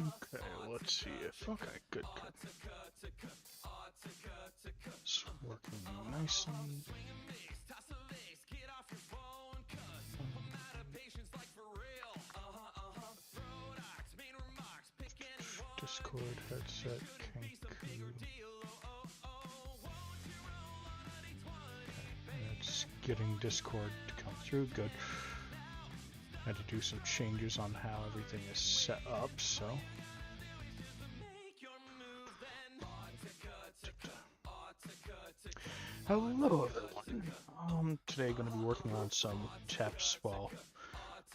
Okay, let's see if... Okay, good. It's working nicely. Discord headset Kenku. It's getting Discord to come through, good. Had to do some changes on how everything is set up, so Hello everyone. Today going to be working on some TEPS while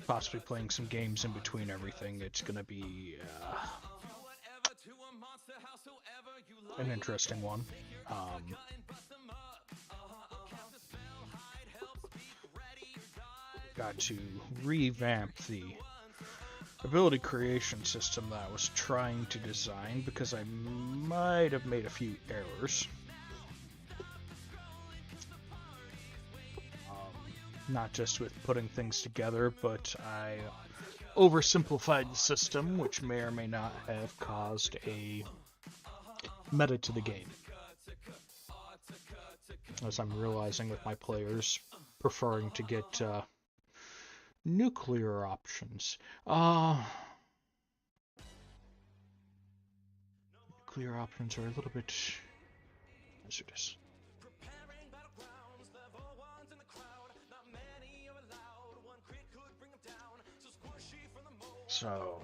possibly playing some games in between everything. It's going to be an interesting one. Got to revamp the ability creation system that I was trying to design because I might have made a few errors. Not just with putting things together, but I oversimplified the system, which may or may not have caused a meta to the game. As I'm realizing with my players preferring to get nuclear options. Nuclear options are a little bit hazardous. So,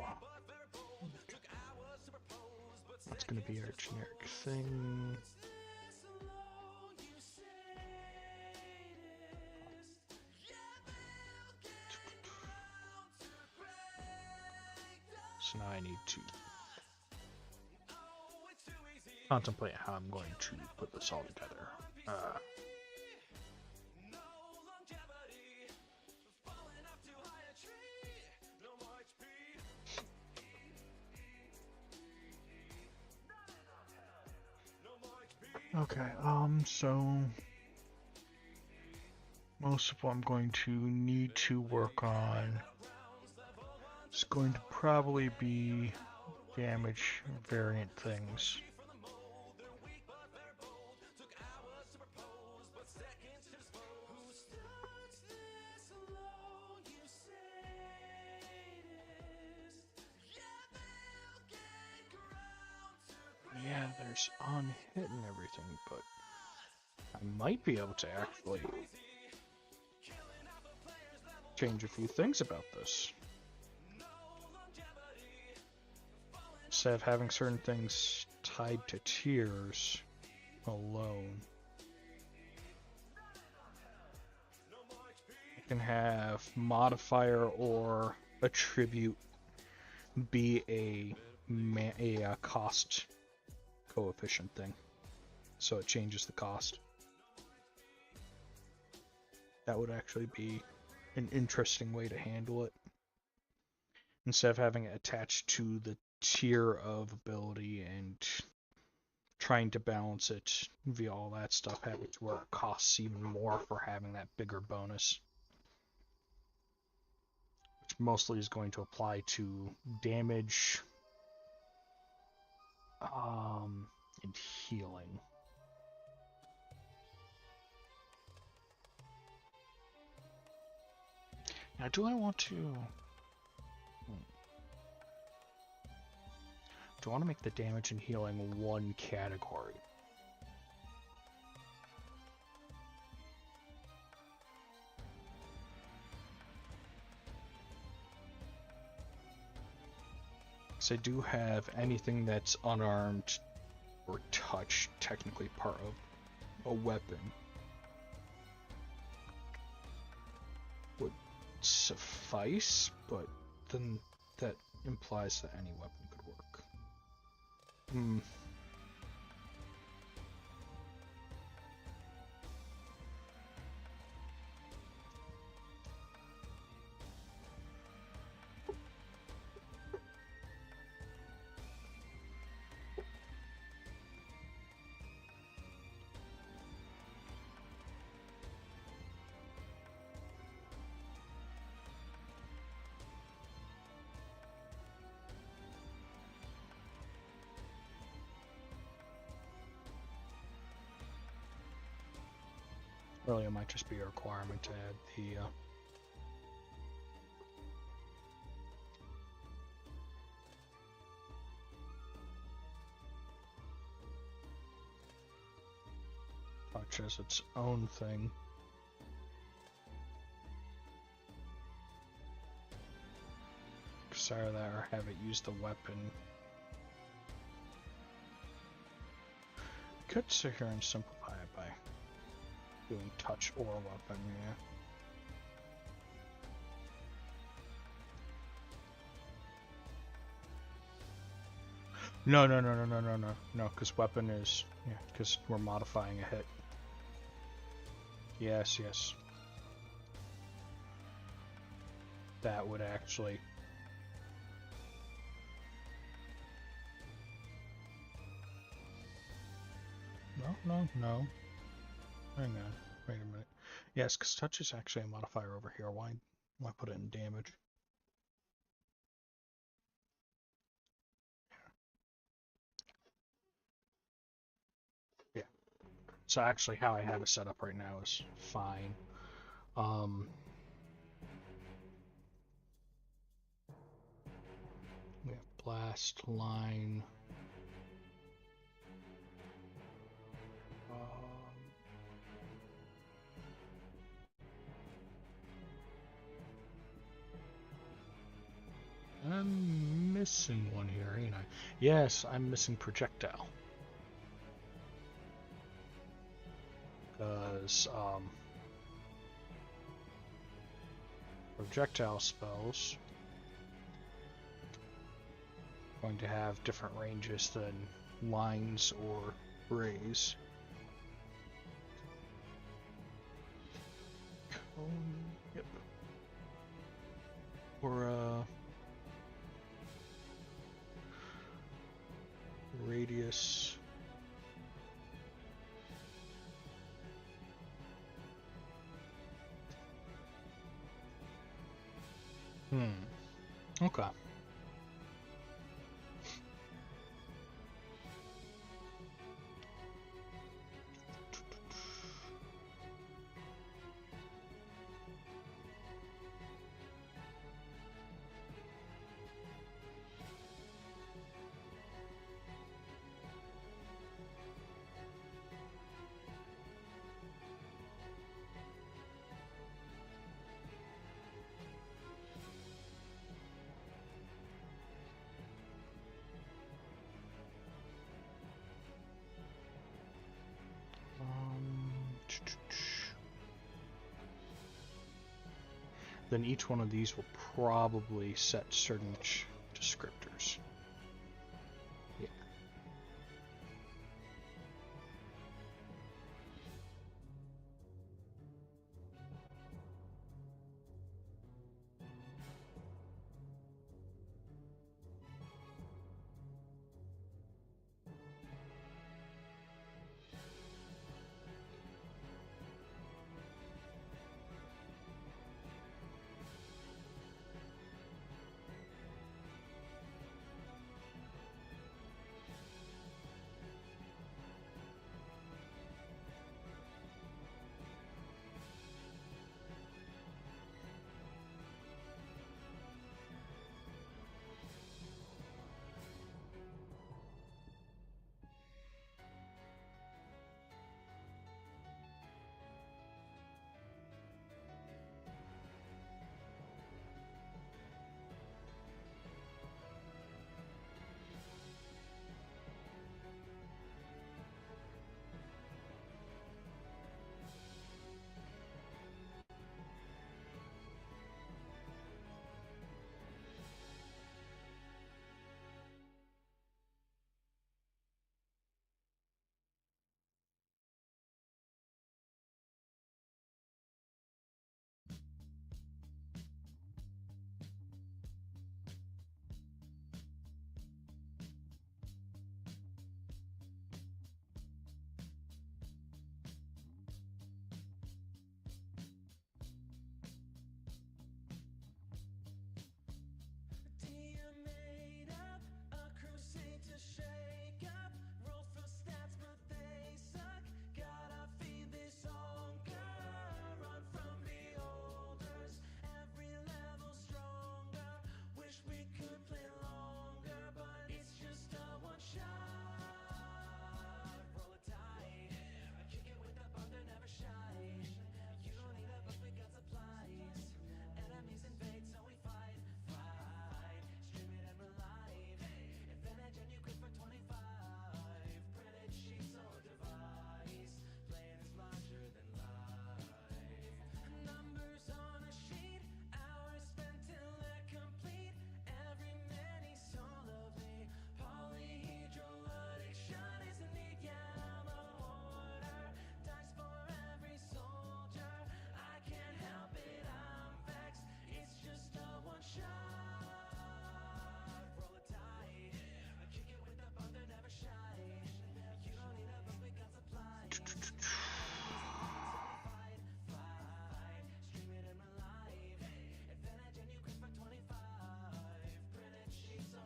what's going to be our generic thing? So now I need to contemplate how I'm going to put this all together. Okay, so most of what I'm going to need to work on is going to probably be damage variant things. Yeah, there's on hit and everything, but I might be able to actually change a few things about this. Instead of having certain things tied to tiers alone, I can have modifier or attribute be a cost coefficient thing, so it changes the cost. That would actually be an interesting way to handle it, instead of having it attached to the tier of ability and trying to balance it via all that stuff, having to where it costs even more for having that bigger bonus, which mostly is going to apply to damage and healing. Now, do I want to... Do I want to make the damage and healing one category? Because I do have anything that's unarmed or touched, technically part of a weapon, would suffice, but then that implies that any weapon could work. Really, it might just be a requirement to add the touch as its own thing. Because either that or have it use the weapon. Could sit here and simplify it by doing touch or weapon, yeah. No, because weapon is, yeah, because we're modifying a hit. Yes. That would actually... No. Hang on. Wait a minute. Yes, because touch is actually a modifier over here. Why put it in damage? Yeah. So actually how I have it set up right now is fine. We have blast line. I'm missing one here, ain't I? Yes, I'm missing projectile. Because, projectile spells are going to have different ranges than lines or rays. Yep. Or, radius. Okay. Then each one of these will probably set certain descriptors. Yeah.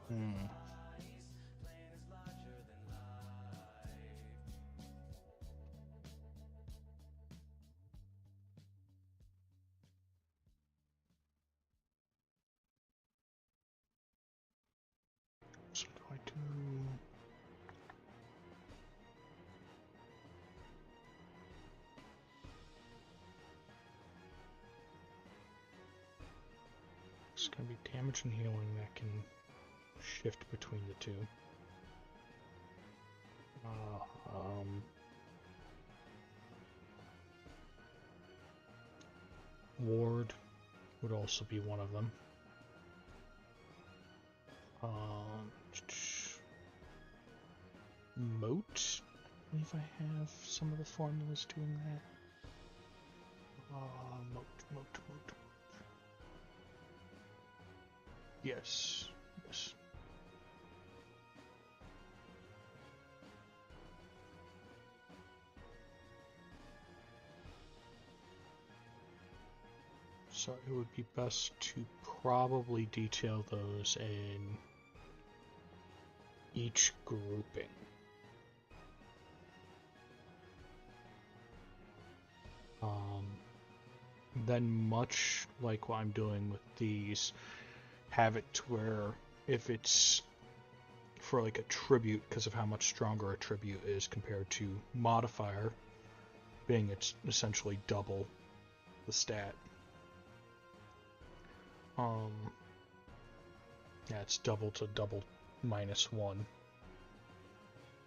Hmm. So what do I do? It's gonna be damage and healing that can shift between the two. Ward would also be one of them. Moat? I believe I have some of the formulas doing that. Moat. Yes. So it would be best to probably detail those in each grouping. Then much like what I'm doing with these, have it to where if it's for like a tribute, because of how much stronger a tribute is compared to modifier, being it's essentially double the stat. Yeah, it's double to double -1.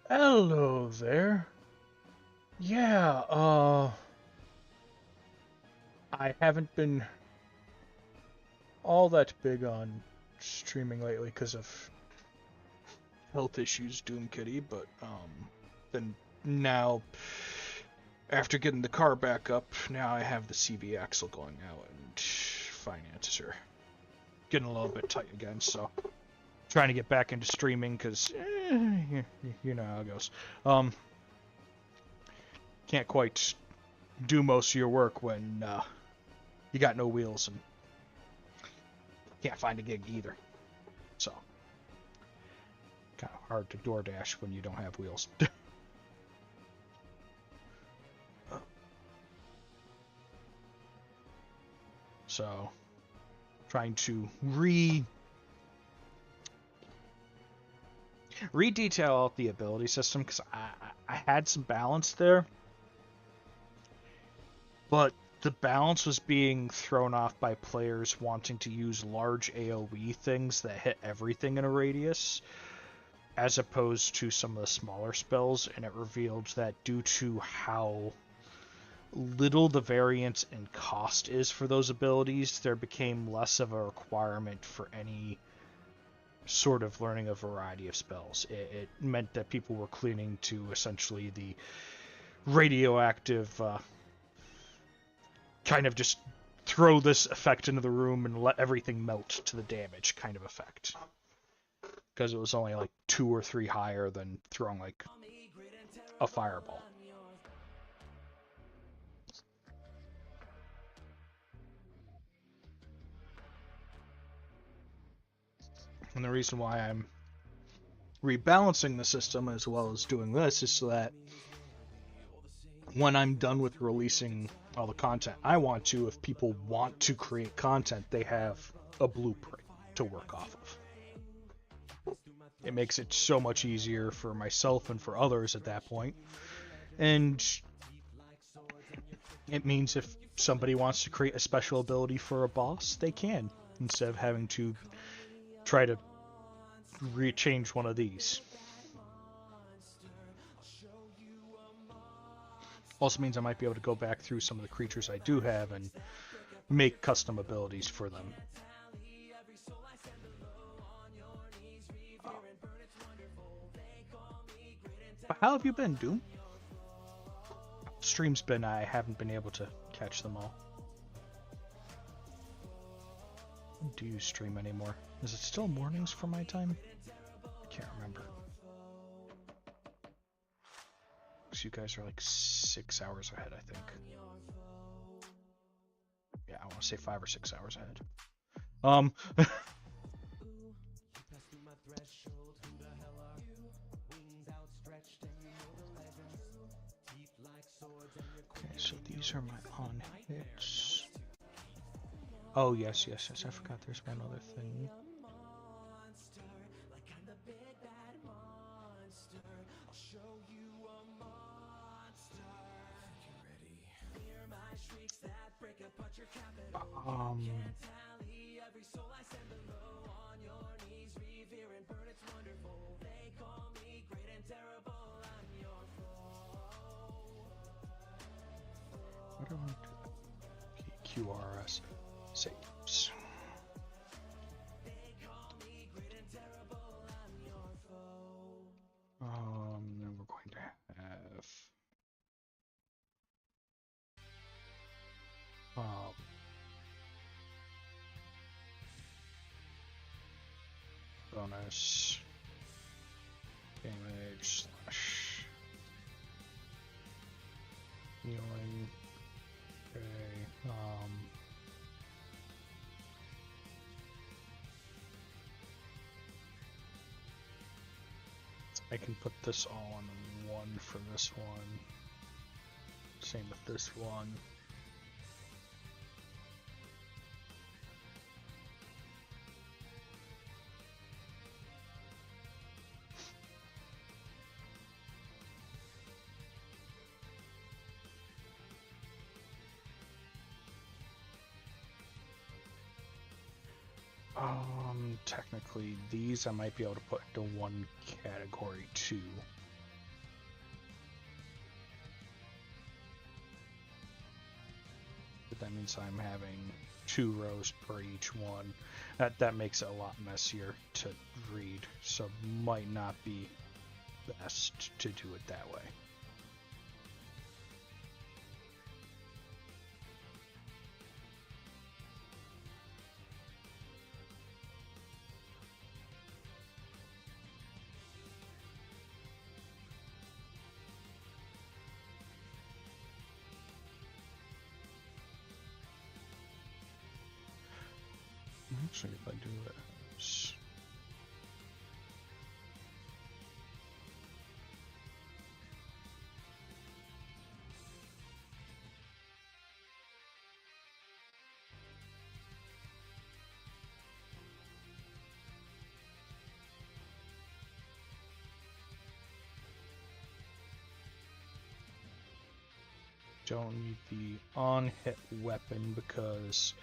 Hello there. Yeah, I haven't been all that big on streaming lately because of health issues, Doom Kitty, but then now after getting the car back up, now I have the CV axle going out and finances are getting a little bit tight again, so trying to get back into streaming because you know how it goes. Can't quite do most of your work when you got no wheels and can't find a gig either. So kind of hard to DoorDash when you don't have wheels. So trying to re-detail out the ability system because I had some balance there, but the balance was being thrown off by players wanting to use large AoE things that hit everything in a radius, as opposed to some of the smaller spells, and it revealed that due to how little the variance in cost is for those abilities, there became less of a requirement for any sort of learning a variety of spells. It meant that people were clinging to essentially the radioactive kind of just throw this effect into the room and let everything melt to the damage kind of effect. Because it was only like 2 or 3 higher than throwing like a fireball. And the reason why I'm rebalancing the system as well as doing this is so that when I'm done with releasing all the content I want to, if people want to create content, they have a blueprint to work off of. It makes it so much easier for myself and for others at that point. And it means if somebody wants to create a special ability for a boss, they can, instead of having to try to rechange one of these. Also means I might be able to go back through some of the creatures I do have and make custom abilities for them. But how have you been, Doom? Stream's been, I haven't been able to catch them all. Do you stream anymore? Is it still mornings for my time? I can't remember. So you guys are like 6 hours ahead, I think. Yeah, I want to say 5 or 6 hours ahead. So these are my on hits. Oh yes, yes, yes. I forgot there's one other thing. What do I want to do? QRS saves. Then we're going to have bonus damage slash healing. Okay. I can put this all in one for this one. Same with this one. Technically, these I might be able to put into one category too. But that means I'm having 2 rows per each one. That makes it a lot messier to read, so might not be best to do it that way. Actually, if I do this, don't need the on-hit weapon because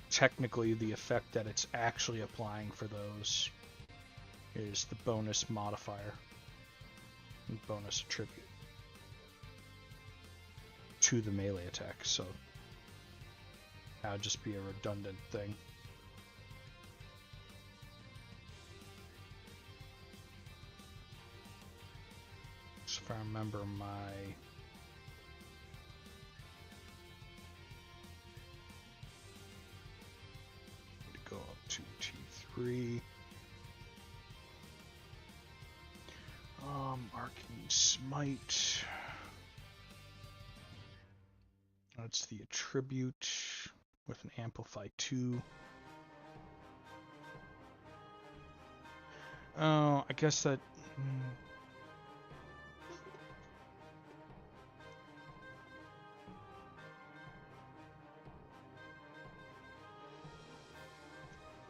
technically the effect that it's actually applying for those is the bonus modifier and bonus attribute to the melee attack, so that would just be a redundant thing. So if I remember my go up to T3. Arcane Smite. That's the attribute with an Amplify 2. Oh, I guess that...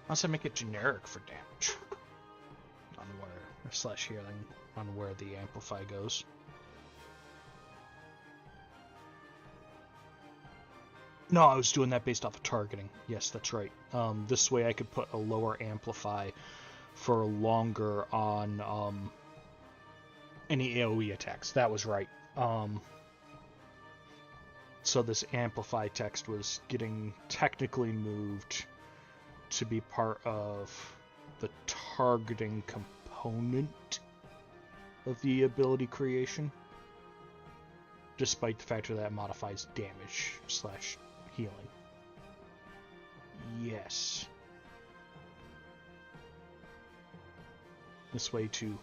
Unless I make it generic for damage. On where, or / healing, on where the Amplify goes. No, I was doing that based off of targeting. Yes, that's right. This way I could put a lower Amplify for longer on any AoE attacks. That was right. So this Amplify text was getting technically moved to be part of the targeting component of the ability creation, despite the fact that it modifies damage / healing. Yes. This way to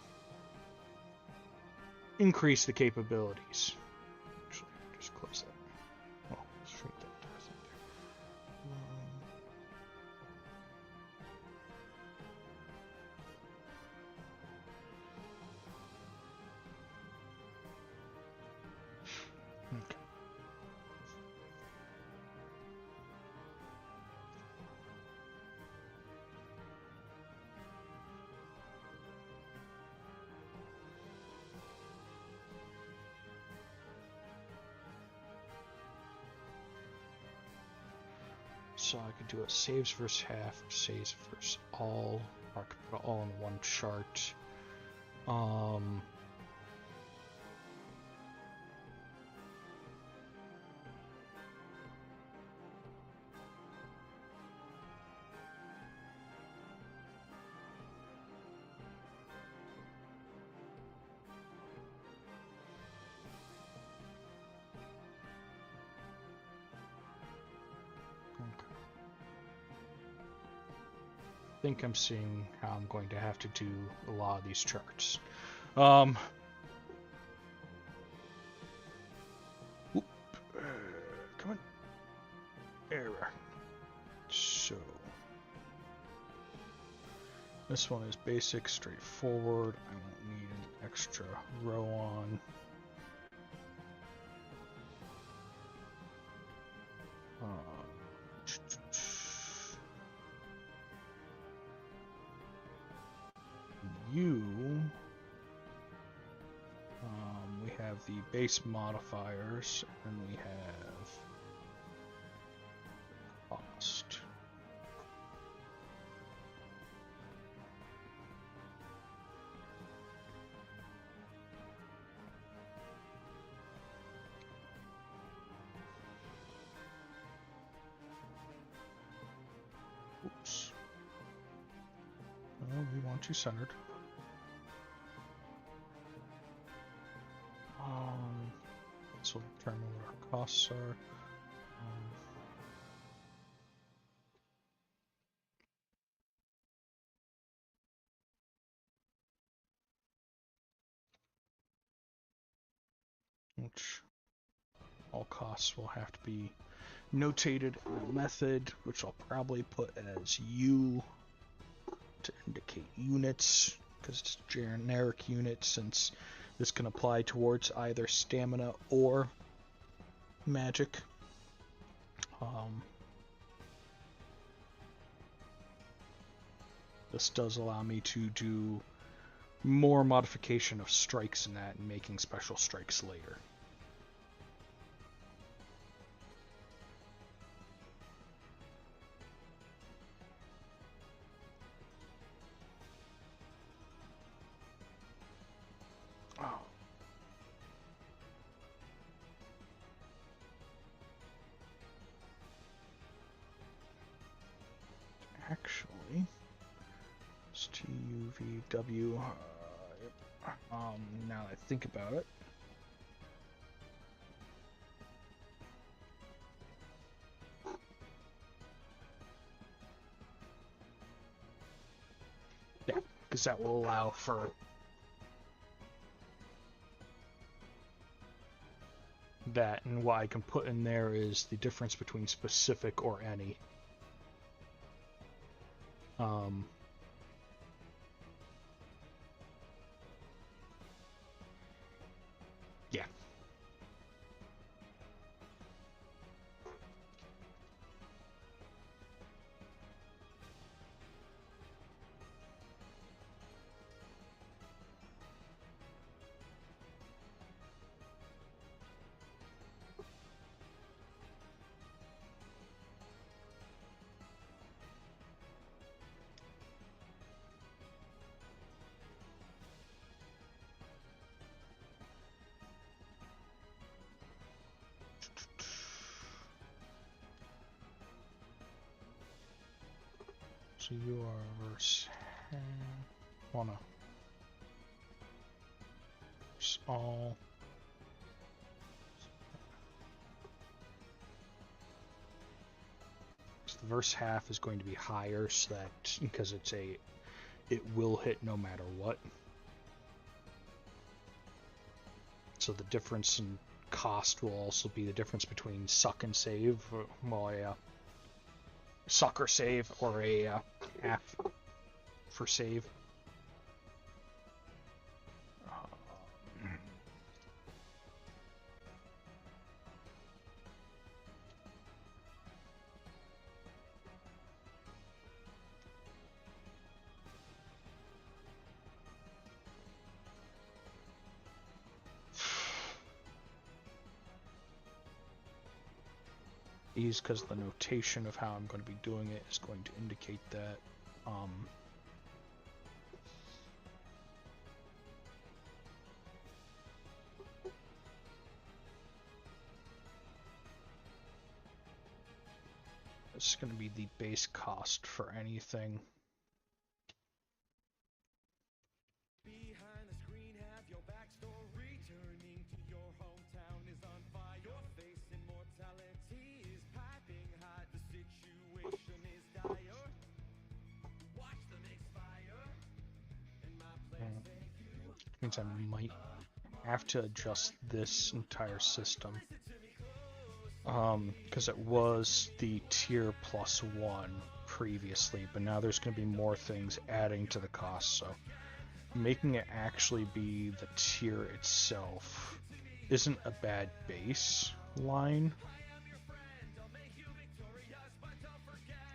increase the capabilities. Actually, just close that. Oh, shrink that right there. Okay. So I could do a saves versus half, saves versus all, or I could put it all in one chart. I think I'm seeing how I'm going to have to do a lot of these charts. Come on. Error. So this one is basic, straightforward. I won't need an extra row on. We have the base modifiers, and we have cost. Oops. Oh, we want you centered. This will determine what our costs are. Which all costs will have to be notated in a method, which I'll probably put as U to indicate units, because it's a generic unit, since this can apply towards either stamina or magic. This does allow me to do more modification of strikes in that and making special strikes later. Oh. Actually, it's TUVW. Now that I think about it, yeah, because that will allow for that, and what I can put in there is the difference between specific or any. Yeah. So you are verse wanna all. So the verse half is going to be higher, so that because it will hit no matter what. So the difference in cost will also be the difference between suck and save. Well, a suck or save, or a half for save. ease because the notation of how I'm going to be doing it is going to indicate that. It's going to be the base cost for anything. Means I might have to adjust this entire system. Because it was the tier +1 previously, but now there's going to be more things adding to the cost, so making it actually be the tier itself isn't a bad baseline.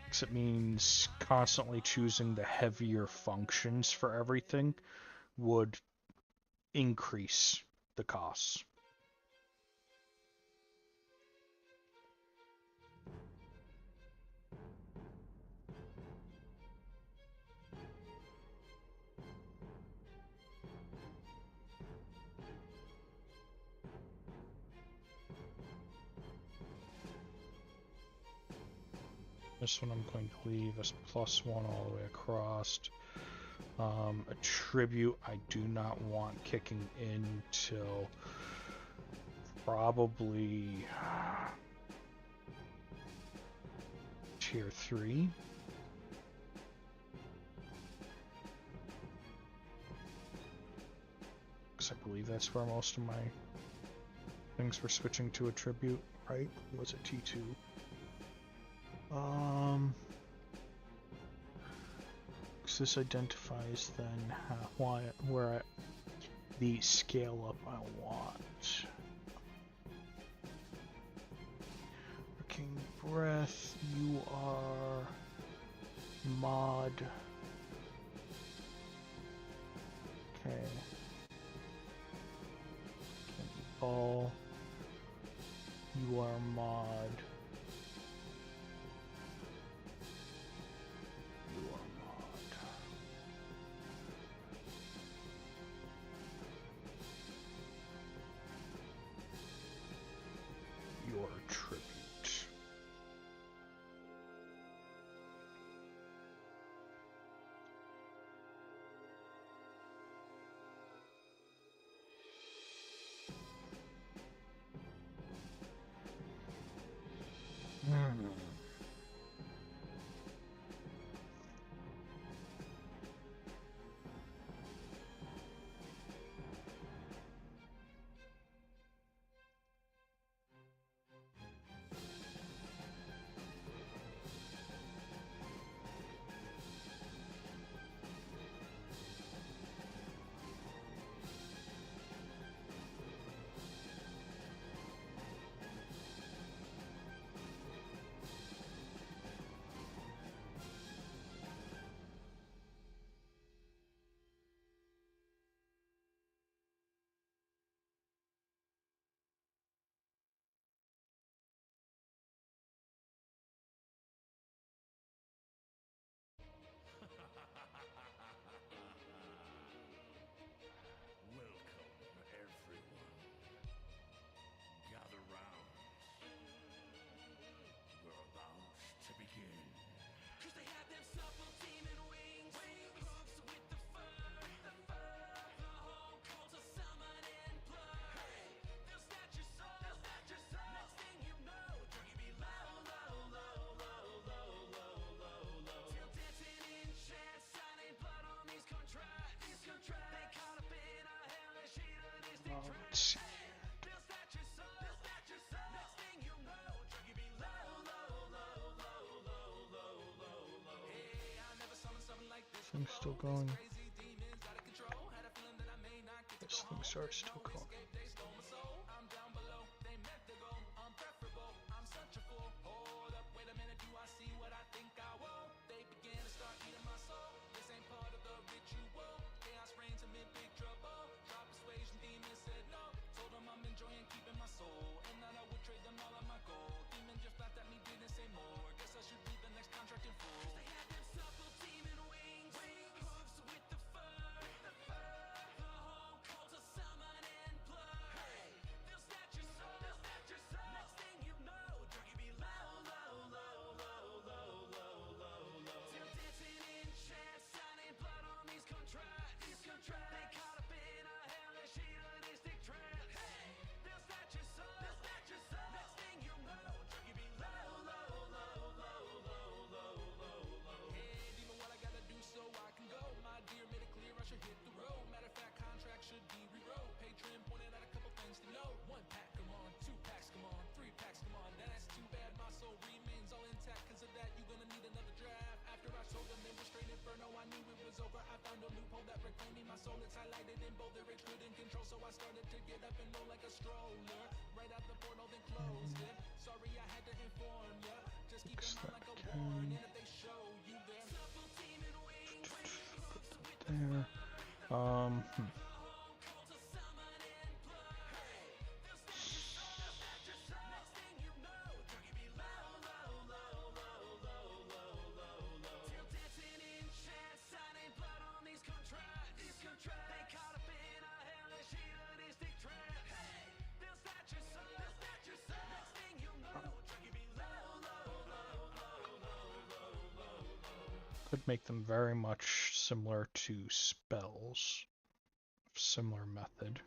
Because it means constantly choosing the heavier functions for everything would increase the costs. This one I'm going to leave as +1 all the way across. Attribute I do not want kicking in till probably tier 3. Because I believe that's where most of my things were switching to attribute, right? Was it T2? Because this identifies then where the scale up I want. Working breath, you are mod. Okay. Ball, you are mod. Your tribute. Let's see. Thing's still going. This thing starts still going. Fix that again. Put that there. Could make them very much similar to spells. Similar method.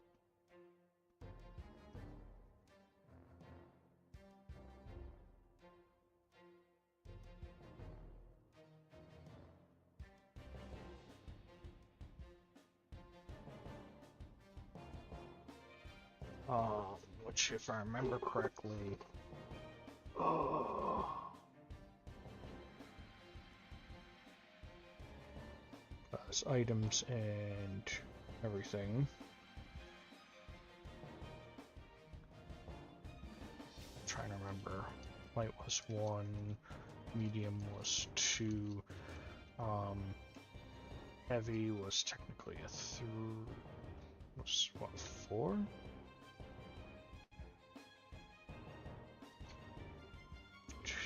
Which, if I remember correctly, as items and everything. I'm trying to remember. Light was 1, medium was 2, heavy was technically a 3. Was what, 4?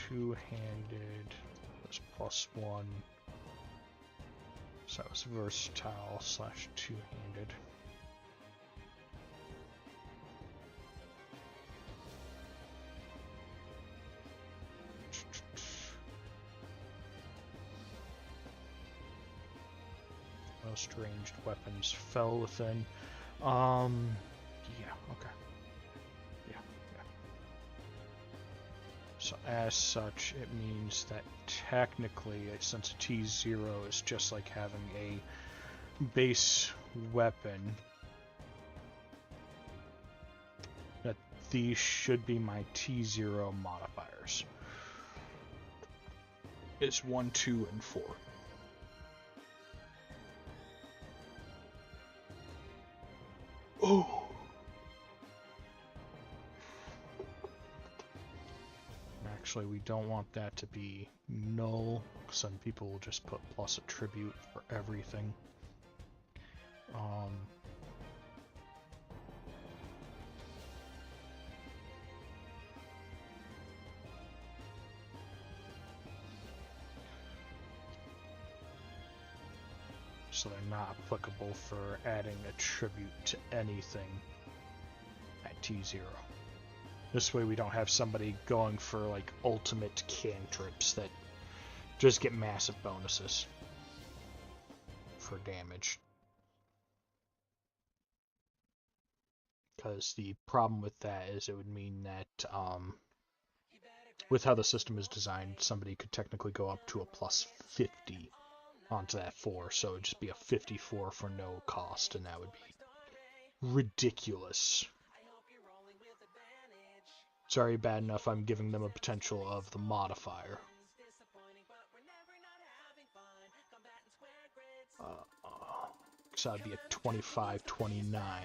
Two-handed was +1. So that was versatile / two-handed. Most ranged weapons fell within. Yeah, okay. Yeah. So as such, it means that technically, since a T0 is just like having a base weapon, that these should be my T0 modifiers. It's 1, 2, and 4. Oh! Actually, we don't want that to be null. Some people will just put plus attribute for everything. So they're not applicable for adding attribute to anything at T0. This way we don't have somebody going for like ultimate cantrips that just get massive bonuses for damage. Because the problem with that is it would mean that with how the system is designed, somebody could technically go up to a +50 onto that 4, so it would just be a 54 for no cost, and that would be ridiculous. It's already bad enough I'm giving them a potential of the modifier. So that'd be a 25, 29.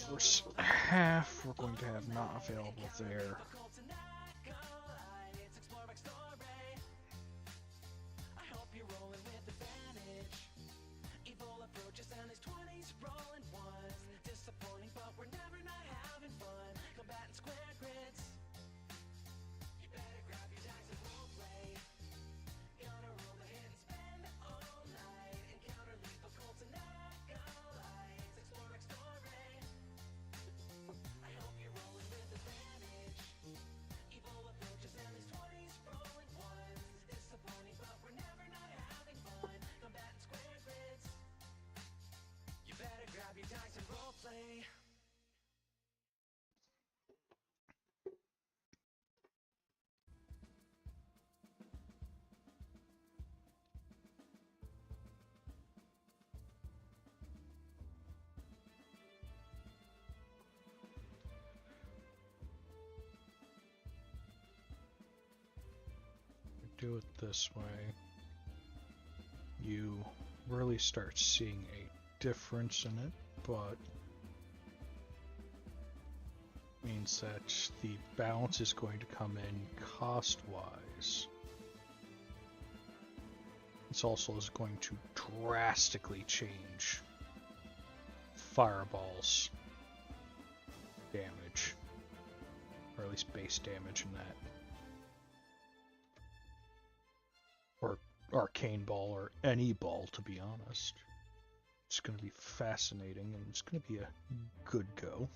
First half we're going to have not available there. do it this way, you really start seeing a difference in it, but means that the balance is going to come in cost-wise. This also is going to drastically change Fireball's damage, or at least base damage in that. Or Arcane Ball, or any ball, to be honest. It's going to be fascinating, and it's going to be a good go.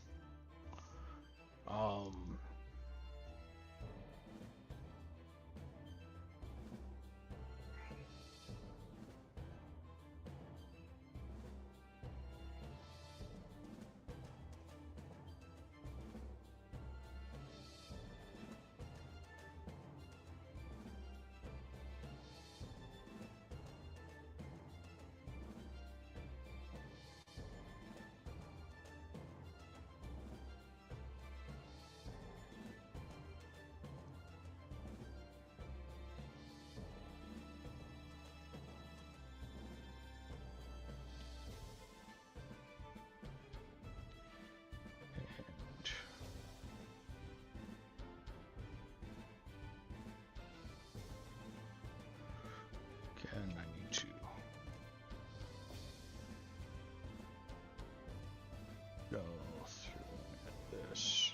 Again, I need to go through this.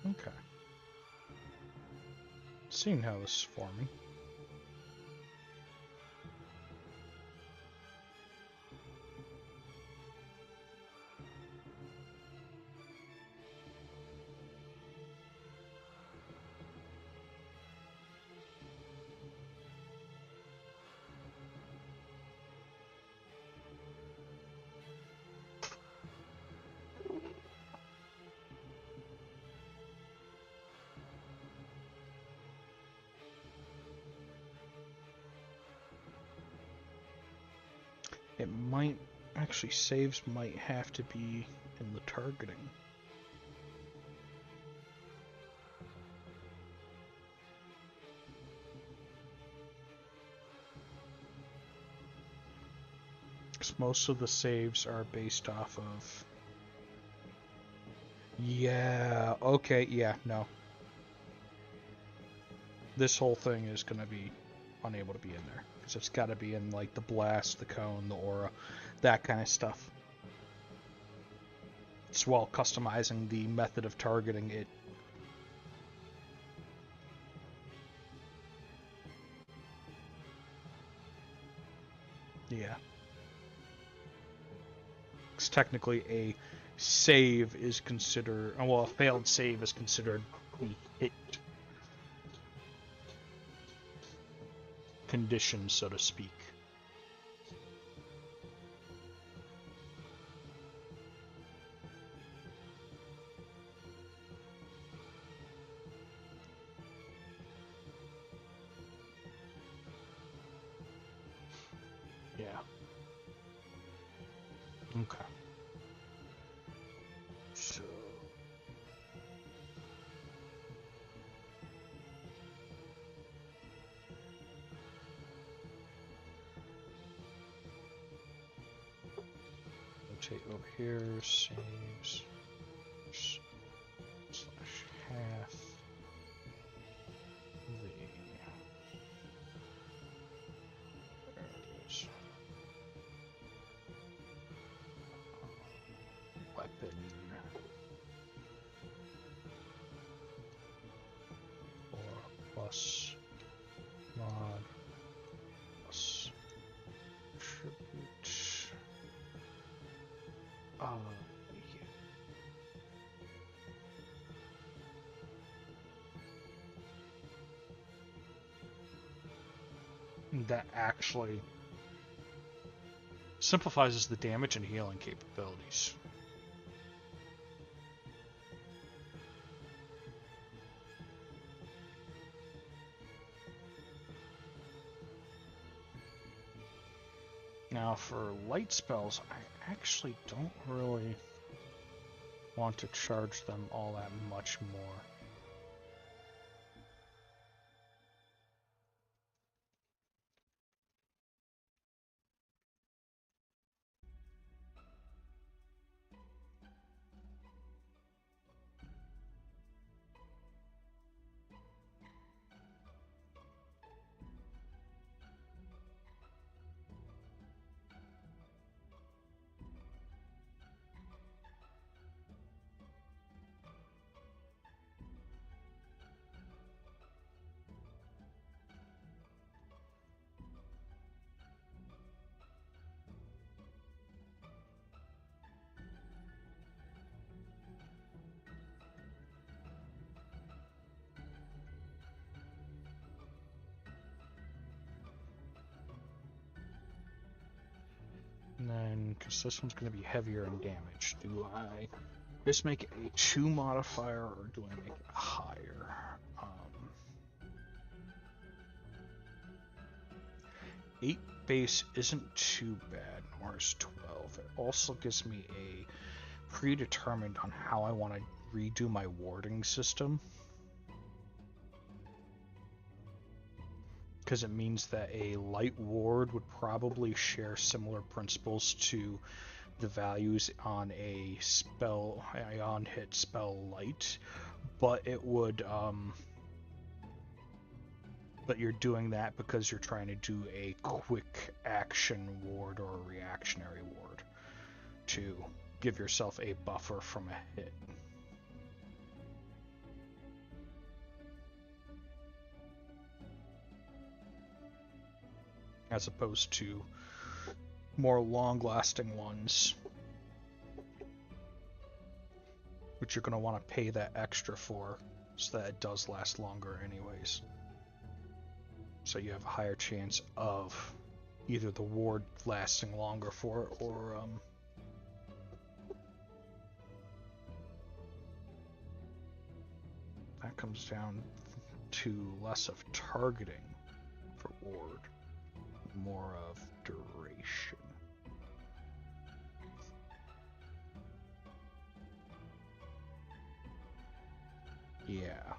Okay. Seeing how this is forming. It might actually, saves might have to be in the targeting. Because most of the saves are based off of. Yeah, okay, yeah, no. This whole thing is going to be unable to be in there. Because it's got to be in, like, the blast, the cone, the aura, that kind of stuff. It's while customizing the method of targeting it. Yeah. Because technically a save is considered, well, a failed save is considered the hit condition, so to speak. Yeah. Okay. So rotate over here, saves, slash half the, there it is, weapon, or plus mod, plus tribute, yeah. that actually simplifies the damage and healing capabilities. Now for light spells, I actually don't really want to charge them all that much more. And then, because this one's going to be heavier in damage, do I just make it a 2 modifier, or do I make it higher? 8 base isn't too bad, nor is 12. It also gives me a predetermined on how I want to redo my warding system. Because it means that a light ward would probably share similar principles to the values on a spell, on hit spell light, but it would, but you're doing that because you're trying to do a quick action ward or a reactionary ward to give yourself a buffer from a hit. As opposed to more long-lasting ones, which you're going to want to pay that extra for, so that it does last longer anyways. So you have a higher chance of either the ward lasting longer for it, or that comes down to less of targeting for ward, more of duration. Yeah.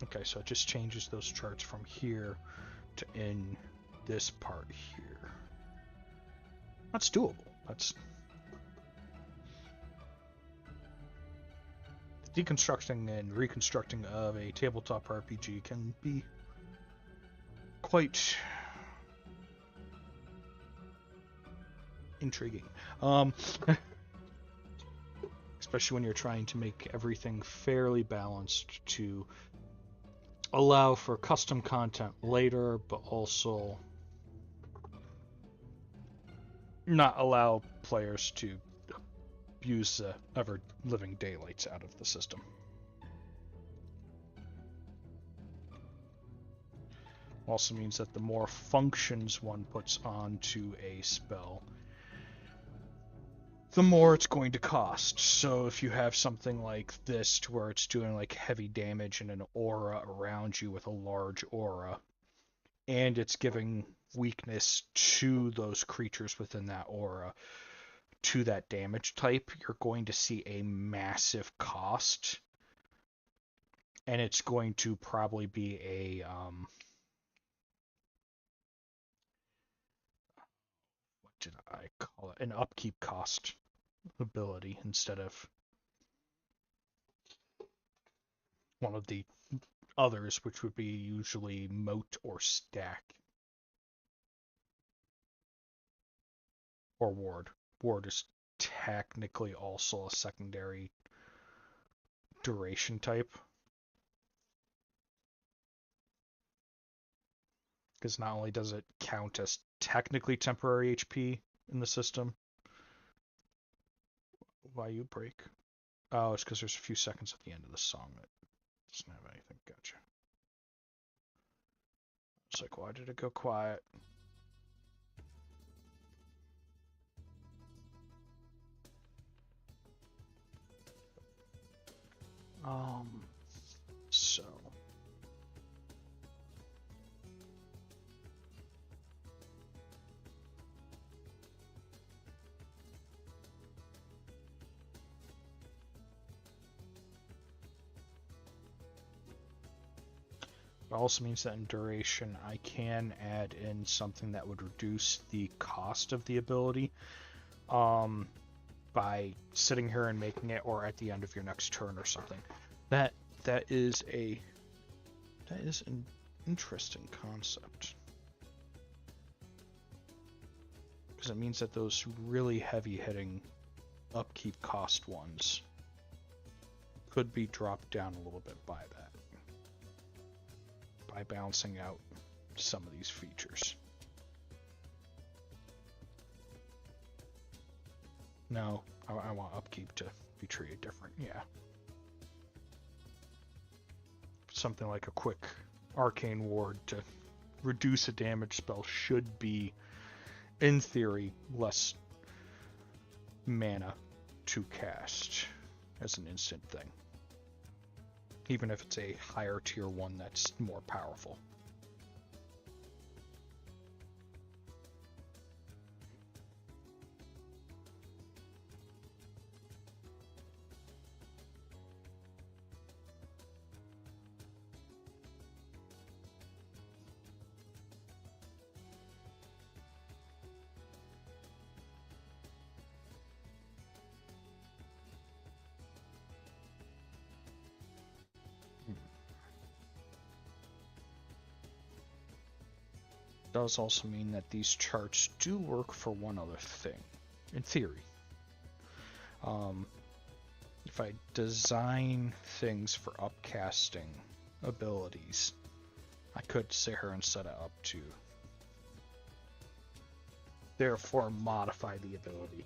Okay, so it just changes those charts from here to in this part here. That's doable. That's deconstructing and reconstructing of a tabletop RPG can be quite intriguing. Especially when you're trying to make everything fairly balanced to allow for custom content later, but also not allow players to use the ever-living daylights out of the system. Also means that the more functions one puts onto a spell, the more it's going to cost. So if you have something like this to where it's doing like heavy damage and an aura around you with a large aura, and it's giving weakness to those creatures within that aura, to that damage type, you're going to see a massive cost. And it's going to probably be a what did I call it? An upkeep cost ability instead of one of the others, which would be usually moat or stack. Or ward. Ward is technically also a secondary duration type. Because not only does it count as technically temporary HP in the system. Why you break? Oh, it's because there's a few seconds at the end of the song that doesn't have anything. Gotcha. It's like, why did it go quiet? So it also means that in duration, I can add in something that would reduce the cost of the ability, by sitting here and making it, or at the end of your next turn or something. That is an interesting concept, because it means that those really heavy-hitting upkeep cost ones could be dropped down a little bit by that, by balancing out some of these features. No, I want upkeep to be treated different, yeah. Something like a quick arcane ward to reduce a damage spell should be, in theory, less mana to cast as an instant thing. Even if it's a higher tier one that's more powerful. Does also mean that these charts do work for one other thing, in theory. If I design things for upcasting abilities, I could sit here and set it up to therefore modify the ability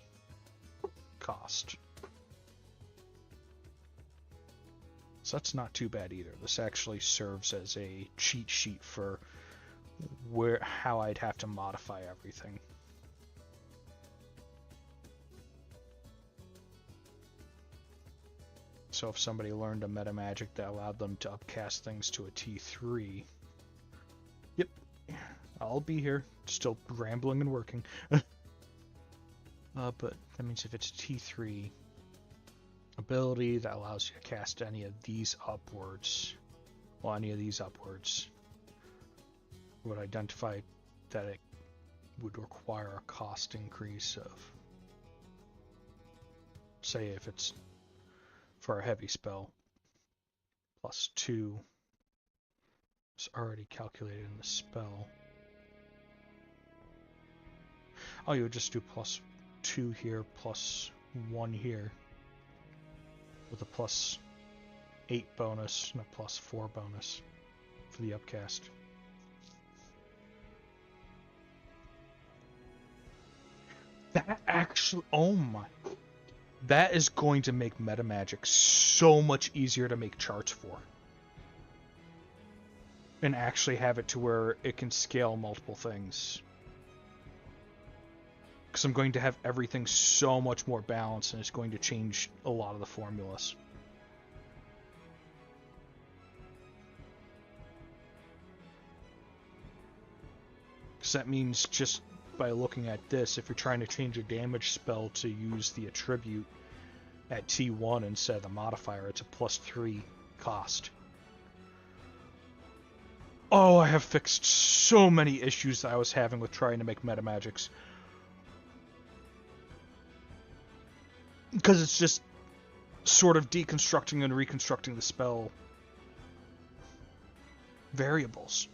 cost. So that's not too bad either. This actually serves as a cheat sheet for how I'd have to modify everything. So if somebody learned a meta magic that allowed them to upcast things to a T3, yep, I'll be here, still rambling and working. But that means if it's a T3 ability that allows you to cast any of these upwards, would identify that it would require a cost increase of, say, if it's for a heavy spell, +2 is already calculated in the spell. Oh, you would just do +2 here, +1 here, with a +8 bonus and a +4 bonus for the upcast. That actually, oh my, that is going to make meta magic so much easier to make charts for. And actually have it to where it can scale multiple things. Because I'm going to have everything so much more balanced, and it's going to change a lot of the formulas. Because that means just by looking at this, if you're trying to change a damage spell to use the attribute at T1 instead of the modifier, it's a +3 cost. Oh, I have fixed so many issues that I was having with trying to make meta magics. Because it's just sort of deconstructing and reconstructing the spell variables.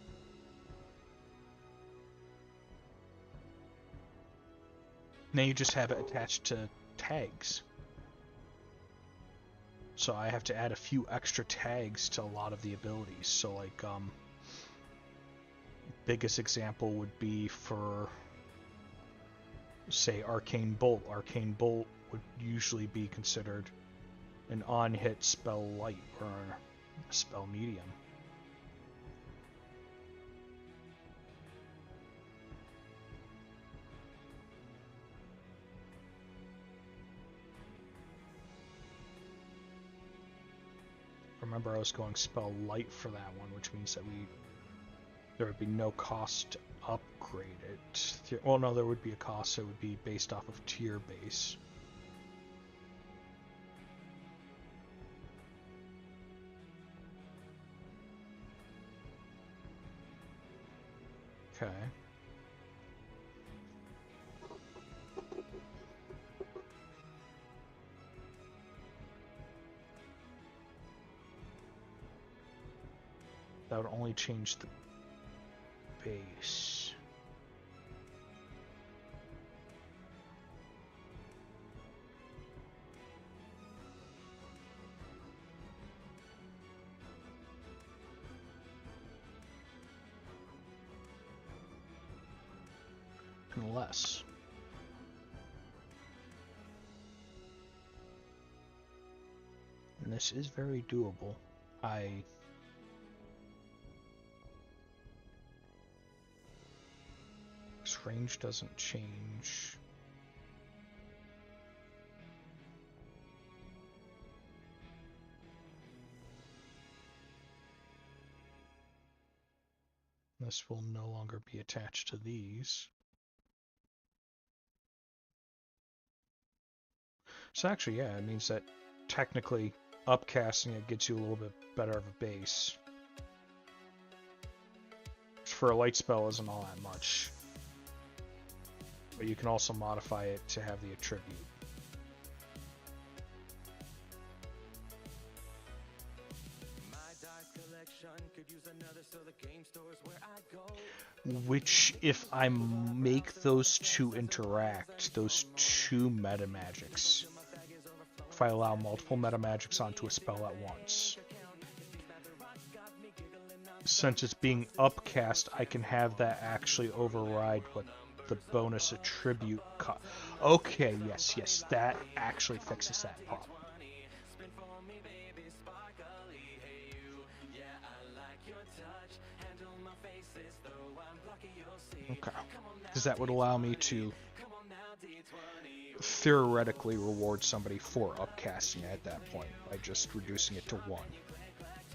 Now you just have it attached to tags. So I have to add a few extra tags to a lot of the abilities. So like, biggest example would be for, say, Arcane Bolt. Arcane Bolt would usually be considered an on-hit spell light or a spell medium. remember I was going spell light for that one, which means that there would be no cost to upgrade it. Well, no, there would be a cost. It would be based off of tier base. Okay. That would only change the base. Unless. And this is very doable. This range doesn't change. This will no longer be attached to these. So actually, yeah, it means that technically upcasting it gets you a little bit better of a base. Which for a light spell isn't all that much. But you can also modify it to have the attribute. Which, if I make those two interact, those two meta magics, if I allow multiple meta magics onto a spell at once, since it's being upcast, I can have that actually override what the bonus attribute Okay, yes, that actually fixes that problem. Okay, because that would allow me to theoretically reward somebody for upcasting it at that point by just reducing it to 1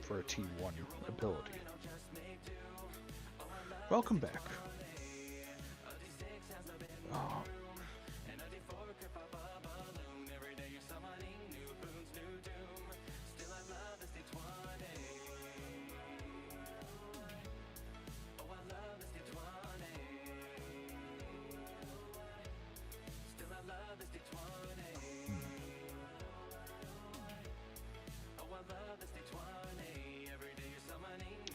for a T1 ability. Welcome back. Oh.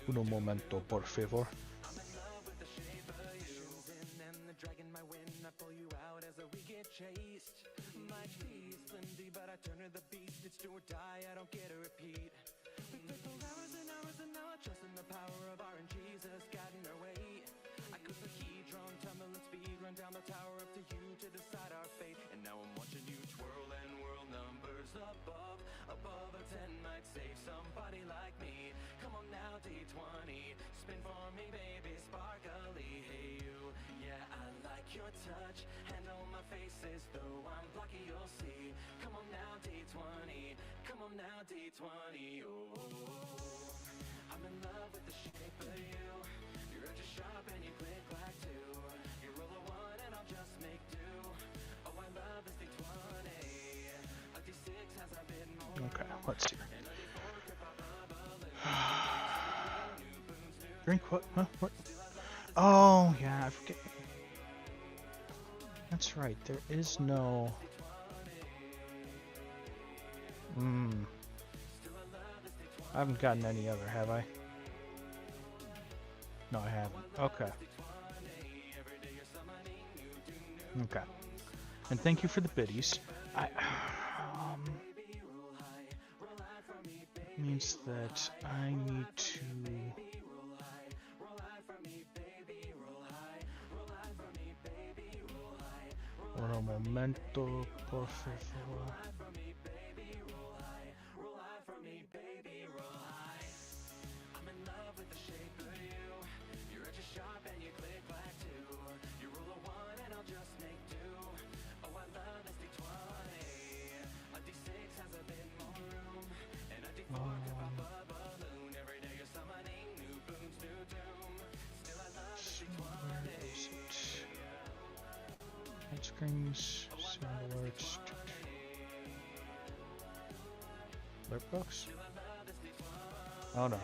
Un momento, por favor. Okay, let's see. Drink what? Huh? What? Oh, yeah, I forget. That's right, there is no... I haven't gotten any other, have I? No, I haven't. Okay. Okay. And thank you for the biddies. Means that I need to... Un momento, por favor. strings, sound alerts. Alert box? Oh no.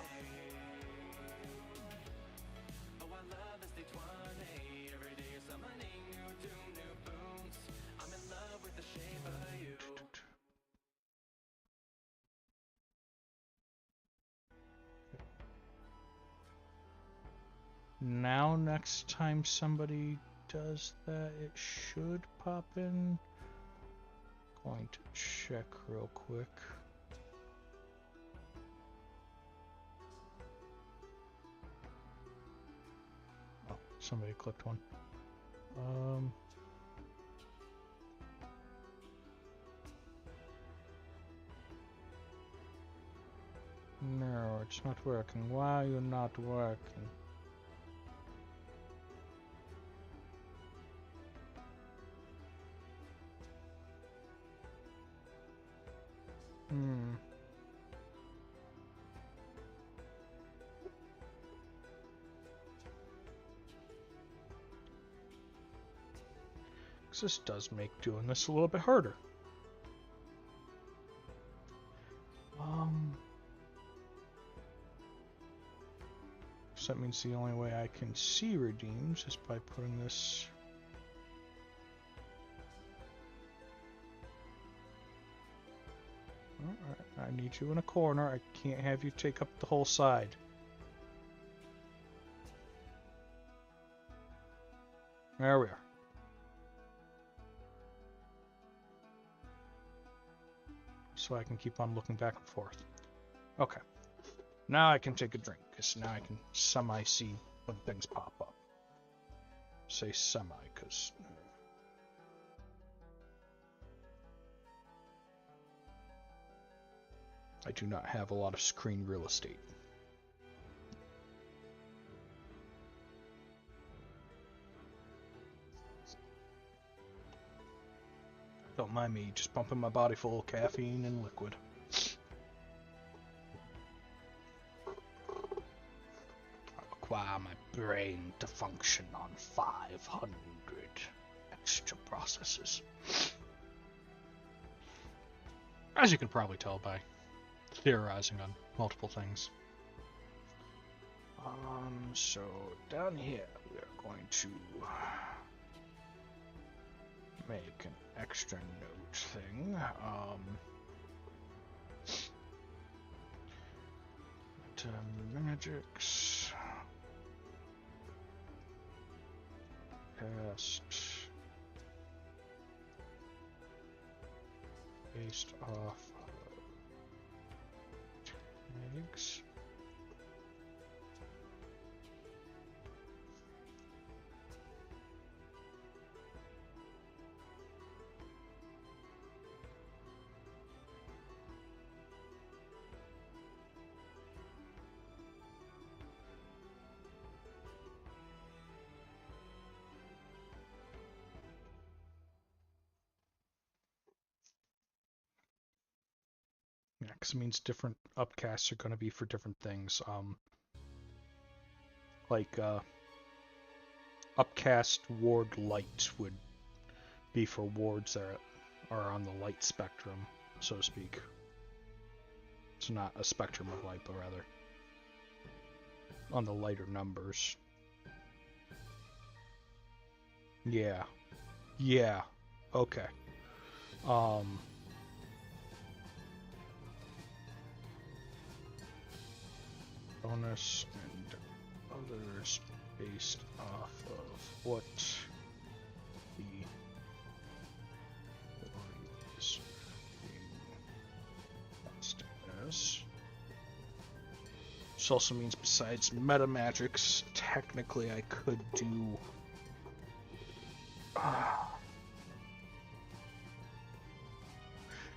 Now, next time somebody does that, it should pop in. Going to check real quick. Oh, somebody clicked one. No, it's not working. Why are you not working? This does make doing this a little bit harder. So that means the only way I can see redeems is by putting this. Oh, I need you in a corner. I can't have you take up the whole side. There we are. So I can keep on looking back and forth. Okay. Now I can take a drink, because now I can semi-see when things pop up. Say semi, because... I do not have a lot of screen real estate. Don't mind me just pumping my body full of caffeine and liquid. Require my brain to function on 500 extra processes. As you can probably tell by theorizing on multiple things. So down here we are going to make an extra note thing. Magics. Cast. Based off eggs. Yeah, because it means different upcasts are going to be for different things. Upcast ward light would be for wards that are on the light spectrum, so to speak. It's not a spectrum of light, but rather on the lighter numbers. Yeah. Yeah. Okay. Bonus and others based off of what the abilities being is. This also means besides meta magics, technically I could do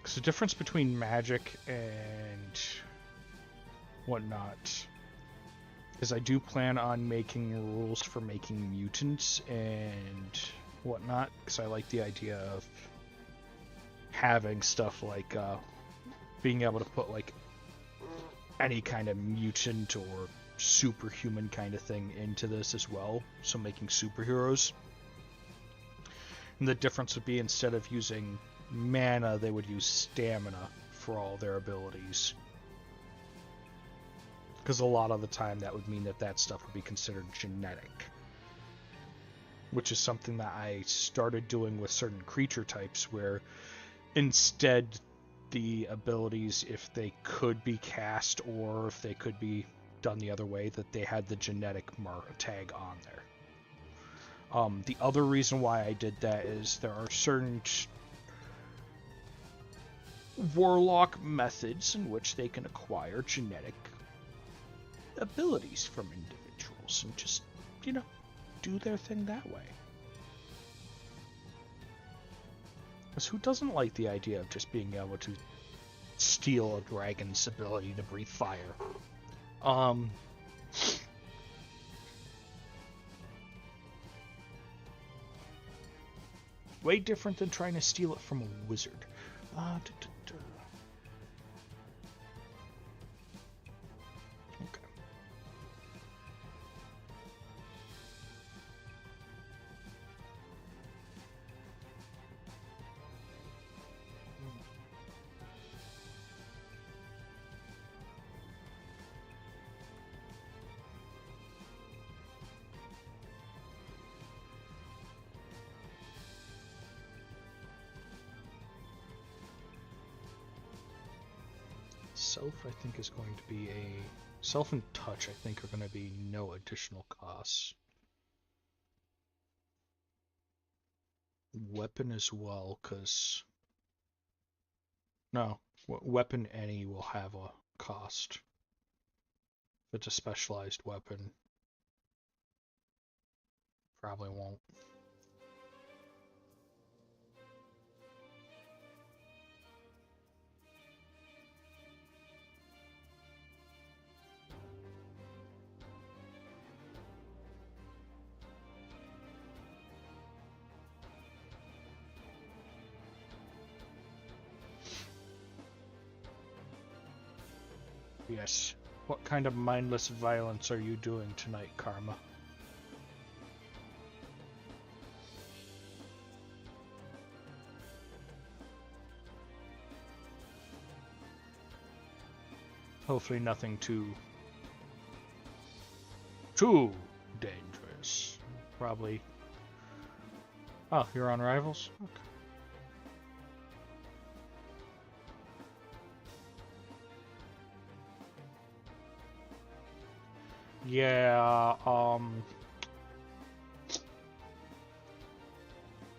because the difference between magic and whatnot is I do plan on making rules for making mutants and whatnot, because I like the idea of having stuff like being able to put like any kind of mutant or superhuman kind of thing into this as well, so making superheroes. And the difference would be instead of using mana, they would use stamina for all their abilities. Because a lot of the time that would mean that that stuff would be considered genetic. Which is something that I started doing with certain creature types, where instead the abilities, if they could be cast or if they could be done the other way, that they had the genetic tag on there. The other reason why I did that is there are certain warlock methods in which they can acquire genetic abilities from individuals and just, do their thing that way. Because who doesn't like the idea of just being able to steal a dragon's ability to breathe fire? Way different than trying to steal it from a wizard. Okay. Self, I think, is going to be Self and Touch, I think, are going to be no additional costs. Weapon as well, because... No, Weapon any will have a cost. If it's a specialized weapon, probably won't. Yes. What kind of mindless violence are you doing tonight, Karma? Hopefully nothing too dangerous. Probably. Oh, you're on Rivals? Okay. Yeah,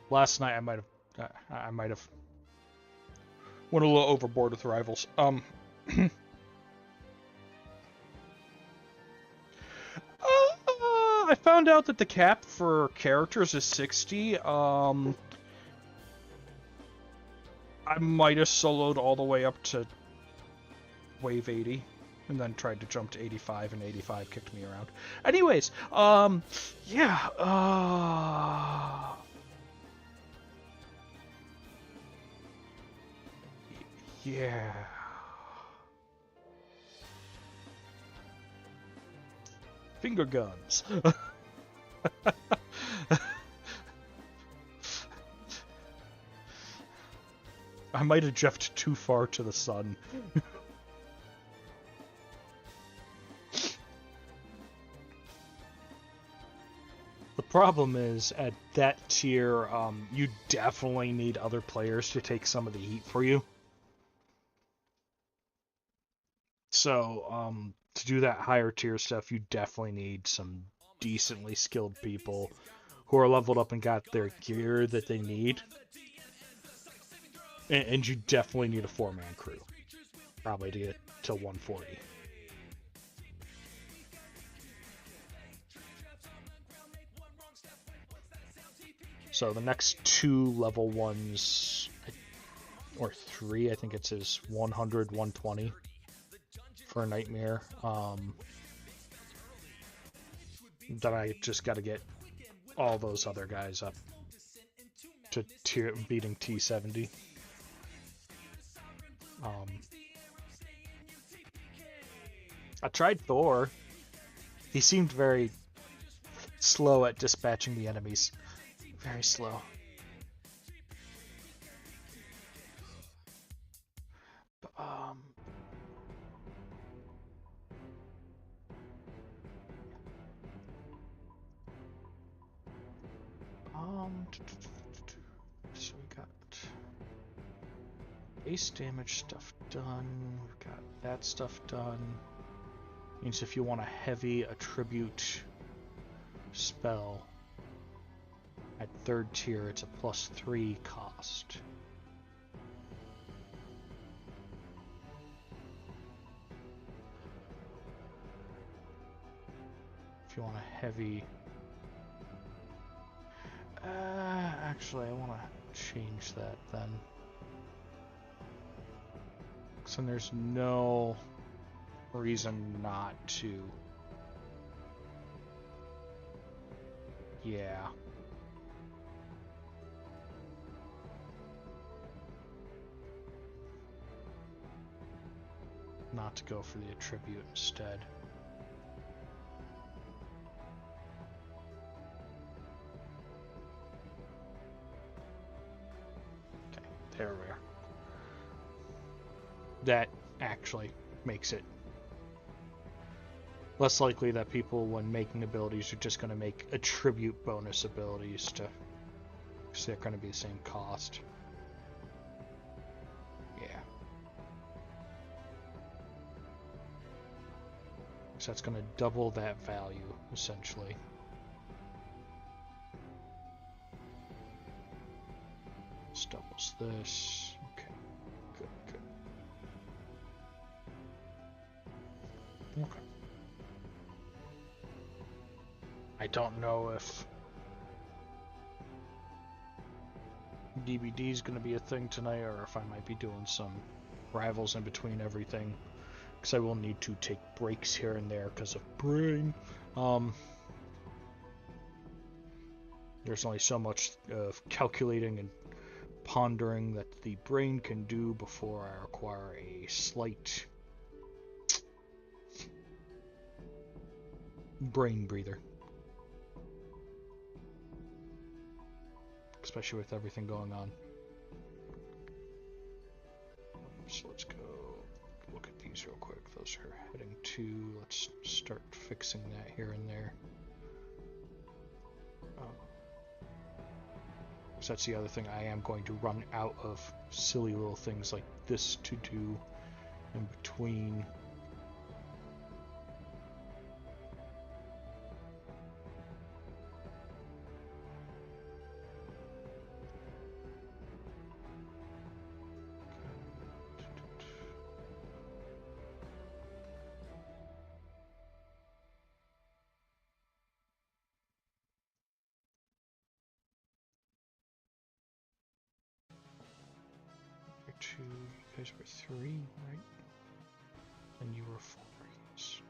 last night I might have went a little overboard with Rivals. I found out that the cap for characters is 60. I might have soloed all the way up to wave 80. And then tried to jump to 85, and 85 kicked me around. Anyways, yeah, yeah. Finger guns. I might have jumped too far to the sun. The problem is, at that tier, you definitely need other players to take some of the heat for you. So, to do that higher tier stuff, you definitely need some decently skilled people who are leveled up and got their gear that they need. And you definitely need a 4-man crew, probably to get to 140. So the next 2 level 1s, or 3, I think it says 100, 120 for a Nightmare. Then I just got to get all those other guys up to beating T70. I tried Thor. He seemed very slow at dispatching the enemies. Very slow. Um, so we got base damage stuff done. We've got that stuff done. Means if you want a heavy attribute spell at 3rd tier, it's a +3 cost. If you want a heavy... actually, I want to change that then. So there's no reason not to. Yeah. Not to go for the attribute instead. Okay, there we are. That actually makes it less likely that people, when making abilities, are just going to make attribute bonus abilities to, because they're going to be the same cost. Yeah. So that's going to double that value, essentially. This doubles this. Okay. Good, good. Okay. I don't know if DBD is going to be a thing tonight, or if I might be doing some rivals in between everything, because I will need to take breaks here and there because of brain. There's only so much of calculating and pondering that the brain can do before I require a slight brain breather. Especially with everything going on. So let's go look at these real quick. Those are heading to. Let's start fixing that here and there. So that's the other thing. I am going to run out of silly little things like this to do in between. Two, you guys were 3, right? And you were 4, yes.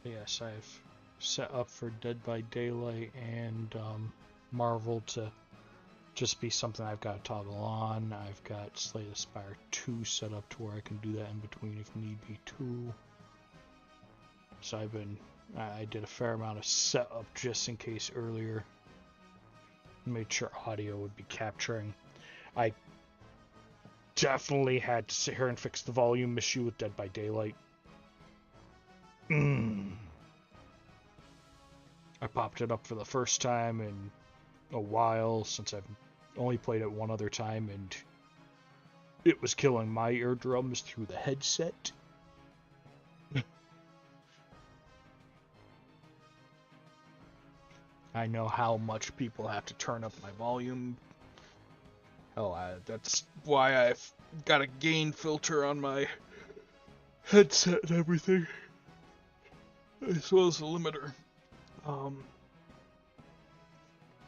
Yes, I've set up for Dead by Daylight and Marvel to just be something I've got to toggle on. I've got Slay the Spire 2 set up to where I can do that in between if need be too. So I did a fair amount of setup just in case earlier. Made sure audio would be capturing. I definitely had to sit here and fix the volume issue with Dead by Daylight. I popped it up for the first time in a while, since I've only played it one other time, and it was killing my eardrums through the headset. I know how much people have to turn up my volume, That's why I've got a gain filter on my headset and everything, as well as a limiter.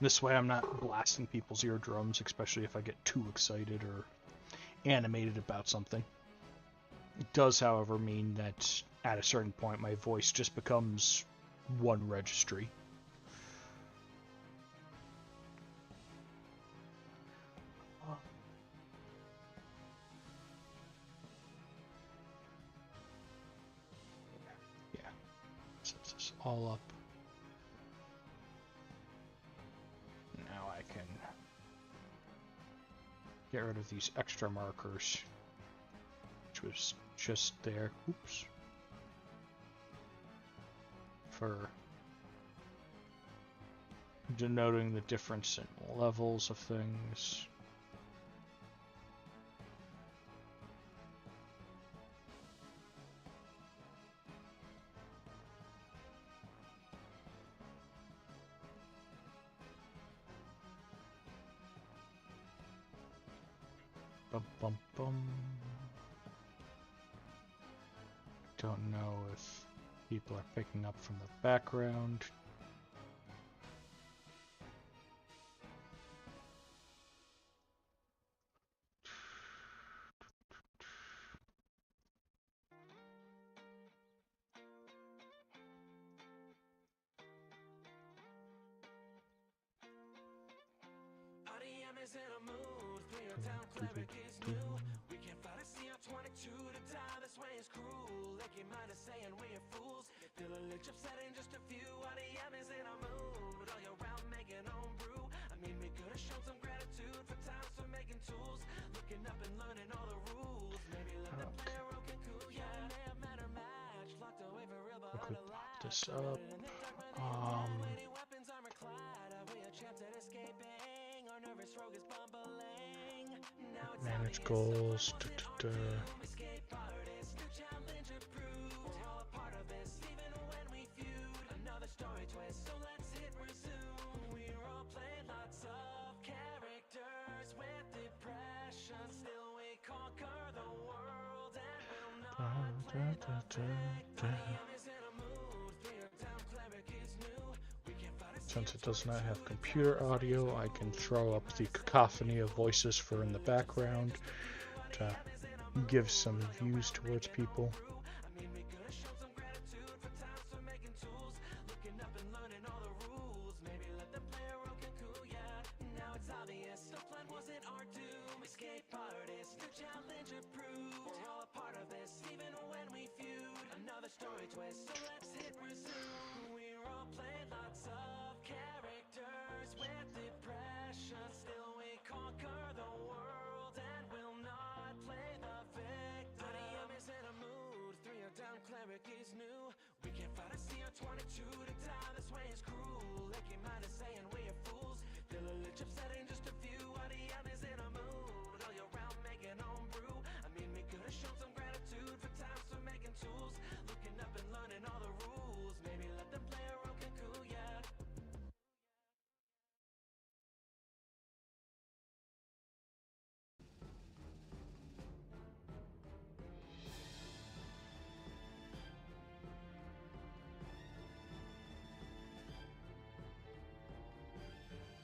This way I'm not blasting people's eardrums, especially if I get too excited or animated about something. It does, however, mean that at a certain point my voice just becomes one registry. Yeah, set this all up. Now I can get rid of these extra markers, which was just there. Oops. For denoting the difference in levels of things. Bum bum bum. Don't know if people are picking up from the background. Quickly pop this up. Manage goals. Since it does not have computer audio, I can throw up the cacophony of voices for in the background to give some views towards people.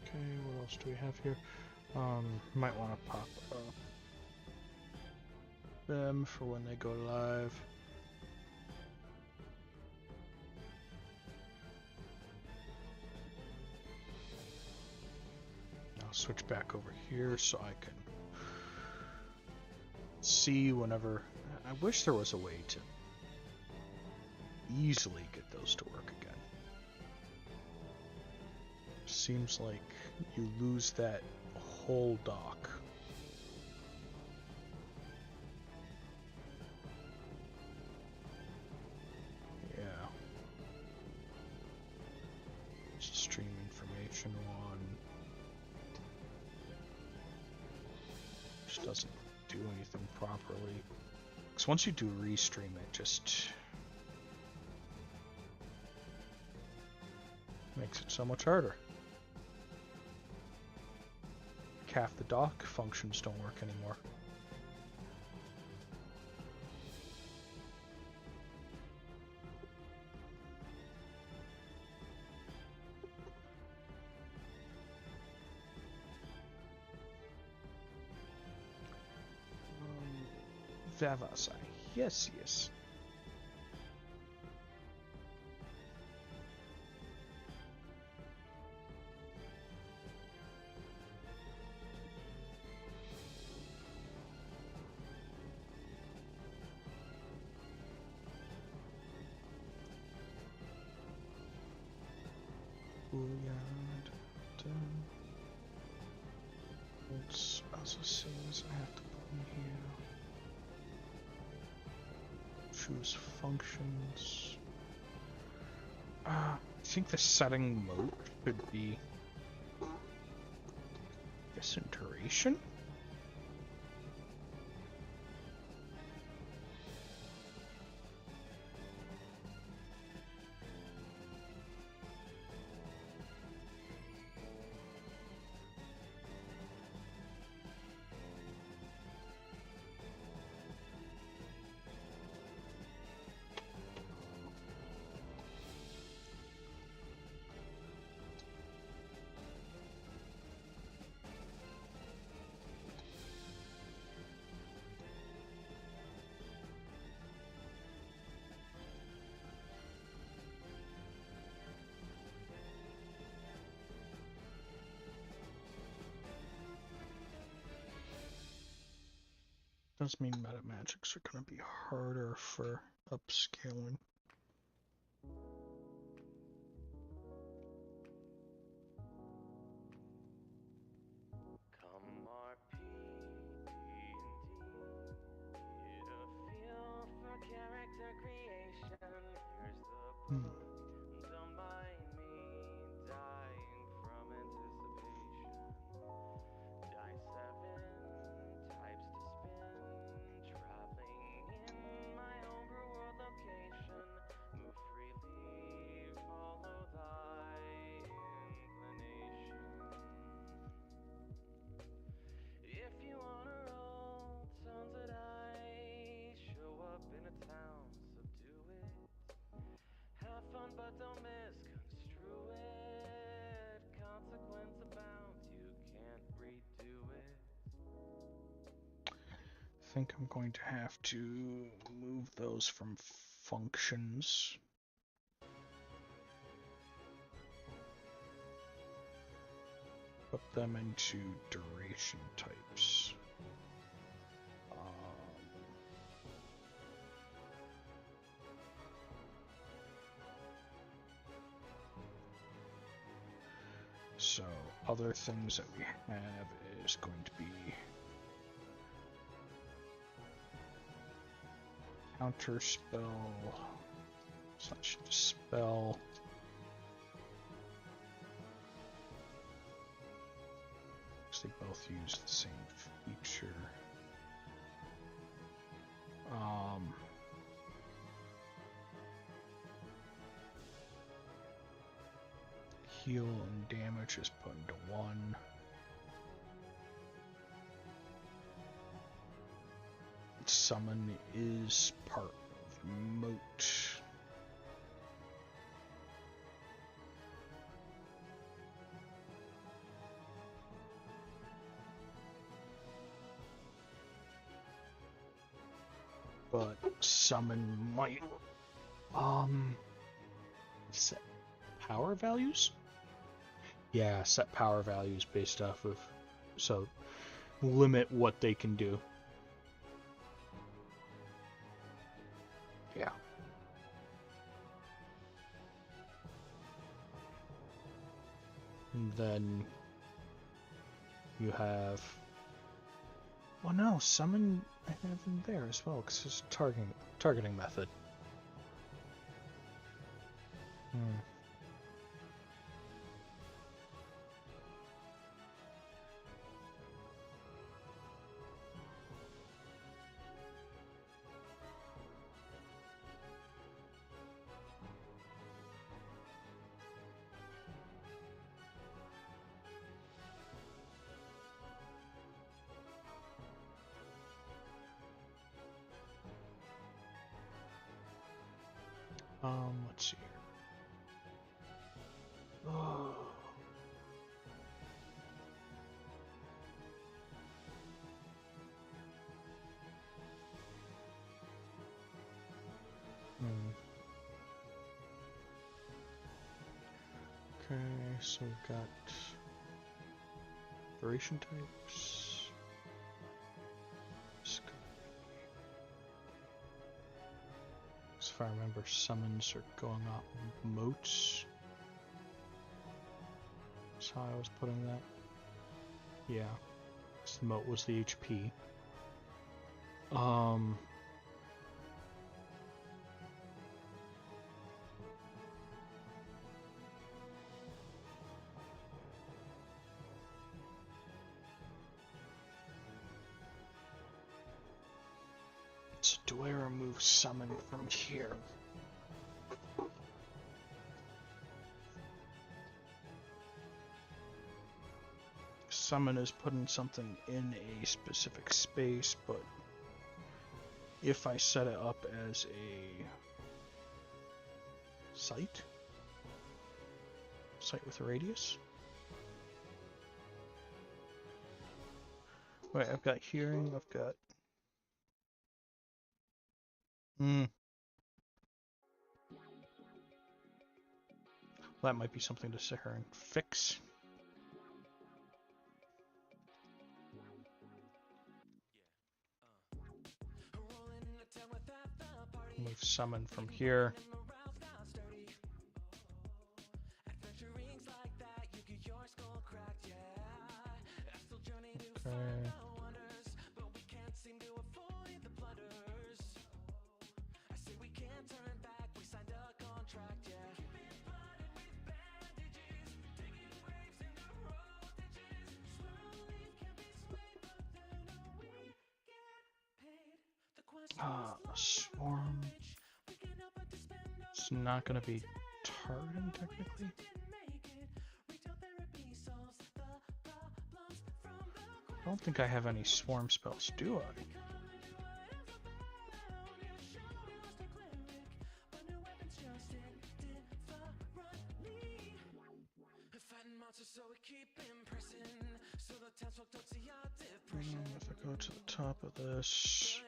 Okay, what else do we have here? Might want to pop up them for when they go live. I'll switch back over here so I can see whenever. I wish there was a way to easily get those to work again. Seems like you lose that whole dock. Yeah. Stream information one. Just doesn't do anything properly. Because once you do restream, it just makes it so much harder. half the dock functions don't work anymore. Vavasai. Yes, yes. It's also says I have to put in here. Choose functions. I think the setting mode should be duration. Does mean meta magics are going to be harder for upscaling. I think I'm going to have to move those from functions. Put them into duration types. So other things that we have is going to be counter spell / dispel. They both use the same feature. Heal and damage is put into 1. Summon is part of moat. But summon might set power values? Yeah, set power values based off of, so limit what they can do. Yeah. And then you have, well, no, summon I have in there as well because it's a targeting method. let's see here. Oh. Okay, so we've got duration types. So if I remember, summons are going off motes. That's how I was putting that. Yeah, so the mote was the HP. So do I remove summon from here? Summon is putting something in a specific space, but if I set it up as a site with a radius. Wait, I've got hearing, I've got... Well, that might be something to sit here and fix. Move summon from here. Okay. Swarm. It's not going to be targeting technically. I don't think I have any swarm spells, do I? If I go to the top of this...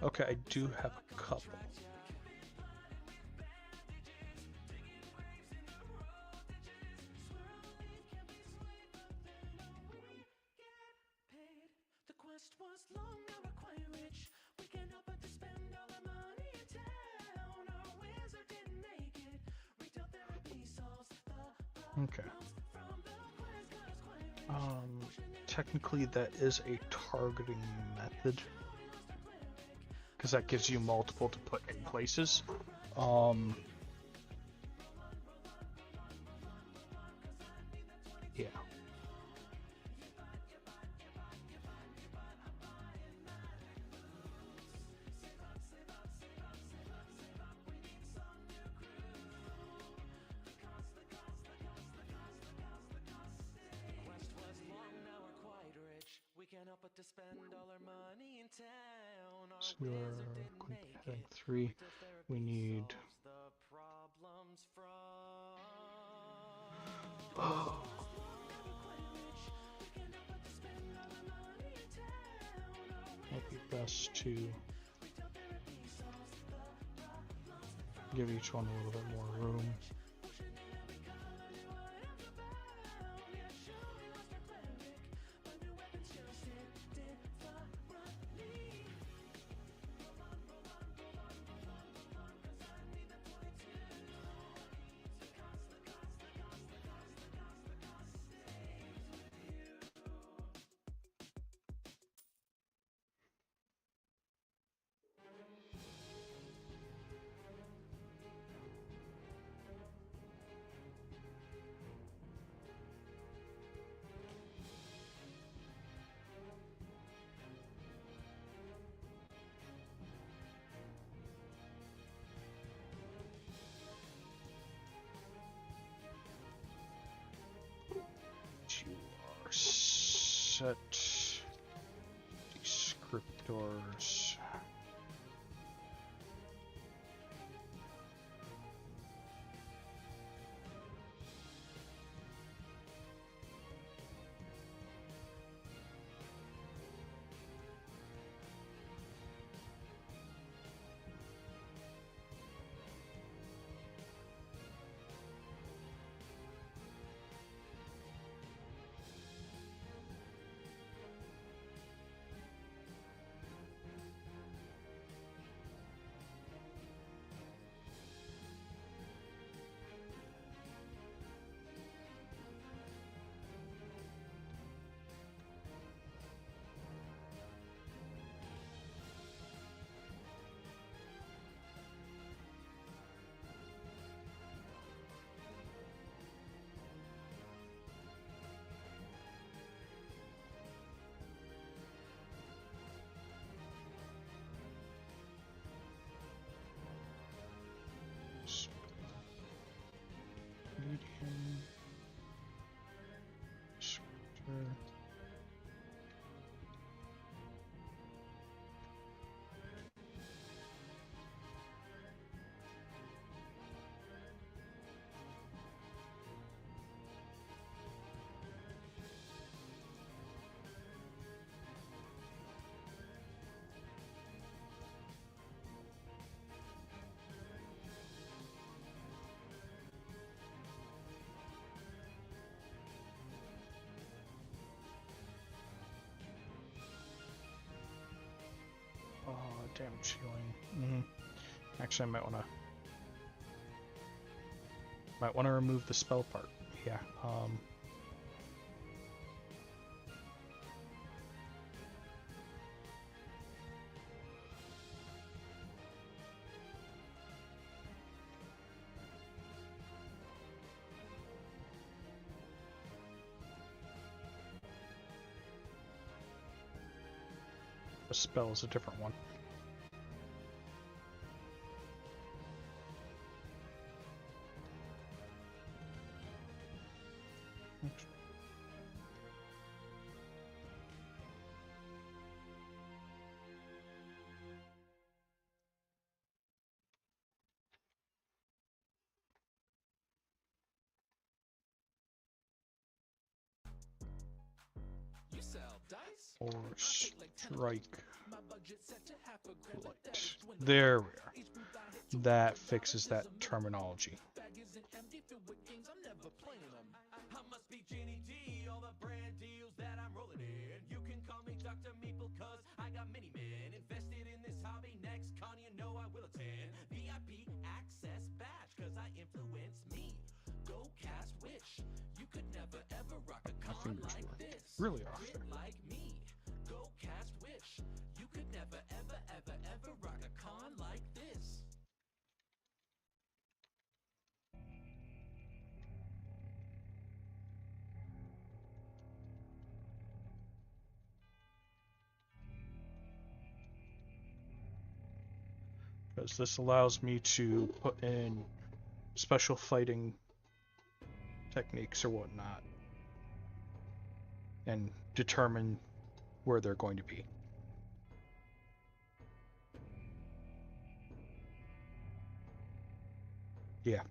Okay, I do have a couple. Okay. Technically that is a targeting method, because that gives you multiple to put in places. Yeah. So we're going to be heading 3. We need... Oh. Might be best to give each one a little bit more room. Doors. Medium. Scripture. Damage healing. Actually, I might wanna remove the spell part. Yeah. The spell is a different one. Or strike light. There we are. That fixes that terminology. My fingers were really off there. Because this allows me to put in special fighting techniques or whatnot and determine where they're going to be. Yeah.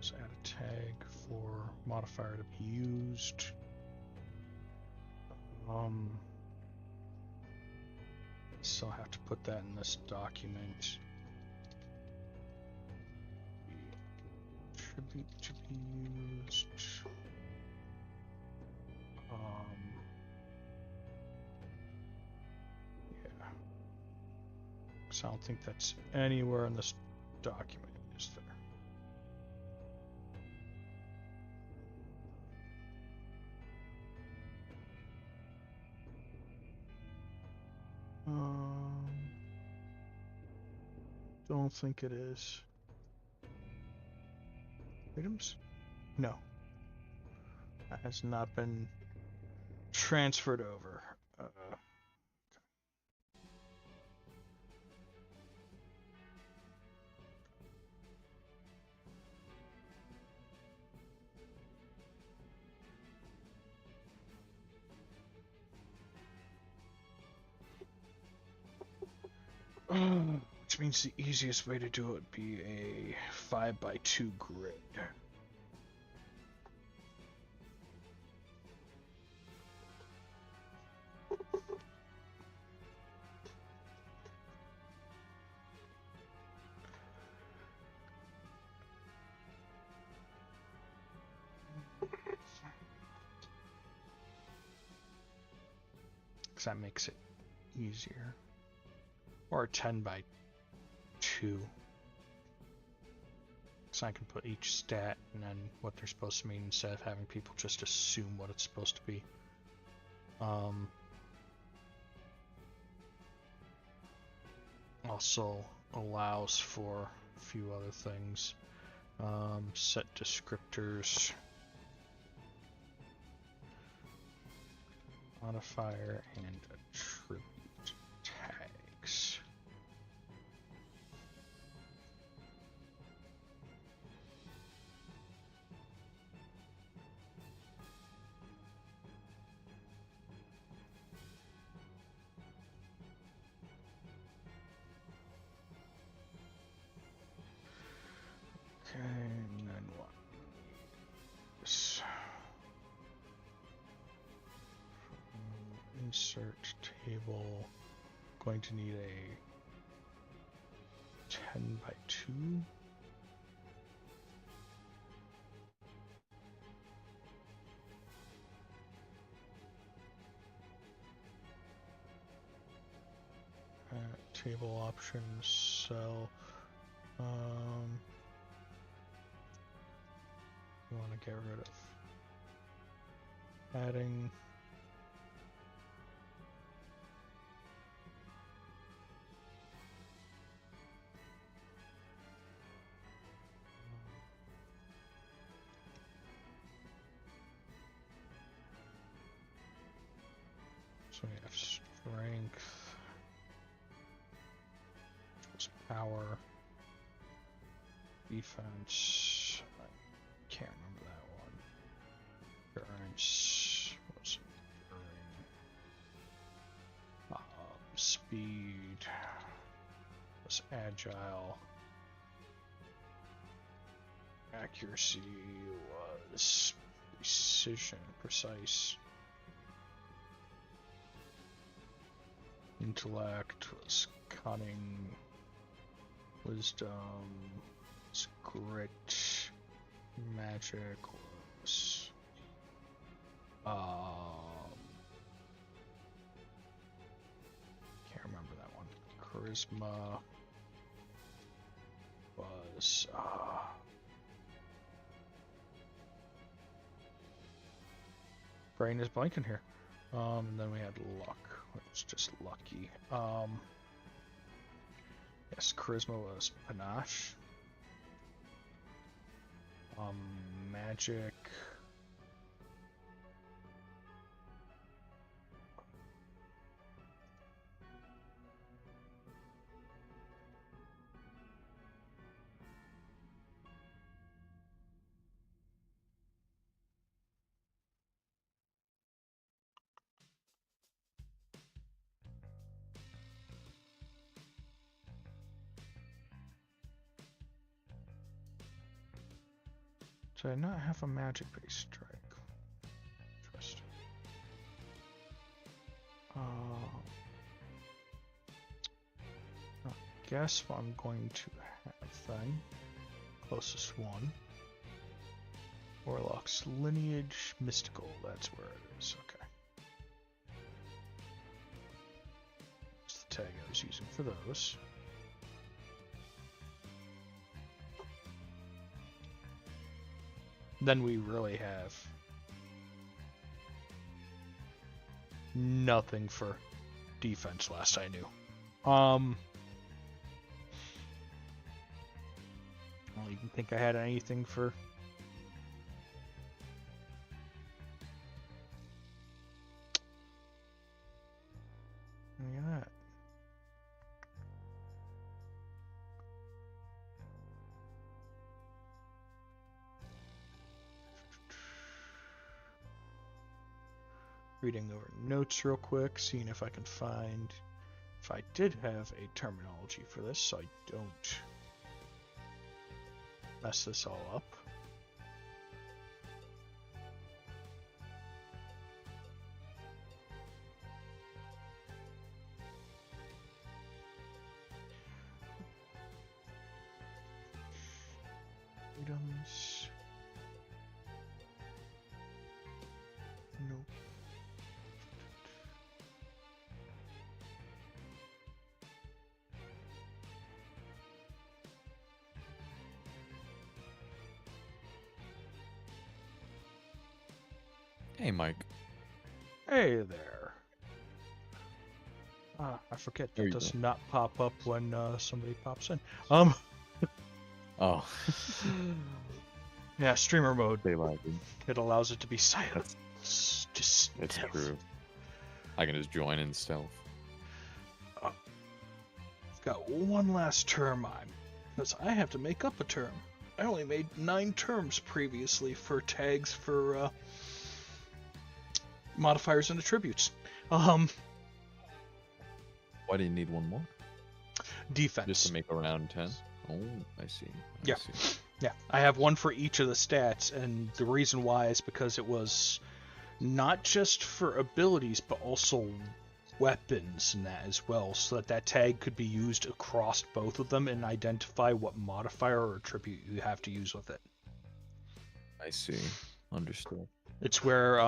Let's add a tag for modifier to be used. So I'll have to put that in this document. Attribute to be used. So I don't think that's anywhere in this document, is there? Don't think it is. Items? No. That has not been transferred over. Which means the easiest way to do it would be a 5x2 grid. Because that makes it easier. Or 10x2. So I can put each stat and then what they're supposed to mean instead of having people just assume what it's supposed to be. Also allows for a few other things. Set descriptors, modifier, and attribute tags. Okay, and then what? This. Insert table. Going to need a 10x2. Table options, cell. We want to get rid of adding. So we have strength, plus power, defense. I can't remember that one. Endurance. What's enduring? Speed. Plus agile. Accuracy was precision, precise. Intellect was cunning. Wisdom was grit. Magic was can't remember that one. Charisma was brain is blanking here. And then we had luck. It's just lucky. Yes, charisma was panache. Magic. So I not have a magic-based strike. Interesting. I guess I'm going to have then closest one. Warlock's lineage, mystical. That's where it is. Okay. That's the tag I was using for those. then we really have nothing for defense last I knew. I don't even think I had anything for... Look at that. Reading over notes real quick, seeing if I can find if I did have a terminology for this so I don't mess this all up. Items. Nope. Hey, Mike. Hey there. I forget that does not pop up when somebody pops in. Oh. Yeah, streamer mode. They lied. It allows it to be silent. It's true. I can just join in stealth. I've got one last term because I have to make up a term. I only made 9 terms previously for tags for modifiers and attributes. Why do you need one more? Defense. Just to make around 10? Oh, I see. Yeah. Yeah, I have one for each of the stats, and the reason why is because it was not just for abilities, but also weapons and that as well, so that tag could be used across both of them and identify what modifier or attribute you have to use with it. I see. Understood. It's where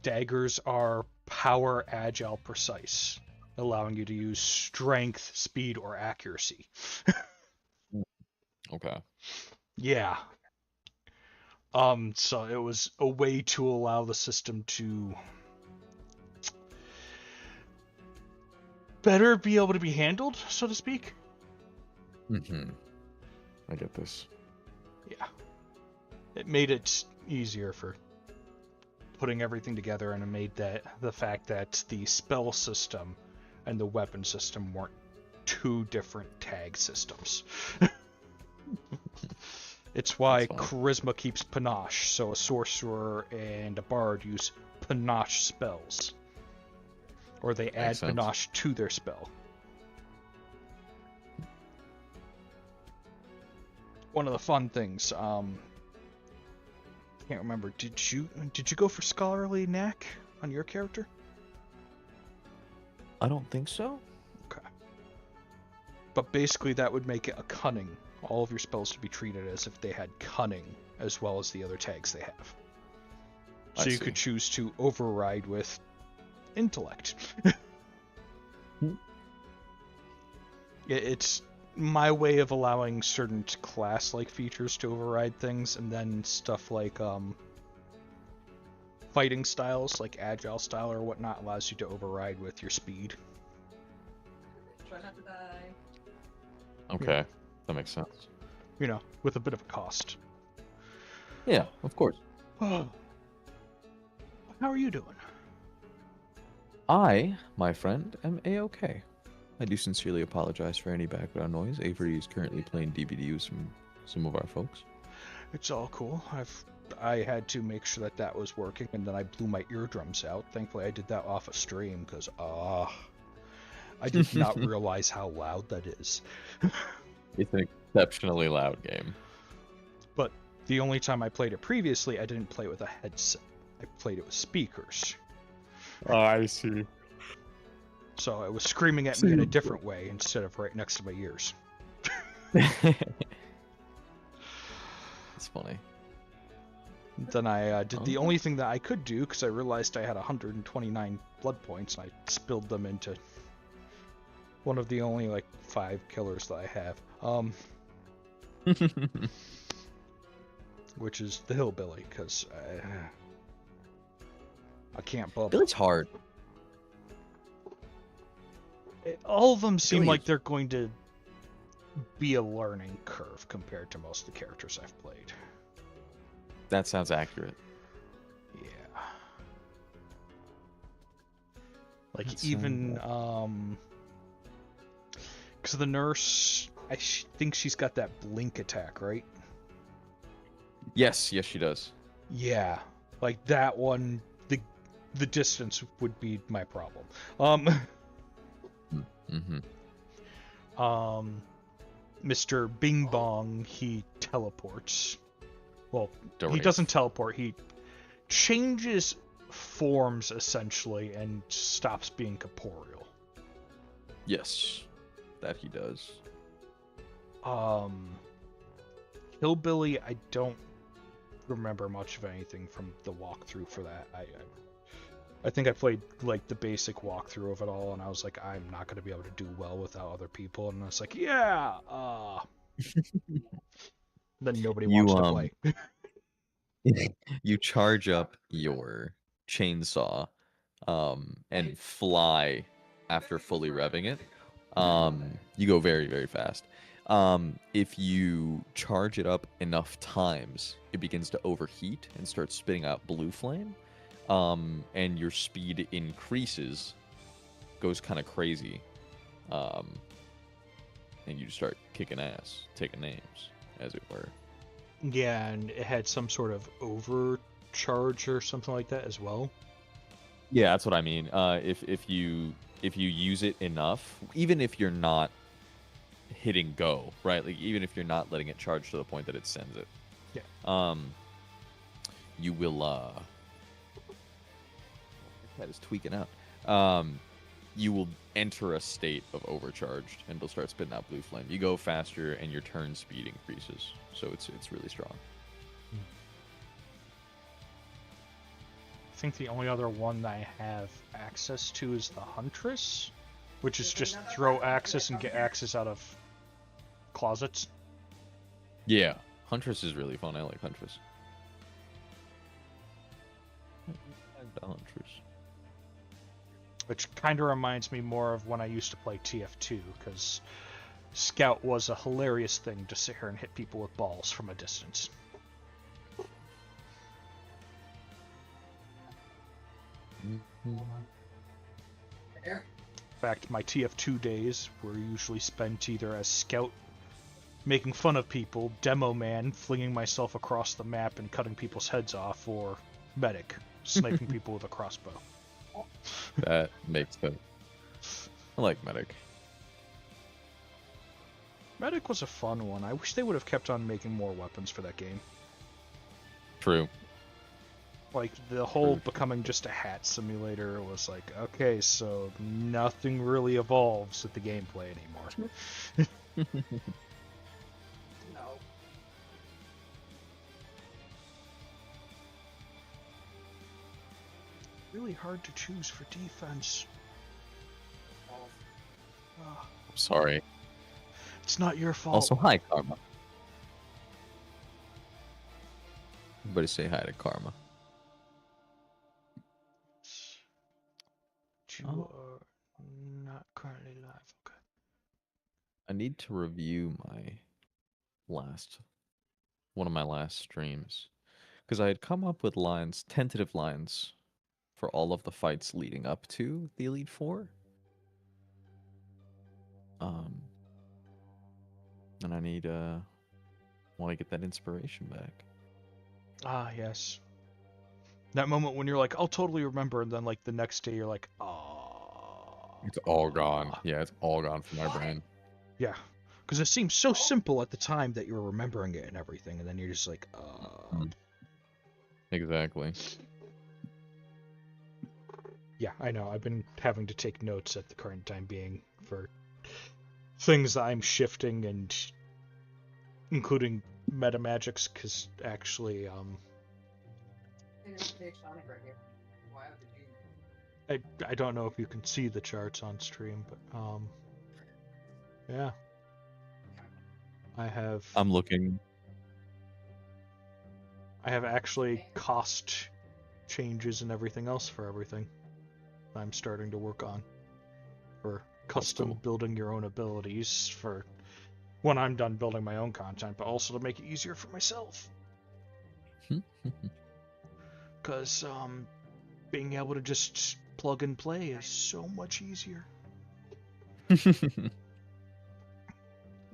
daggers are power, agile, precise, allowing you to use strength, speed, or accuracy. Okay. Yeah. So it was a way to allow the system to better be able to be handled, so to speak. Mm-hmm. I get this. Yeah. It made it easier for putting everything together, and it made that the fact that the spell system and the weapon system weren't 2 different tag systems. It's why charisma keeps panache, so a sorcerer and a bard use panache spells. Or they add panache to their spell. One of the fun things, I can't remember, did you go for scholarly knack on your character? I don't think so. Okay. But basically that would make it a cunning. All of your spells to be treated as if they had cunning as well as the other tags they have. So you could choose to override with intellect. It's my way of allowing certain class-like features to override things, and then stuff like fighting styles, like agile style or whatnot, allows you to override with your speed. Try not to die. Okay. Yeah. That makes sense. You know, with a bit of a cost. Yeah, of course. How are you doing? I, my friend, am A-okay. I do sincerely apologize for any background noise. Avery is currently playing DVD with some of our folks. It's all cool. I had to make sure that was working, and then I blew my eardrums out. Thankfully, I did that off a stream, because, I did not realize how loud that is. It's an exceptionally loud game. But the only time I played it previously, I didn't play it with a headset. I played it with speakers. Oh, I see. So it was screaming at me in a different way instead of right next to my ears. It's funny. Then I did the only thing that I could do, because I realized I had 129 blood points, and I spilled them into one of the only, 5 killers that I have. which is the hillbilly, because I can't bubble. Billy's hard. All of them seem Billy like is- they're going to be a learning curve compared to most of the characters I've played. That sounds accurate. Yeah. Like That even sounds because the nurse, I think she's got that blink attack, right? Yes, she does. Yeah, like that one. The distance would be my problem. Mm-hmm. Mr. Bing Bong, he teleports. Well, he Direct. doesn't teleport. He changes forms essentially and stops being corporeal. Yes, that he does. Hillbilly, I don't remember much of anything from the walkthrough for that. I think I played like the basic walkthrough of it all, and I was like, I'm not going to be able to do well without other people, and I was like, yeah. Then nobody wants to play. You charge up your chainsaw, and fly after fully revving it. You go very, very fast. If you charge it up enough times, it begins to overheat and starts spitting out blue flame. And your speed increases, goes kind of crazy. And you start kicking ass, taking names, as it were. Yeah, and it had some sort of overcharge or something like that as well. Yeah, that's what I mean. If you use it enough, even if you're not hitting go, right? Like even if you're not letting it charge to the point that it sends it. Yeah. You will that is tweaking out. You will enter a state of overcharged and it'll start spitting out blue flame. You go faster and your turn speed increases. So it's really strong. I think the only other one that I have access to is the Huntress, which is just throw axes and get axes out of closets. Yeah. Huntress is really fun. I like Huntress. I like the Huntress. Which kind of reminds me more of when I used to play TF2, because Scout was a hilarious thing to sit here and hit people with balls from a distance. Mm-hmm. In fact, my TF2 days were usually spent either as Scout making fun of people, Demo Man flinging myself across the map and cutting people's heads off, or Medic sniping people with a crossbow. That makes sense. I like Medic. Medic was a fun one. I wish they would have kept on making more weapons for that game. True. Like, the whole becoming just a hat simulator was like, okay, so nothing really evolves with the gameplay anymore. No. Really hard to choose for defense. Ah, I'm sorry. it's not your fault. Also, hi, Karma. Everybody say hi to Karma. You Oh. are not currently live. Okay. I need to review one of my last streams, because I had come up with tentative lines, for all of the fights leading up to the Elite Four. And I want to get that inspiration back. Ah, yes. That moment when you're like, I'll totally remember, and then like the next day you're like, oh. It's all gone. Yeah, it's all gone from my brain. Yeah. Because it seems so simple at the time that you're remembering it and everything, and then you're just like, Exactly. Yeah, I know. I've been having to take notes at the current time being for things that I'm shifting, and including meta magics, because actually, I don't know if you can see the charts on stream, but yeah, I have. I'm looking. I have actually cost changes and everything else for everything I'm starting to work on. For custom cool. building your own abilities for when I'm done building my own content, but also to make it easier for myself. Because being able to just plug and play is so much easier.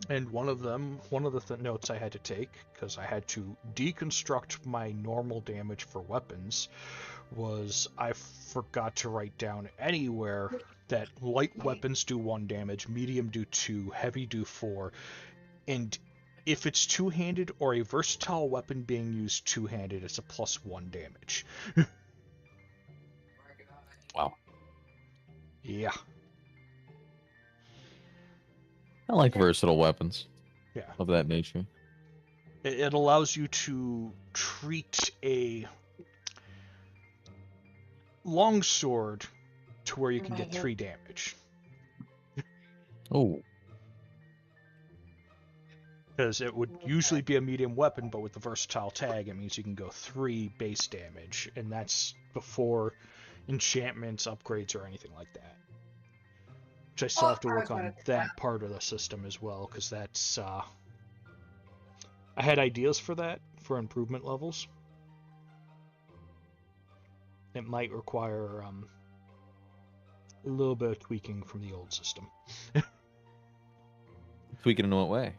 And one of the notes I had to take, because I had to deconstruct my normal damage for weapons, was I forgot to write down anywhere that light weapons do 1 damage, medium do 2, heavy do 4, and if it's two-handed or a versatile weapon being used two-handed, it's a +1 damage. Wow. Yeah. I like versatile weapons. Yeah. Of that nature. It allows you to treat a longsword to where you can get 3 damage. Oh. Because it would usually be a medium weapon, but with the versatile tag, it means you can go 3 base damage, and that's before enchantments, upgrades, or anything like that. Which I still have to work on that part of the system as well, because that's, I had ideas for that, for improvement levels. It might require, a little bit of tweaking from the old system. Tweaking in what way?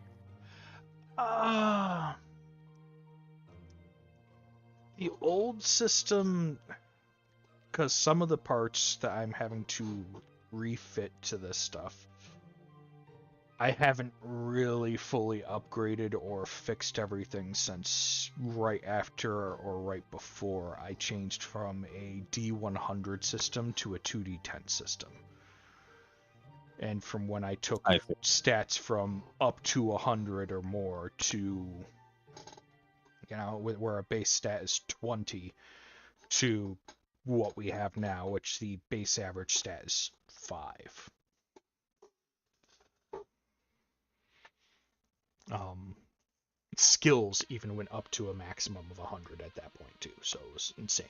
The old system, because some of the parts that I'm having to refit to this stuff, I haven't really fully upgraded or fixed everything since right after or right before I changed from a D100 system to a 2D10 system. And from when I took stats from up to 100 or more to, where a base stat is 20, to what we have now, which the base average stat is 5. Skills even went up to a maximum of 100 at that point too, so it was insane.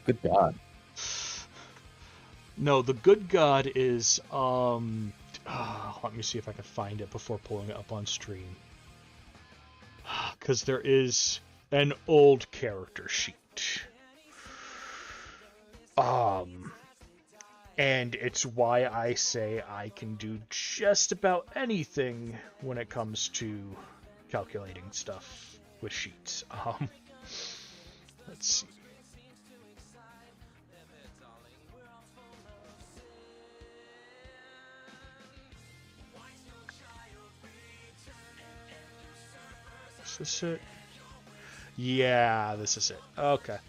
Good God. No, the good God is let me see if I can find it before pulling it up on stream. Because there is an old character sheet. And it's why I say I can do just about anything when it comes to calculating stuff with sheets. Let's see. Is this it? Yeah, this is it. Okay.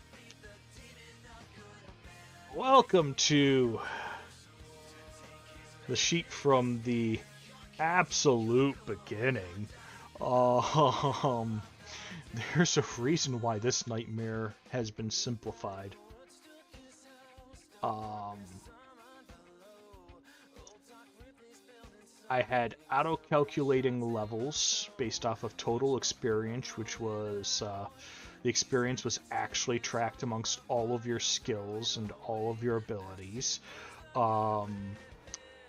Welcome to the sheet from the absolute beginning. There's a reason why this nightmare has been simplified. I had auto-calculating levels based off of total experience, which was the experience was actually tracked amongst all of your skills and all of your abilities,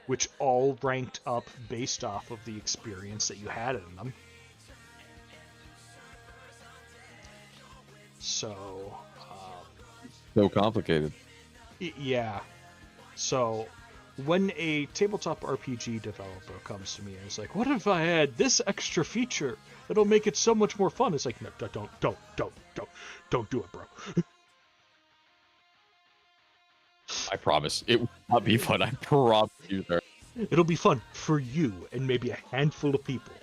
which all ranked up based off of the experience that you had in them. So complicated. Yeah. So when a tabletop RPG developer comes to me and is like, "What if I add this extra feature? It'll make it so much more fun." It's like, no, don't do it, bro. I promise it will not be fun. I promise you, sir. It'll be fun for you and maybe a handful of people.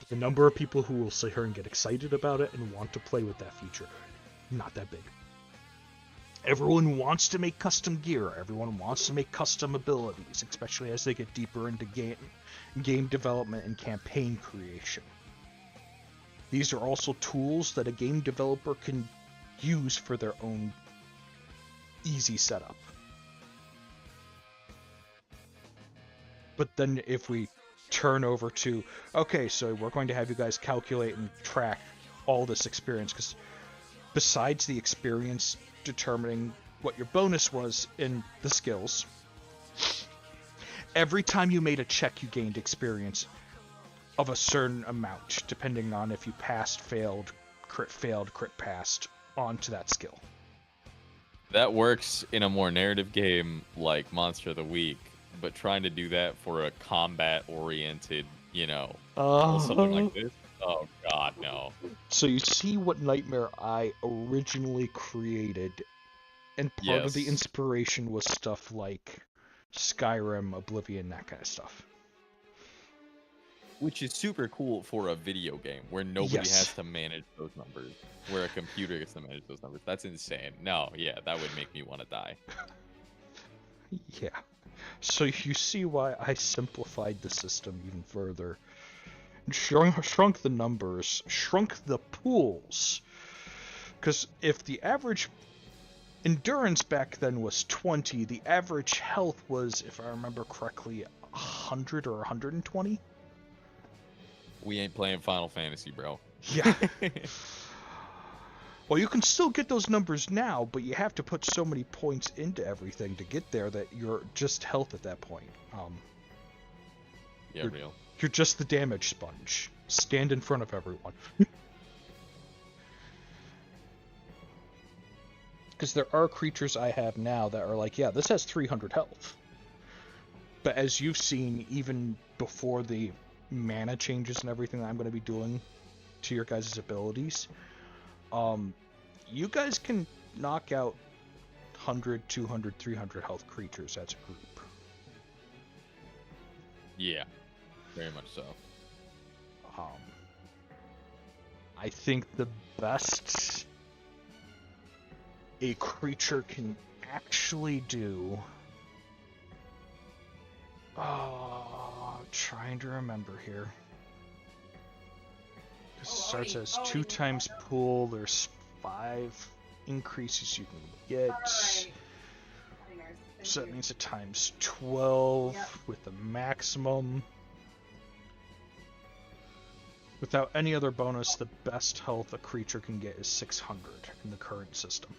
The number of people who will sit here and get excited about it and want to play with that feature, not that big. Everyone wants to make custom gear. Everyone wants to make custom abilities, especially as they get deeper into game development and campaign creation. These are also tools that a game developer can use for their own easy setup. But then if we turn over to, okay, so we're going to have you guys calculate and track all this experience, because besides the experience determining what your bonus was in the skills, every time you made a check, you gained experience of a certain amount, depending on if you passed, failed, crit passed onto that skill. That works in a more narrative game like Monster of the Week, but trying to do that for a combat-oriented, something like this. Oh God, no. So you see what nightmare I originally created, and part of the Yes. inspiration was stuff like Skyrim, Oblivion, that kind of stuff. Which is super cool for a video game where nobody Yes. has to manage those numbers, where a computer gets to manage those numbers. That's insane. No, yeah, that would make me want to die. Yeah. So you see why I simplified the system even further. Shrunk the numbers, shrunk the pools. Because if the average endurance back then was 20, the average health was, if I remember correctly, 100 or 120? We ain't playing Final Fantasy, bro. Yeah. Well, you can still get those numbers now, but you have to put so many points into everything to get there that you're just health at that point. Yeah, real. You're just the damage sponge. Stand in front of everyone. Because there are creatures I have now that are like, yeah, this has 300 health. But as you've seen, even before the mana changes and everything that I'm going to be doing to your guys' abilities, you guys can knock out 100, 200, 300 health creatures as a group. Yeah, very much so. I think the best a creature can actually do... I'm trying to remember here. It starts as 2 times pool, there's 5 increases you can get. So that means it times 12 with the maximum. Without any other bonus, the best health a creature can get is 600 in the current system.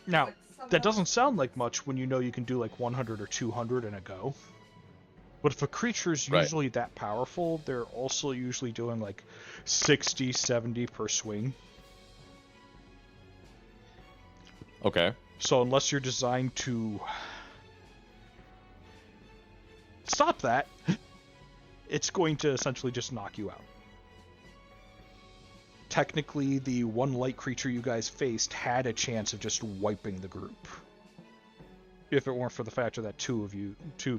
Now, that doesn't sound like much when you know you can do like 100 or 200 in a go. But if a creature is usually that powerful, they're also usually doing like 60, 70 per swing. Okay. So unless you're designed to stop that, it's going to essentially just knock you out. Technically, the one light creature you guys faced had a chance of just wiping the group. If it weren't for the fact that two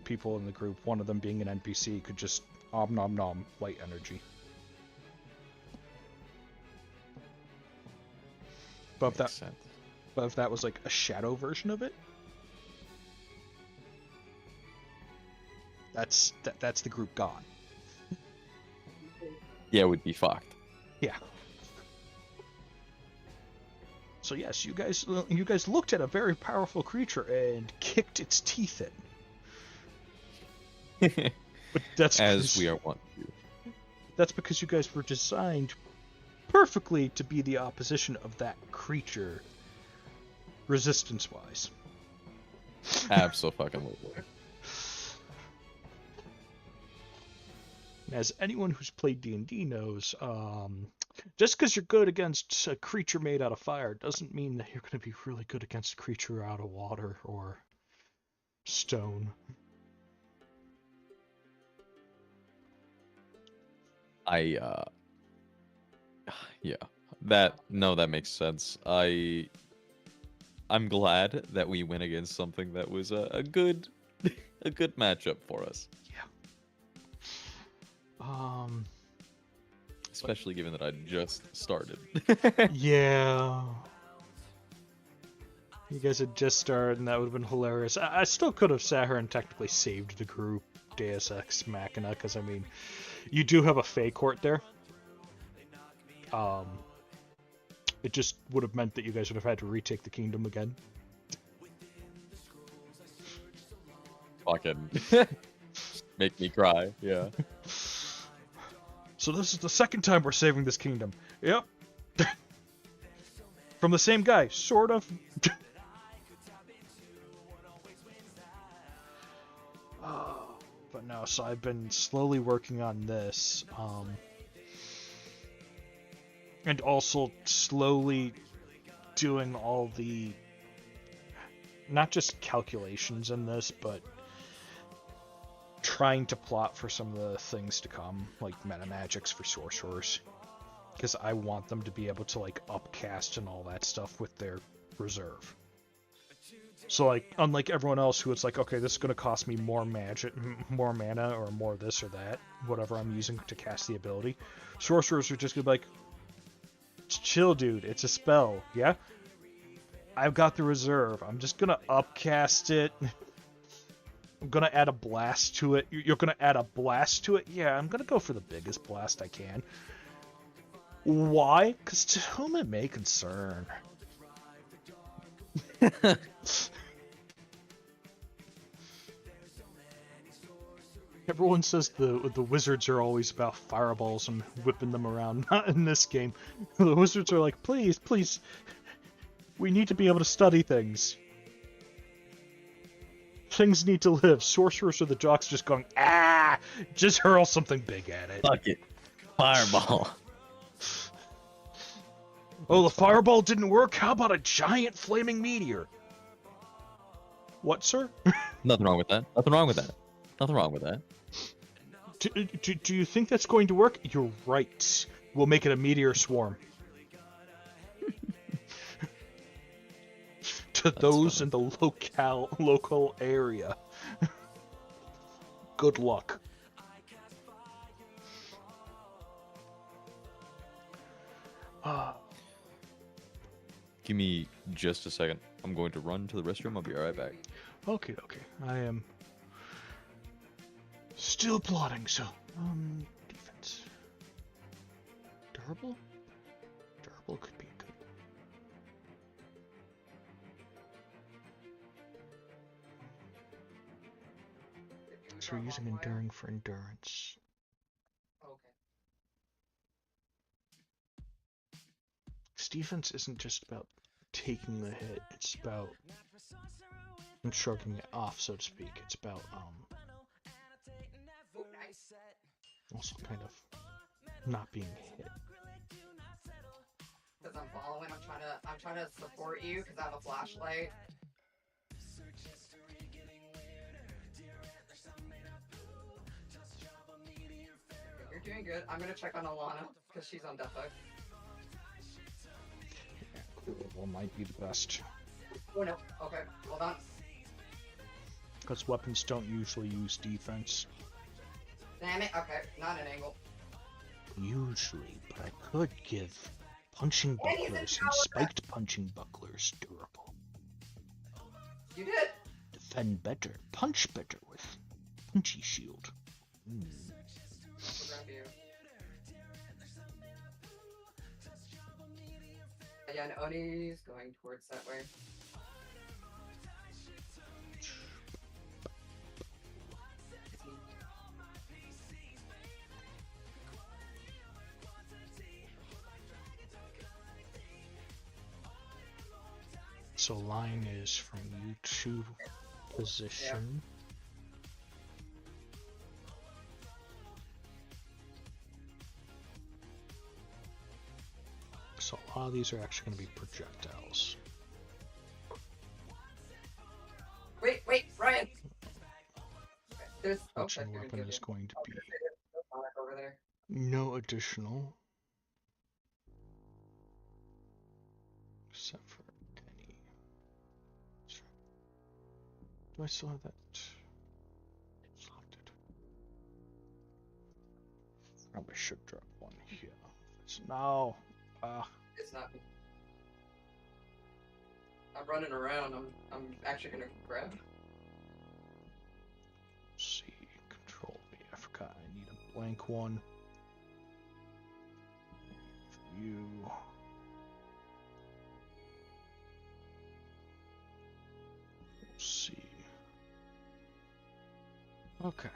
people in the group, one of them being an NPC, could just om nom nom light energy. But if that was like a shadow version of it, that's the group gone. Yeah, it would be fucked. Yeah. So yes, you guys looked at a very powerful creature and kicked its teeth in. But that's as we are wont to do. That's because you guys were designed perfectly to be the opposition of that creature, resistance-wise. Absolutely. As anyone who's played D&D knows, just because you're good against a creature made out of fire doesn't mean that you're going to be really good against a creature out of water or stone. Yeah, that makes sense. I'm glad that we went against something that was a good a good matchup for us. Yeah. Especially given that I just started. Yeah. You guys had just started, and that would have been hilarious. I still could have sat here and technically saved the group, Deus Ex Machina, because, I mean, you do have a Fey court there. It just would have meant that you guys would have had to retake the kingdom again. Fucking make me cry, yeah. So this is the second time we're saving this kingdom. Yep. From the same guy, sort of. But no, so I've been slowly working on this, and also slowly doing all the, not just calculations in this, but trying to plot for some of the things to come, like meta magics for sorcerers, because I want them to be able to like upcast and all that stuff with their reserve. So like, unlike everyone else who it's like, okay, this is going to cost me more magic, more mana, or more this or that, whatever I'm using to cast the ability, sorcerers are just going to be like, chill, dude, it's a spell, yeah? I've got the reserve. I'm just going to upcast it. I'm going to add a blast to it. You're going to add a blast to it? Yeah, I'm going to go for the biggest blast I can. Why? Because to whom it may concern. Everyone says the wizards are always about fireballs and whipping them around. Not in this game. The wizards are like, please, please, we need to be able to study things. Things need to live. Sorcerers are the jocks just going, ah! Just hurl something big at it. Fuck it. Fireball. Oh, the fireball didn't work? How about a giant flaming meteor? What, sir? Nothing wrong with that. Nothing wrong with that. Nothing wrong with that. Do you think that's going to work? You're right. We'll make it a meteor swarm. To those in the local area. Good luck. Give me just a second. I'm going to run to the restroom. I'll be right back. Okay. I am still plotting, so defense. Durable? Durable could be good. So we're using enduring for endurance. Okay. Defense isn't just about taking the hit, it's about shrugging it off, so to speak. It's about also kind of not being hit. Because I'm following, I'm trying to support you because I have a flashlight. You're doing good. I'm gonna check on Alana because she's on death hook. Well, might be the best. Oh no. Okay, hold on. Because weapons don't usually use defense. Damn it. Okay, not an angle. Usually, but I could give punching bucklers and spiked punching bucklers durable. You did. Defend better, punch better with punchy shield. Grab you. Yeah, and Oni's going towards that way. So line is from you to position. So a lot of these are actually going to be projectiles. Wait, Ryan. Okay, there's Punching weapon is going to be over there. no additional, except for any. Do I still have that selected? Probably should drop one here. It's no. It's not. I'm running around. I'm actually gonna grab. C, Control V. I forgot. I need a blank one. You. C. Okay.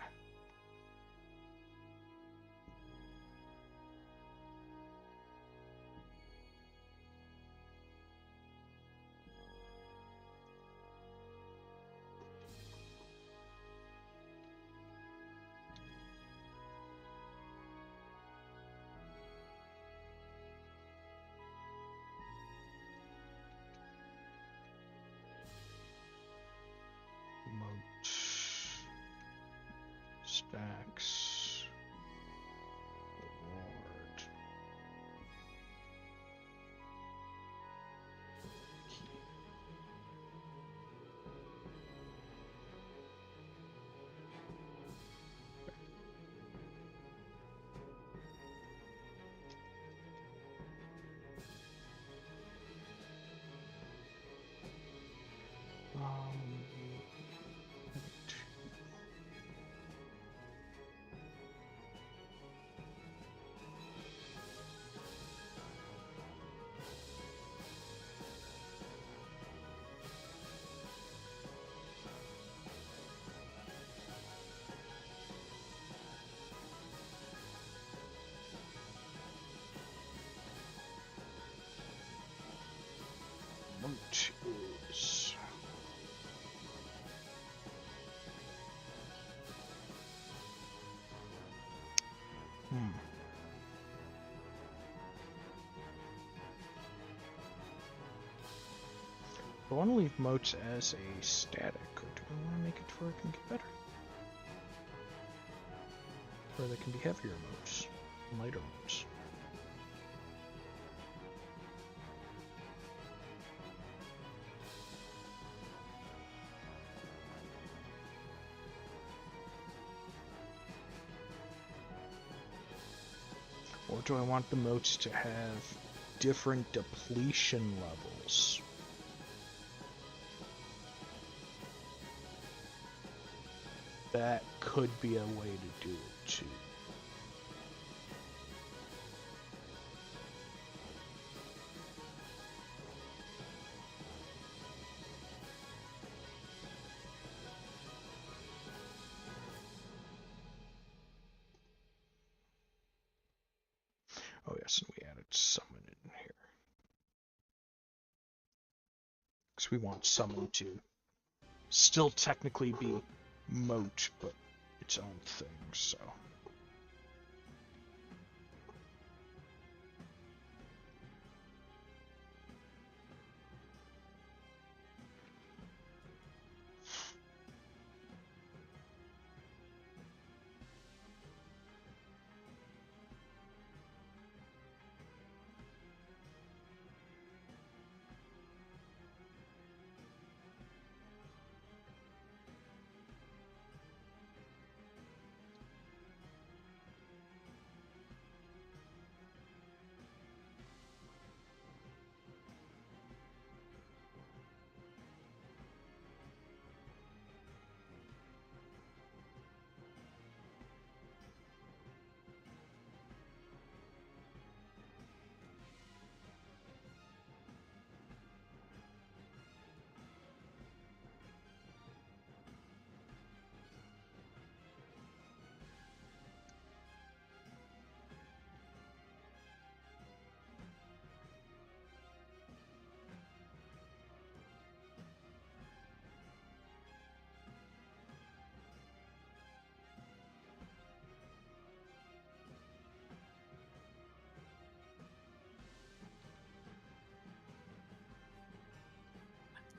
Max. Lord. Moat is... Do I want to leave moats as a static, or do I want to make it to where it can get better? Where they can be heavier moats, and lighter moats. Or do I want the moats to have different depletion levels? That could be a way to do it too. Oh yes, and we added summon in here. Because we want summon to still technically be moat, but its own thing, so.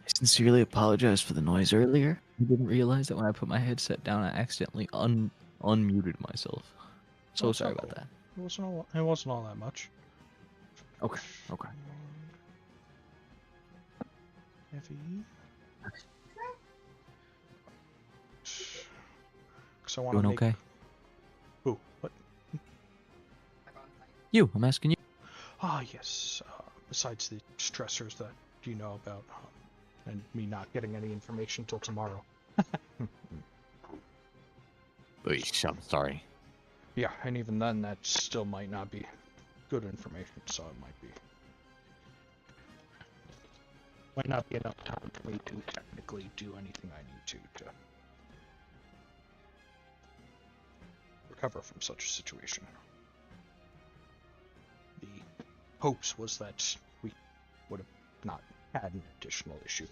I sincerely apologize for the noise earlier. I didn't realize that when I put my headset down, I accidentally unmuted myself. So It's sorry not about cool. that. It wasn't all that much. Okay, okay. Heavy. Because I want to Doing make. okay? Ooh, what? You, I'm asking you. Ah, yes. Besides the stressors that you know about, and me not getting any information till tomorrow. I'm sorry. Yeah, and even then, that still might not be good information, so it might not be enough time for me to technically do anything I need to recover from such a situation. The hopes was that we would have not had an additional issue.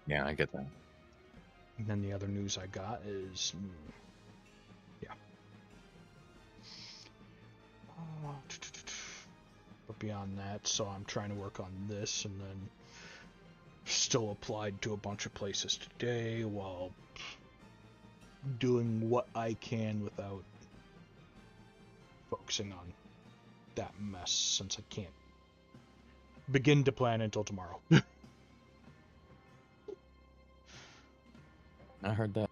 Yeah, I get that. And then the other news I got is, yeah. But beyond that, so I'm trying to work on this, and then still applied to a bunch of places today while doing what I can without focusing on that mess, since I can't begin to plan until tomorrow. I heard that.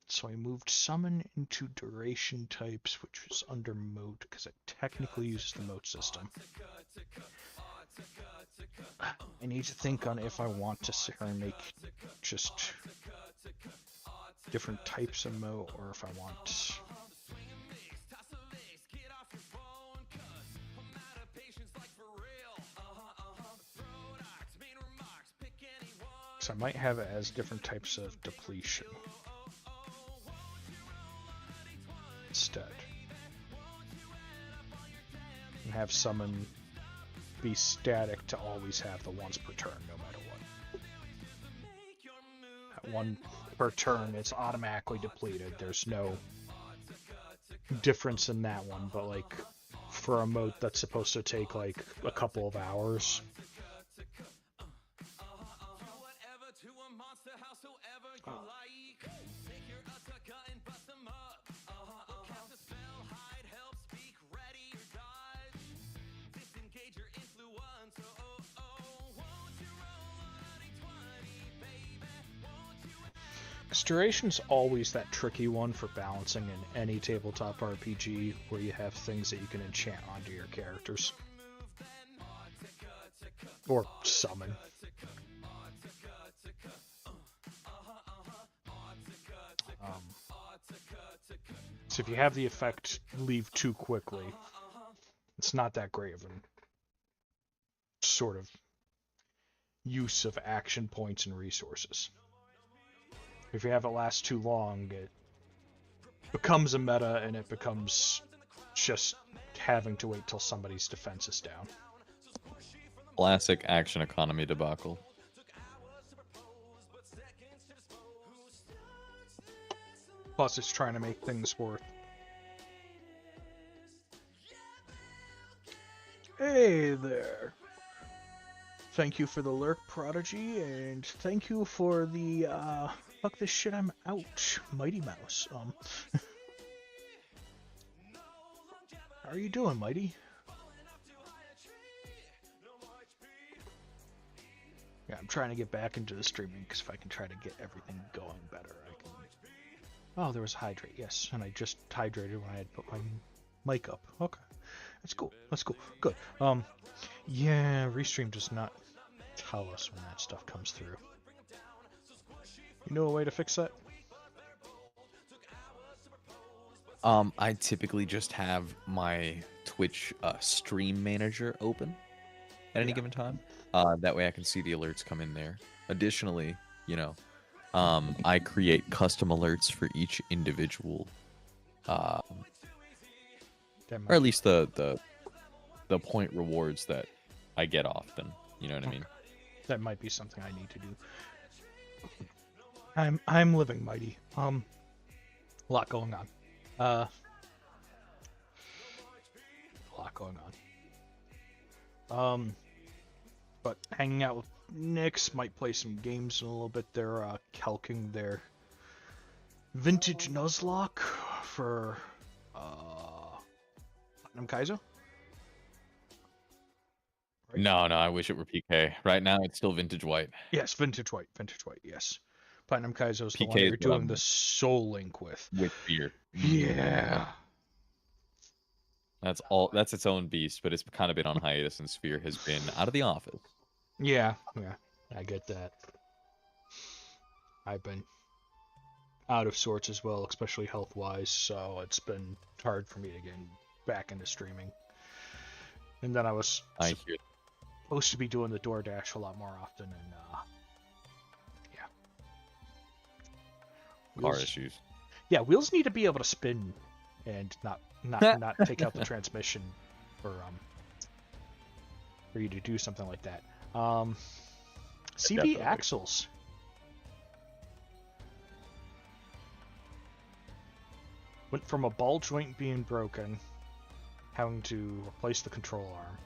So I moved summon into duration types, which was under moat, because it technically uses the moat system. I need to think on if I want to sit here and make just different types of moat, or if I want... So I might have it as different types of depletion instead. And have summon be static to always have the once per turn, no matter what. At one per turn, it's automatically depleted. There's no difference in that one, but like for a moat that's supposed to take like a couple of hours. Duration's always that tricky one for balancing in any tabletop RPG where you have things that you can enchant onto your characters. Or summon. So if you have the effect leave too quickly, it's not that great of an sort of use of action points and resources. If you have it last too long, it becomes a meta, and it becomes just having to wait till somebody's defense is down. Classic action economy debacle. Plus, it's trying to make things worth. Hey there! Thank you for the lurk, Prodigy, and thank you for the, fuck this shit, I'm out, Mighty Mouse. How are you doing, Mighty? Yeah, I'm trying to get back into the streaming, because if I can try to get everything going better, I can... Oh, there was hydrate, yes, and I just hydrated when I had put my mic up. Okay, that's cool, that's cool, good. Yeah, Restream does not tell us when that stuff comes through. You know a way to fix that? I typically just have my Twitch stream manager open at any given time. That way I can see the alerts come in there. Additionally, you know, I create custom alerts for each individual, or at least the point rewards that I get often. You know what I mean? That might be something I need to do. I'm living mighty. A lot going on. A lot going on. But hanging out with Nyx, might play some games in a little bit. They're calking their vintage Nuzlocke for Platinum Kaizo. Right? No, I wish it were PK. Right now, it's still Vintage White. Yes, Vintage White, yes. Platinum Kaizo is the PK one you're doing the Soul Link with. With Fear. Yeah. That's all. That's its own beast, but it's kind of been on hiatus since Sphere has been out of the office. Yeah, I get that. I've been out of sorts as well, especially health-wise, so it's been hard for me to get back into streaming. And then I was supposed to be doing the DoorDash a lot more often, and yeah. Car issues. Yeah, wheels need to be able to spin and not take out the transmission for you to do something like that. CV Definitely. axles. Went from a ball joint being broken, having to replace the control arm,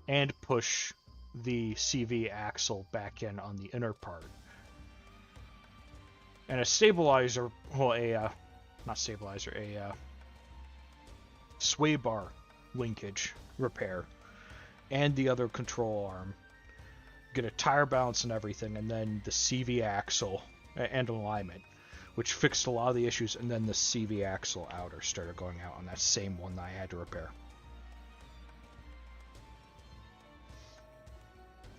and push the CV axle back in on the inner part. And a stabilizer, well, not stabilizer, a sway bar linkage repair, and the other control arm. Get a tire balance and everything, and then the CV axle and alignment, which fixed a lot of the issues, and then the CV axle outer started going out on that same one that I had to repair.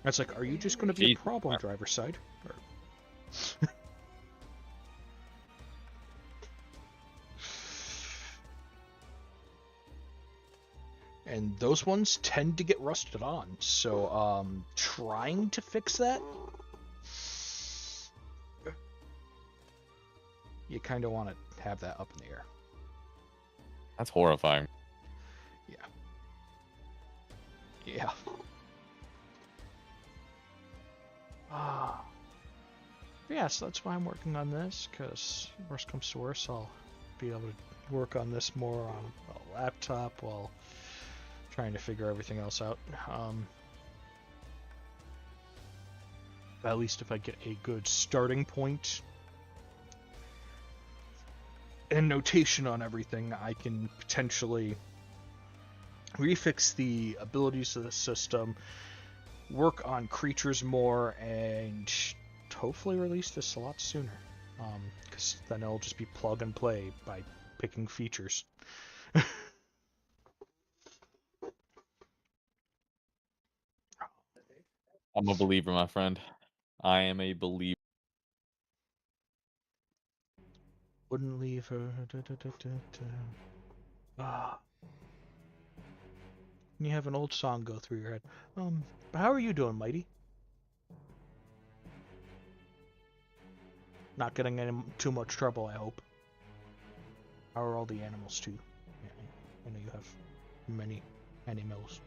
That's like, are you just going to be a problem, driver's side? Or... and those ones tend to get rusted on, so trying to fix that, you kind of want to have that up in the air. That's horrifying. Yeah. Yeah, so that's why I'm working on this, because worst comes to worst, I'll be able to work on this more on a laptop while trying to figure everything else out. At least if I get a good starting point and notation on everything, I can potentially refix the abilities of the system, work on creatures more, and hopefully release this a lot sooner. Because then it'll just be plug and play by picking features. I'm a believer, my friend. I am a believer. Wouldn't leave her. You have an old song go through your head. How are you doing, Mighty? Not getting in too much trouble, I hope. How are all the animals too? Yeah, I know you have many animals.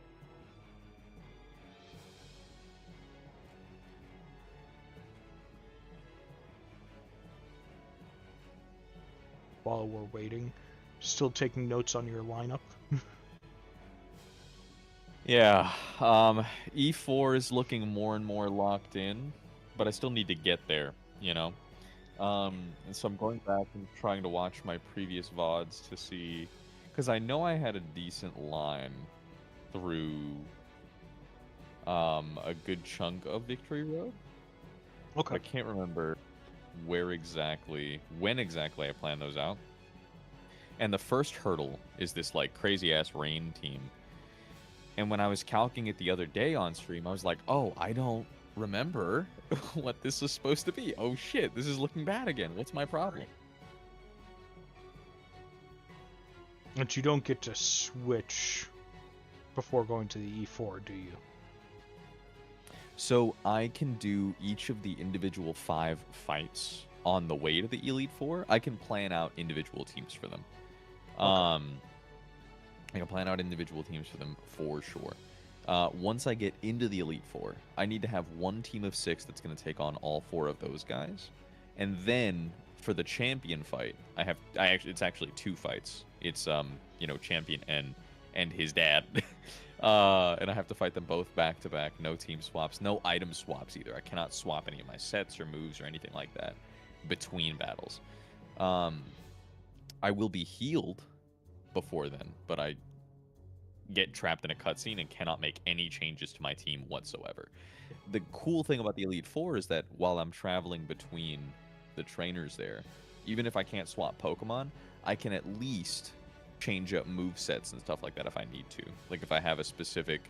While we're waiting, still taking notes on your lineup. Yeah, E4 is looking more and more locked in, but I still need to get there, you know? And so I'm going back and trying to watch my previous VODs to see, because I know I had a decent line through a good chunk of Victory Road. Okay. I can't remember when exactly I planned those out. And the first hurdle is this like crazy ass rain team. And when I was calcing it the other day on stream, I was like, oh, I don't remember what this was supposed to be. Oh shit, this is looking bad again. What's my problem? But you don't get to switch before going to the E4, do you? So I can do each of the individual 5 fights on the way to the Elite Four. I can plan out individual teams for them. Okay. I can plan out individual teams for them for sure. Once I get into the Elite Four, I need to have one team of 6 that's going to take on all 4 of those guys, and then for the champion fight, it's actually 2 fights. It's champion and his dad, and I have to fight them both back to back. No team swaps, no item swaps either. I cannot swap any of my sets or moves or anything like that between battles. I will be healed before then, but I get trapped in a cutscene and cannot make any changes to my team whatsoever. The cool thing about the Elite Four is that while I'm traveling between the trainers there, even if I can't swap Pokemon, I can at least change up move sets and stuff like that if I need to. Like if I have a specific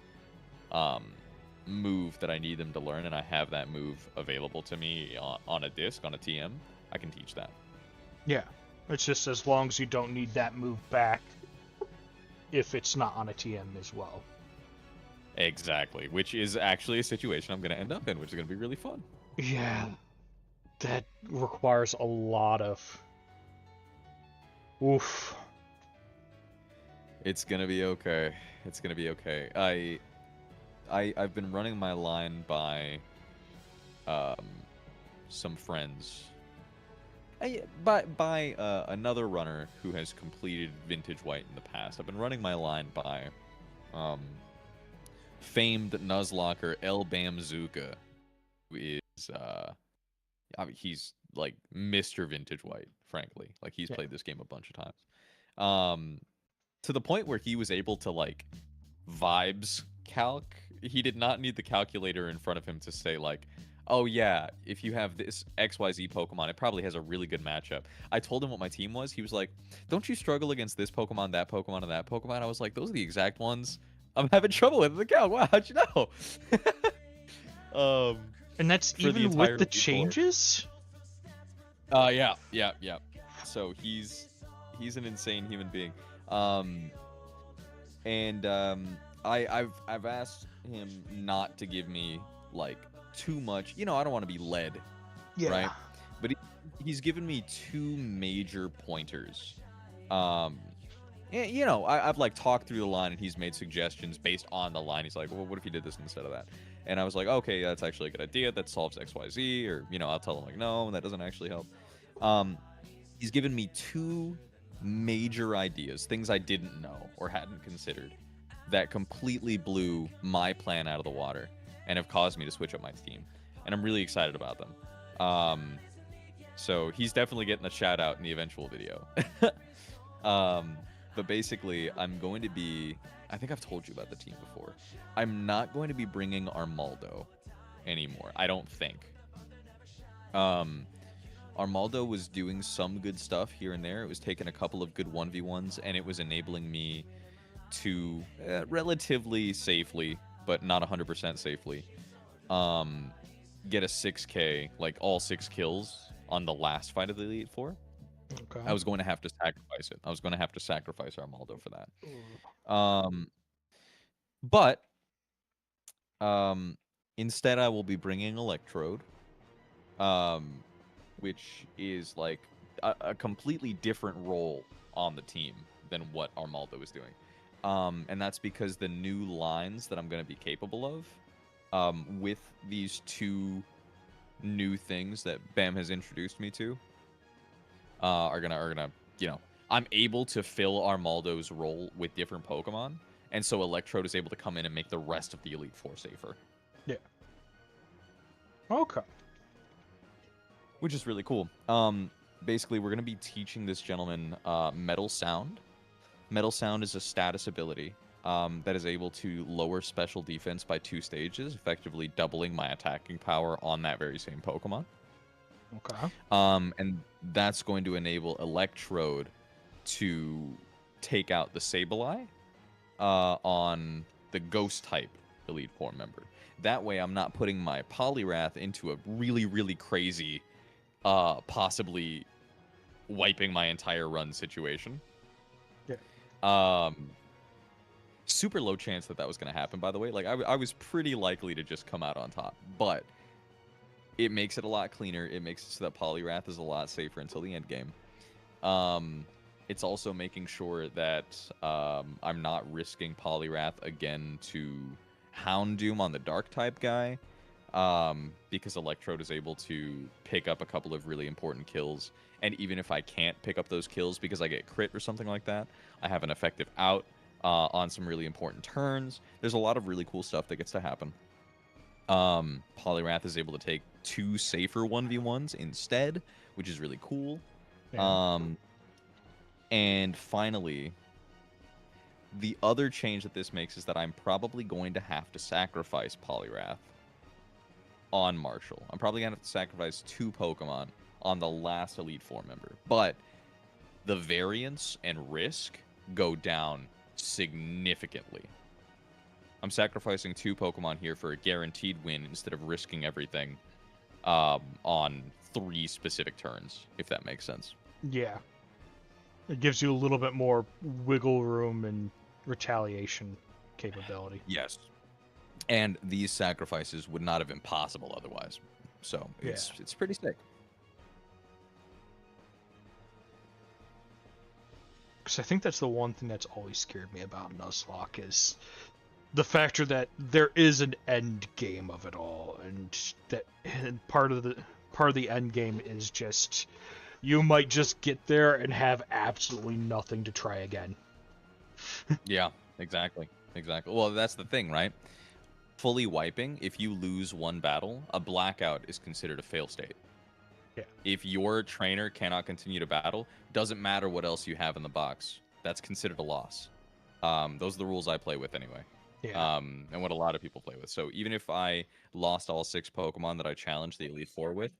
move that I need them to learn and I have that move available to me on a disc, on a TM, I can teach that. Yeah. It's just as long as you don't need that move back if it's not on a TM as well. Exactly, which is actually a situation I'm going to end up in, which is going to be really fun. Yeah. That requires a lot of... Oof. It's going to be okay. It's going to be okay. I've been running my line by some friends. By another runner who has completed Vintage White in the past. I've been running my line by famed Nuzlocker El Bamzuka, who is I mean, he's like Mr. Vintage White, frankly. Like he's Yeah. played this game a bunch of times. To the point where he was able to like vibes calc. He did not need the calculator in front of him to say like, oh yeah, if you have this XYZ Pokemon, it probably has a really good matchup. I told him what my team was. He was like, don't you struggle against this Pokemon, that Pokemon, and that Pokemon? I was like, those are the exact ones I'm having trouble with in the calc. Wow, how'd you know? And that's For the even entire with the Elite Four. changes? Yeah. So he's an insane human being. I've asked him not to give me like too much. You know, I don't want to be led, Yeah. right? But he's given me two major pointers. You know, I've like talked through the line and he's made suggestions based on the line. He's like, well, what if you did this instead of that? And I was like, okay, that's actually a good idea. That solves XYZ. Or, you know, I'll tell him like, no, that doesn't actually help. He's given me two major ideas, things I didn't know or hadn't considered, that completely blew my plan out of the water and have caused me to switch up my team. And I'm really excited about them. So he's definitely getting a shout out in the eventual video. But basically, I'm going to be... I think I've told you about the team before. I'm not going to be bringing Armaldo anymore. I don't think. Armaldo was doing some good stuff here and there. It was taking a couple of good 1v1s, and it was enabling me to relatively safely, but not 100% safely, get a 6k, like all 6 kills on the last fight of the Elite Four. Okay. I was going to have to sacrifice it. I was going to have to sacrifice Armaldo for that. But instead I will be bringing Electrode, which is like a completely different role on the team than what Armaldo is doing. And that's because the new lines that I'm going to be capable of, with these two new things that Bam has introduced me to, are gonna, you know, I'm able to fill Armaldo's role with different Pokemon, and so Electrode is able to come in and make the rest of the Elite Four safer. Yeah. Okay. Which is really cool. Basically, we're gonna be teaching this gentleman Metal Sound. Metal Sound is a status ability that is able to lower special defense by 2 stages, effectively doubling my attacking power on that very same Pokemon. Okay. And that's going to enable Electrode to take out the Sableye on the Ghost type Elite Four member. That way, I'm not putting my Poliwrath into a really, really crazy, possibly wiping my entire run situation. Yeah. Super low chance that was going to happen, by the way. Like, I was pretty likely to just come out on top, but it makes it a lot cleaner. It makes it so that Poliwrath is a lot safer until the end game. It's also making sure that I'm not risking Poliwrath again to Houndoom on the Dark type guy, because Electrode is able to pick up a couple of really important kills. And even if I can't pick up those kills because I get crit or something like that, I have an effective out on some really important turns. There's a lot of really cool stuff that gets to happen. Poliwrath is able to take 2 safer 1v1s instead, which is really cool. Yeah. And finally, the other change that this makes is that I'm probably going to have to sacrifice Poliwrath on Marshall. I'm probably going to have to sacrifice 2 Pokemon on the last Elite Four member. But the variance and risk go down significantly. I'm sacrificing 2 Pokemon here for a guaranteed win instead of risking everything on 3 specific turns, if that makes sense. Yeah. It gives you a little bit more wiggle room and retaliation capability. Yes. And these sacrifices would not have been possible otherwise. So it's pretty sick. Because I think that's the one thing that's always scared me about Nuzlocke is the factor that there is an end game of it all, and that part of the end game is just you might just get there and have absolutely nothing to try again. Yeah, exactly. Well, that's the thing, right? Fully wiping, if you lose one battle, a blackout is considered a fail state. Yeah. If your trainer cannot continue to battle, doesn't matter what else you have in the box. That's considered a loss. Those are the rules I play with anyway. Yeah. And what a lot of people play with. So even if I lost all 6 Pokemon that I challenged the Elite Four with,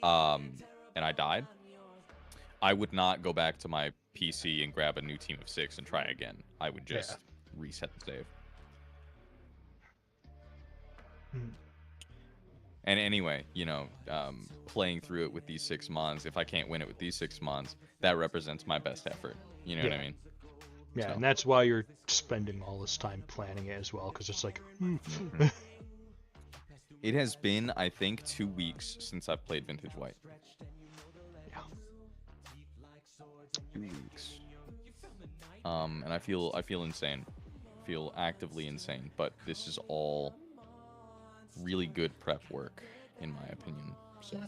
and I died, I would not go back to my PC and grab a new team of 6 and try again. I would just reset the save. Hmm. And anyway, playing through it with these 6 mons, if I can't win it with these 6 mons, that represents my best effort. You know what I mean? Yeah, So. and that's why you're spending all this time planning it as well, because it's like, It has been, I think, 2 weeks since I've played Vintage White. yeah. 2 weeks. And I feel insane. I feel actively insane, but this is all really good prep work, in my opinion. So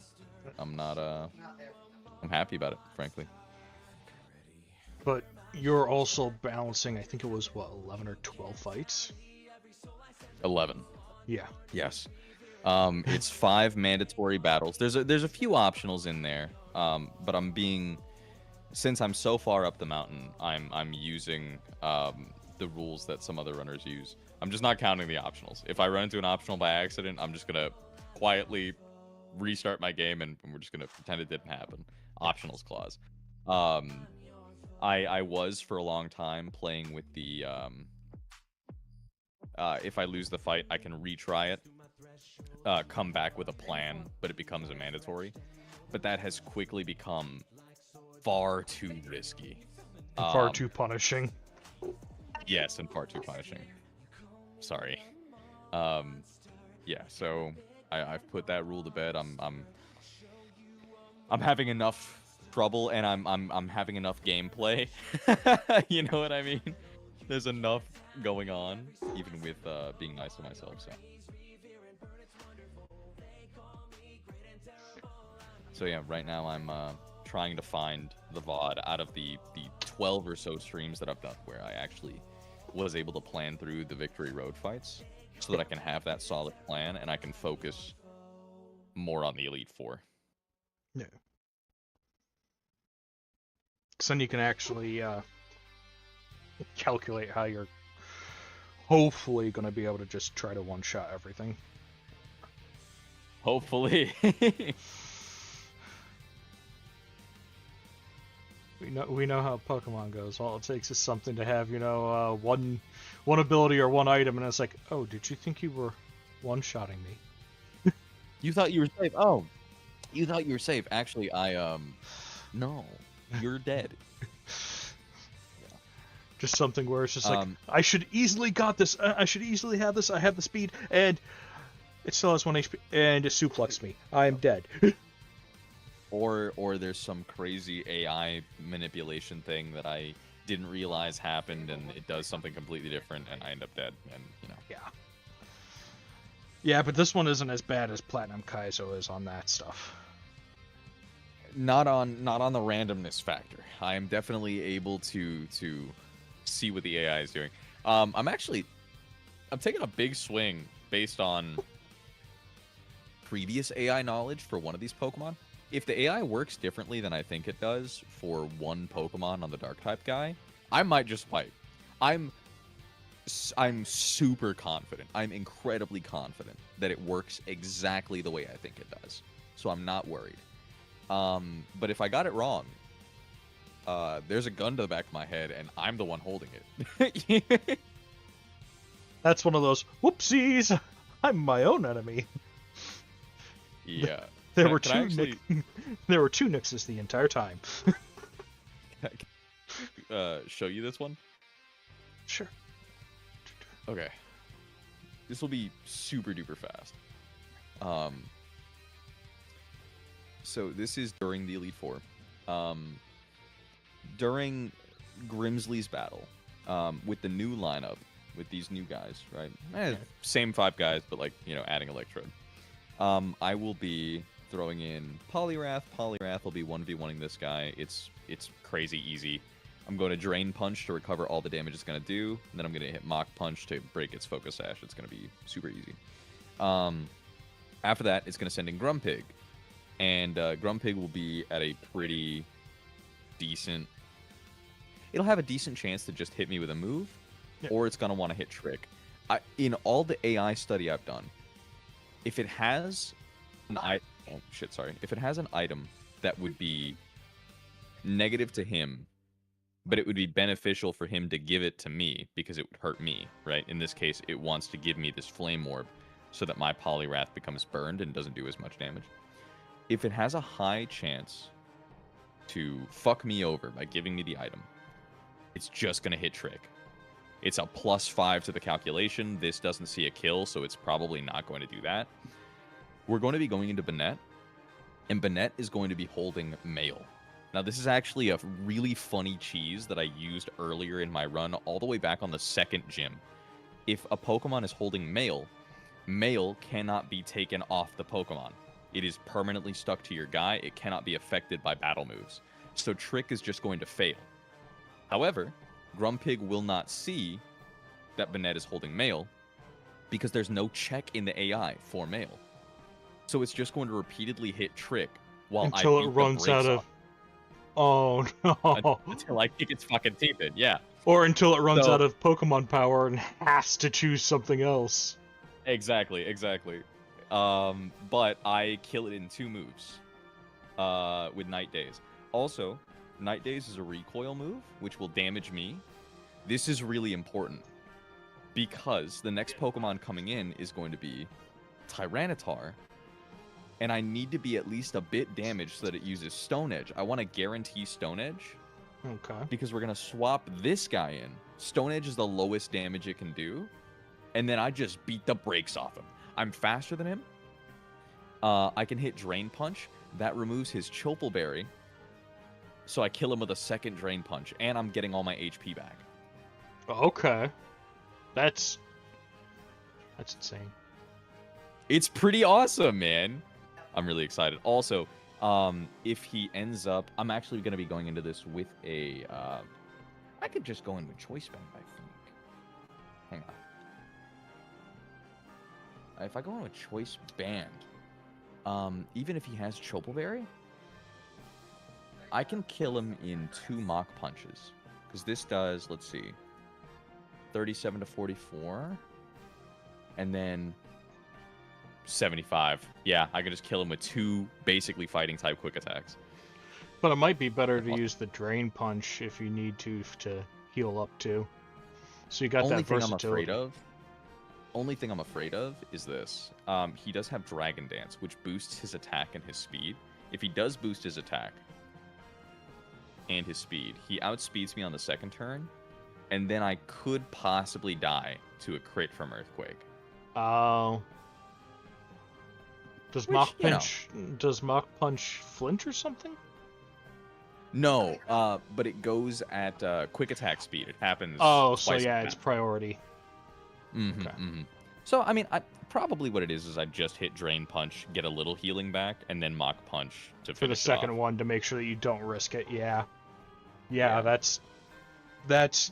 I'm not I'm happy about it, frankly. But you're also balancing, I think it was, 11 or 12 fights? 11. Yeah. Yes. It's 5 mandatory battles. There's a few optionals in there. But since I'm so far up the mountain, I'm using the rules that some other runners use. I'm just not counting the optionals. If I run into an optional by accident, I'm just gonna quietly restart my game and we're just gonna pretend it didn't happen. Optionals clause. I was for a long time playing with the if I lose the fight, I can retry it, come back with a plan, but it becomes a mandatory. But that has quickly become far too risky. Far too punishing. Yes, and far too punishing. Sorry. Yeah, so I've put that rule to bed. I'm having enough trouble, and I'm having enough gameplay. You know what I mean? There's enough going on, even with being nice to myself. So yeah, right now I'm trying to find the VOD out of the 12 or so streams that I've done where I actually was able to plan through the Victory Road fights, so that I can have that solid plan and I can focus more on the Elite Four. Yeah. Because then you can actually calculate how you're hopefully going to be able to just try to one-shot everything. Hopefully. We know how Pokemon goes. All it takes is something to have, one ability or one item, and it's like, oh, did you think you were one-shotting me? You thought you were safe. Oh, you thought you were safe. Actually, no, you're dead. Just something where it's just like, I should easily got this. I should easily have this. I have the speed, and it still has 1 HP, and it suplexed me. I am dead. Or there's some crazy AI manipulation thing that I didn't realize happened, and it does something completely different, and I end up dead. And Yeah. Yeah, but this one isn't as bad as Platinum Kaizo is on that stuff. Not on the randomness factor. I am definitely able to see what the AI is doing. I'm taking a big swing based on previous AI knowledge for one of these Pokemon. If the AI works differently than I think it does for one Pokemon on the Dark-type guy, I might just fight. I'm super confident. I'm incredibly confident that it works exactly the way I think it does. So I'm not worried. But if I got it wrong, there's a gun to the back of my head, and I'm the one holding it. That's one of those, whoopsies! I'm my own enemy. Yeah. There were two Nixes the entire time. Show you this one? Sure. Okay. This will be super duper fast. So this is during the Elite Four. During Grimsley's battle, with the new lineup, with these new guys, right? Same 5 guys, but adding Electrode. I will be throwing in Poliwrath. Poliwrath will be 1v1ing this guy. It's crazy easy. I'm going to Drain Punch to recover all the damage it's going to do, and then I'm going to hit Mach Punch to break its Focus Sash. It's going to be super easy. After that, it's going to send in Grumpig. And Grumpig will be at a pretty decent... It'll have a decent chance to just hit me with a move, or it's going to want to hit Trick. In all the AI study I've done, if it has if it has an item that would be negative to him, but it would be beneficial for him to give it to me because it would hurt me, right? In this case, it wants to give me this Flame Orb so that my Poliwrath becomes burned and doesn't do as much damage. If it has a high chance to fuck me over by giving me the item, it's just going to hit Trick. It's a +5 to the calculation. This doesn't see a kill, so it's probably not going to do that. We're going to be going into Banette, and Banette is going to be holding Mail. Now, this is actually a really funny cheese that I used earlier in my run, all the way back on the second gym. If a Pokemon is holding Mail, Mail cannot be taken off the Pokemon. It is permanently stuck to your guy. It cannot be affected by battle moves. So Trick is just going to fail. However, Grumpig will not see that Banette is holding Mail because there's no check in the AI for Mail. So it's just going to repeatedly hit Trick while until I it beat runs the brakes out of. off Oh no! until I kick its fucking teeth in. Yeah. Or until it runs So- out of Pokemon power and has to choose something else. Exactly. But I kill it in 2 moves with Night Daze. Also, Night Daze is a recoil move, which will damage me. This is really important because the next Pokemon coming in is going to be Tyranitar, and I need to be at least a bit damaged so that it uses Stone Edge. I want to guarantee Stone Edge Okay. because we're going to swap this guy in. Stone Edge is the lowest damage it can do, and then I just beat the brakes off him. I'm faster than him. I can hit Drain Punch. That removes his Chople Berry. So I kill him with a second Drain Punch, and I'm getting all my HP back. Okay. That's insane. It's pretty awesome, man. I'm really excited. Also, if he ends up... I'm actually going to be going into this with a... I could just go in with Choice Band, I think. Hang on. If I go in with Choice Band, even if he has Chople Berry, I can kill him in 2 Mach Punches. Because this does, let's see, 37 to 44. And then 75. Yeah, I can just kill him with 2 basically fighting type quick attacks. But it might be better to use the Drain Punch if you need to heal up too. So you got that versatility. Only thing I'm afraid of is this. He does have Dragon Dance, which boosts his attack and his speed. If he does boost his attack and his speed, he outspeeds me on the second turn, and then I could possibly die to a crit from Earthquake. Oh. Does Mach Punch flinch or something? No, but it goes at quick attack speed. It happens. Oh, so twice yeah, a it's minute. priority. Mm-hmm, Okay. mm-hmm. So, I mean, probably what it is I just hit Drain Punch, get a little healing back, and then Mach Punch to For the finish it second off. one to make sure that you don't risk it. Yeah. Yeah, Yeah. that's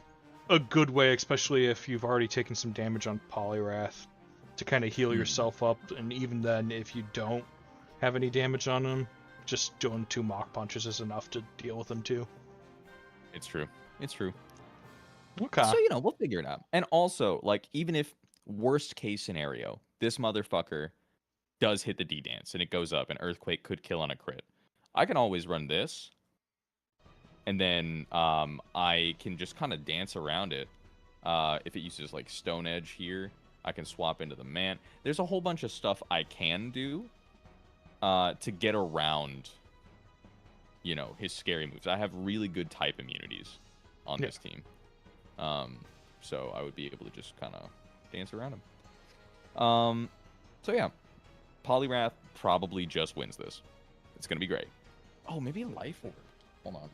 a good way, especially if you've already taken some damage on Poliwrath, to kind of heal yourself up. And even then, if you don't have any damage on him, just doing 2 Mach Punches is enough to deal with him too. It's true. It's true. Okay. So, we'll figure it out. And also, like, even if worst case scenario, this motherfucker does hit the D-Dance and it goes up and Earthquake could kill on a crit, I can always run this. And then I can just kind of dance around it. If it uses, like, Stone Edge here, I can swap into the Man. There's a whole bunch of stuff I can do to get around, his scary moves. I have really good type immunities on this team. So I would be able to just kind of dance around him. So yeah, Poliwrath probably just wins this. It's gonna be great. Oh, maybe a Life Orb. Hold on.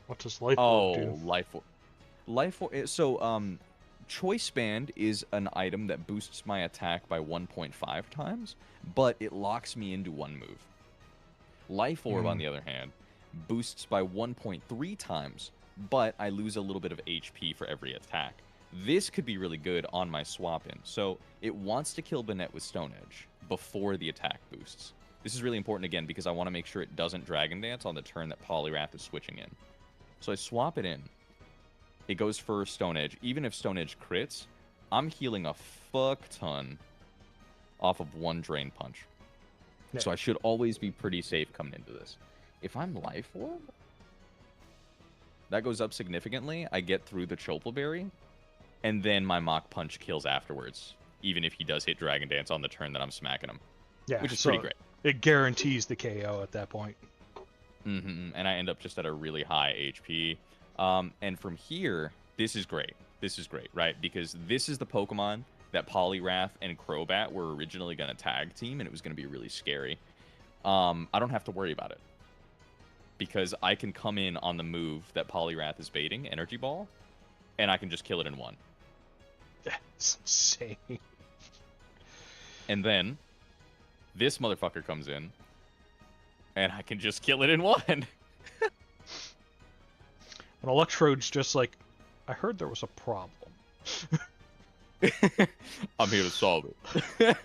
What does Life Orb do? Life Orb. Life Orb. So Choice Band is an item that boosts my attack by 1.5 times, but it locks me into 1 move. Life Orb, on the other hand, boosts by 1.3 times, but I lose a little bit of HP for every attack. This could be really good on my swap-in. So it wants to kill Banette with Stone Edge before the attack boosts. This is really important again because I want to make sure it doesn't Dragon Dance on the turn that Poliwrath is switching in. So I swap it in. It goes for Stone Edge. Even if Stone Edge crits, I'm healing a fuck ton off of one Drain Punch. Yeah. So I should always be pretty safe coming into this. If I'm Life Orb, that goes up significantly. I get through the Choppleberry, and then my Mach Punch kills afterwards, even if he does hit Dragon Dance on the turn that I'm smacking him. Yeah, which is so pretty great. It guarantees the KO at that point. And I end up just at a really high HP. And from here, this is great. This is great, right? Because this is the Pokemon that Poliwrath and Crobat were originally going to tag team, and it was going to be really scary. I don't have to worry about it. Because I can come in on the move that Poliwrath is baiting, Energy Ball, and I can just kill it in one. That's insane. And then this motherfucker comes in, and I can just kill it in one. And Electrode's just like, I heard there was a problem. I'm here to solve it.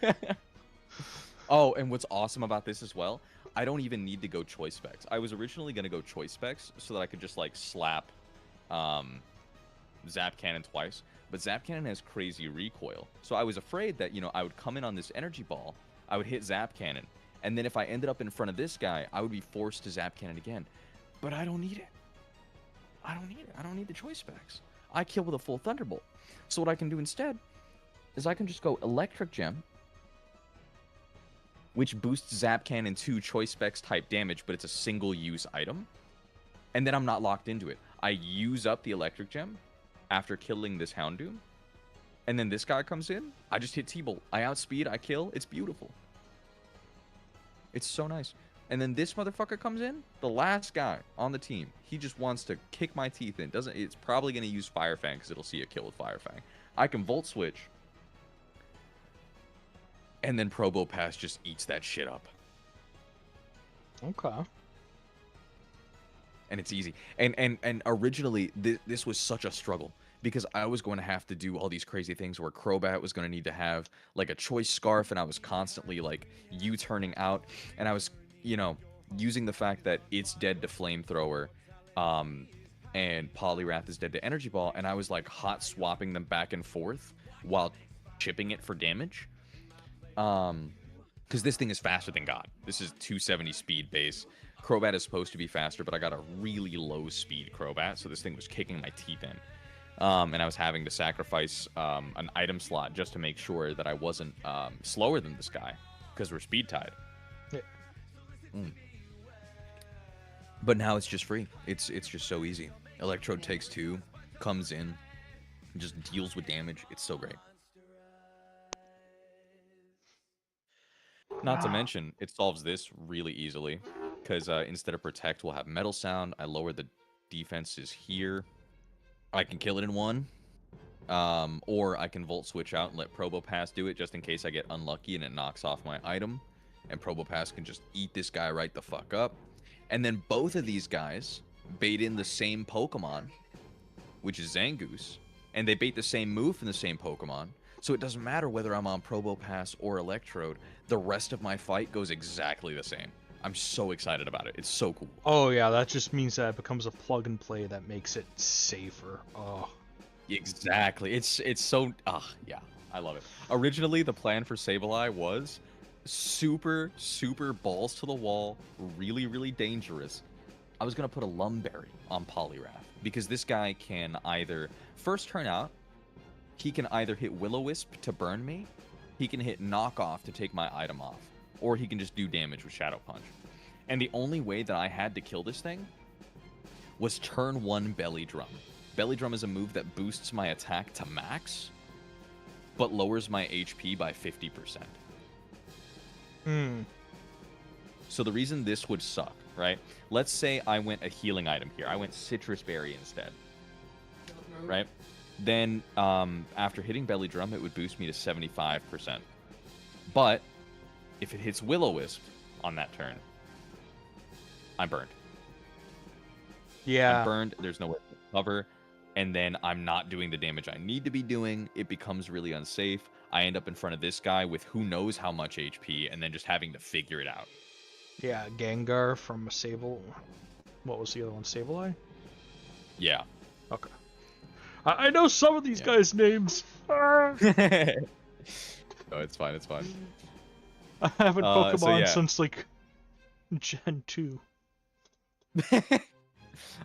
Oh, and what's awesome about this as well, I don't even need to go Choice Specs. I was originally going to go Choice Specs so that I could just, like, slap Zap Cannon twice. But Zap Cannon has crazy recoil. So I was afraid that, you know, I would come in on this Energy Ball, I would hit Zap Cannon, and then if I ended up in front of this guy, I would be forced to Zap Cannon again. But I don't need it. I don't need it. I don't need the Choice Specs. I kill with a full Thunderbolt. So what I can do instead is I can just go Electric Gem, which boosts Zap Cannon to Choice Specs type damage, but it's a single-use item. And then I'm not locked into it. I use up the Electric Gem after killing this Houndoom, and then this guy comes in, I just hit T-Bolt. I outspeed, I kill, it's beautiful. It's so nice. And then this motherfucker comes in, the last guy on the team, he just wants to kick my teeth in. It's probably going to use Fire Fang because it'll see a kill with Fire Fang. I can Volt Switch, and then Probopass just eats that shit up. Okay. And it's easy. And originally, this was such a struggle because I was going to have to do all these crazy things where Crobat was going to need to have like a Choice Scarf, and I was constantly like U-turning out, and I was, you know, using the fact that it's dead to Flamethrower, and Poliwrath is dead to Energy Ball, and I was like hot swapping them back and forth while chipping it for damage. Because this thing is faster than God. This is 270 speed base. Crobat is supposed to be faster, but I got a really low speed Crobat, so this thing was kicking my teeth in. And I was having to sacrifice an item slot just to make sure that I wasn't slower than this guy, because we're speed tied. Yeah. But now it's just free. It's just so easy. Electrode takes 2, comes in, just deals with damage. It's so great. Not to mention, it solves this really easily, because instead of Protect, we'll have Metal Sound. I lower the defenses here. I can kill it in one, or I can Volt Switch out and let Probopass do it, just in case I get unlucky and it knocks off my item, and Probopass can just eat this guy right the fuck up. And then both of these guys bait in the same Pokemon, which is Zangoose, and they bait the same move from the same Pokemon. So it doesn't matter whether I'm on Probopass or Electrode. The rest of my fight goes exactly the same. I'm so excited about it. It's so cool. Oh yeah, that just means that it becomes a plug and play that makes it safer. Oh. Exactly. It's so... yeah. I love it. Originally, the plan for Sableye was super, super balls to the wall, really, really dangerous. I was going to put a Lumberry on Poliwrath, because this guy can either... First turn out, he can either hit Will-O-Wisp to burn me, he can hit Knockoff to take my item off, or he can just do damage with Shadow Punch. And the only way that I had to kill this thing was turn 1 Belly Drum. Belly Drum is a move that boosts my attack to max, but lowers my HP by 50%. So the reason this would suck, right? Let's say I went a healing item here. I went Citrus Berry instead, right? Then after hitting Belly Drum, it would boost me to 75%. But if it hits Will-O-Wisp on that turn, I'm burned. Yeah. I'm burned. There's no way to recover. And then I'm not doing the damage I need to be doing. It becomes really unsafe. I end up in front of this guy with who knows how much HP, and then just having to figure it out. Yeah, Gengar from Sable. What was the other one? Sableye? Yeah. Okay. I know some of these Yeah. guys' names. Ah. No, it's fine. It's fine. I haven't So Pokemon yeah. since like Gen 2.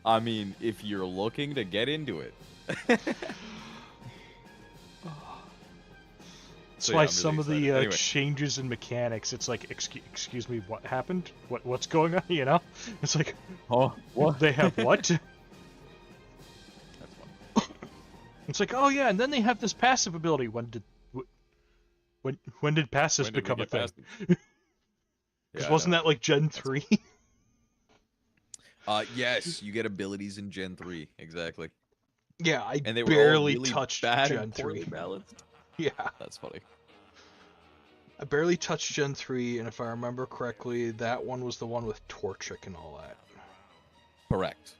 I mean, if you're looking to get into it. That's So, why yeah, I'm really some of the excited. Anyway. changes in mechanics, it's like, excuse me, what happened? What's going on? You know, it's like, Oh, what? they have what? That's fun. It's like, oh yeah, and then they have this passive ability. When did passives When did we become a get thing? past it? Because Yeah, I wasn't know. that like Gen 3? Yes, you get abilities in Gen 3, exactly. Yeah, I And they were all barely really touched bad Gen and poorly 3. balanced. Yeah, That's funny. I barely touched Gen 3, and if I remember correctly, that one was the one with Torchic and all that. Correct.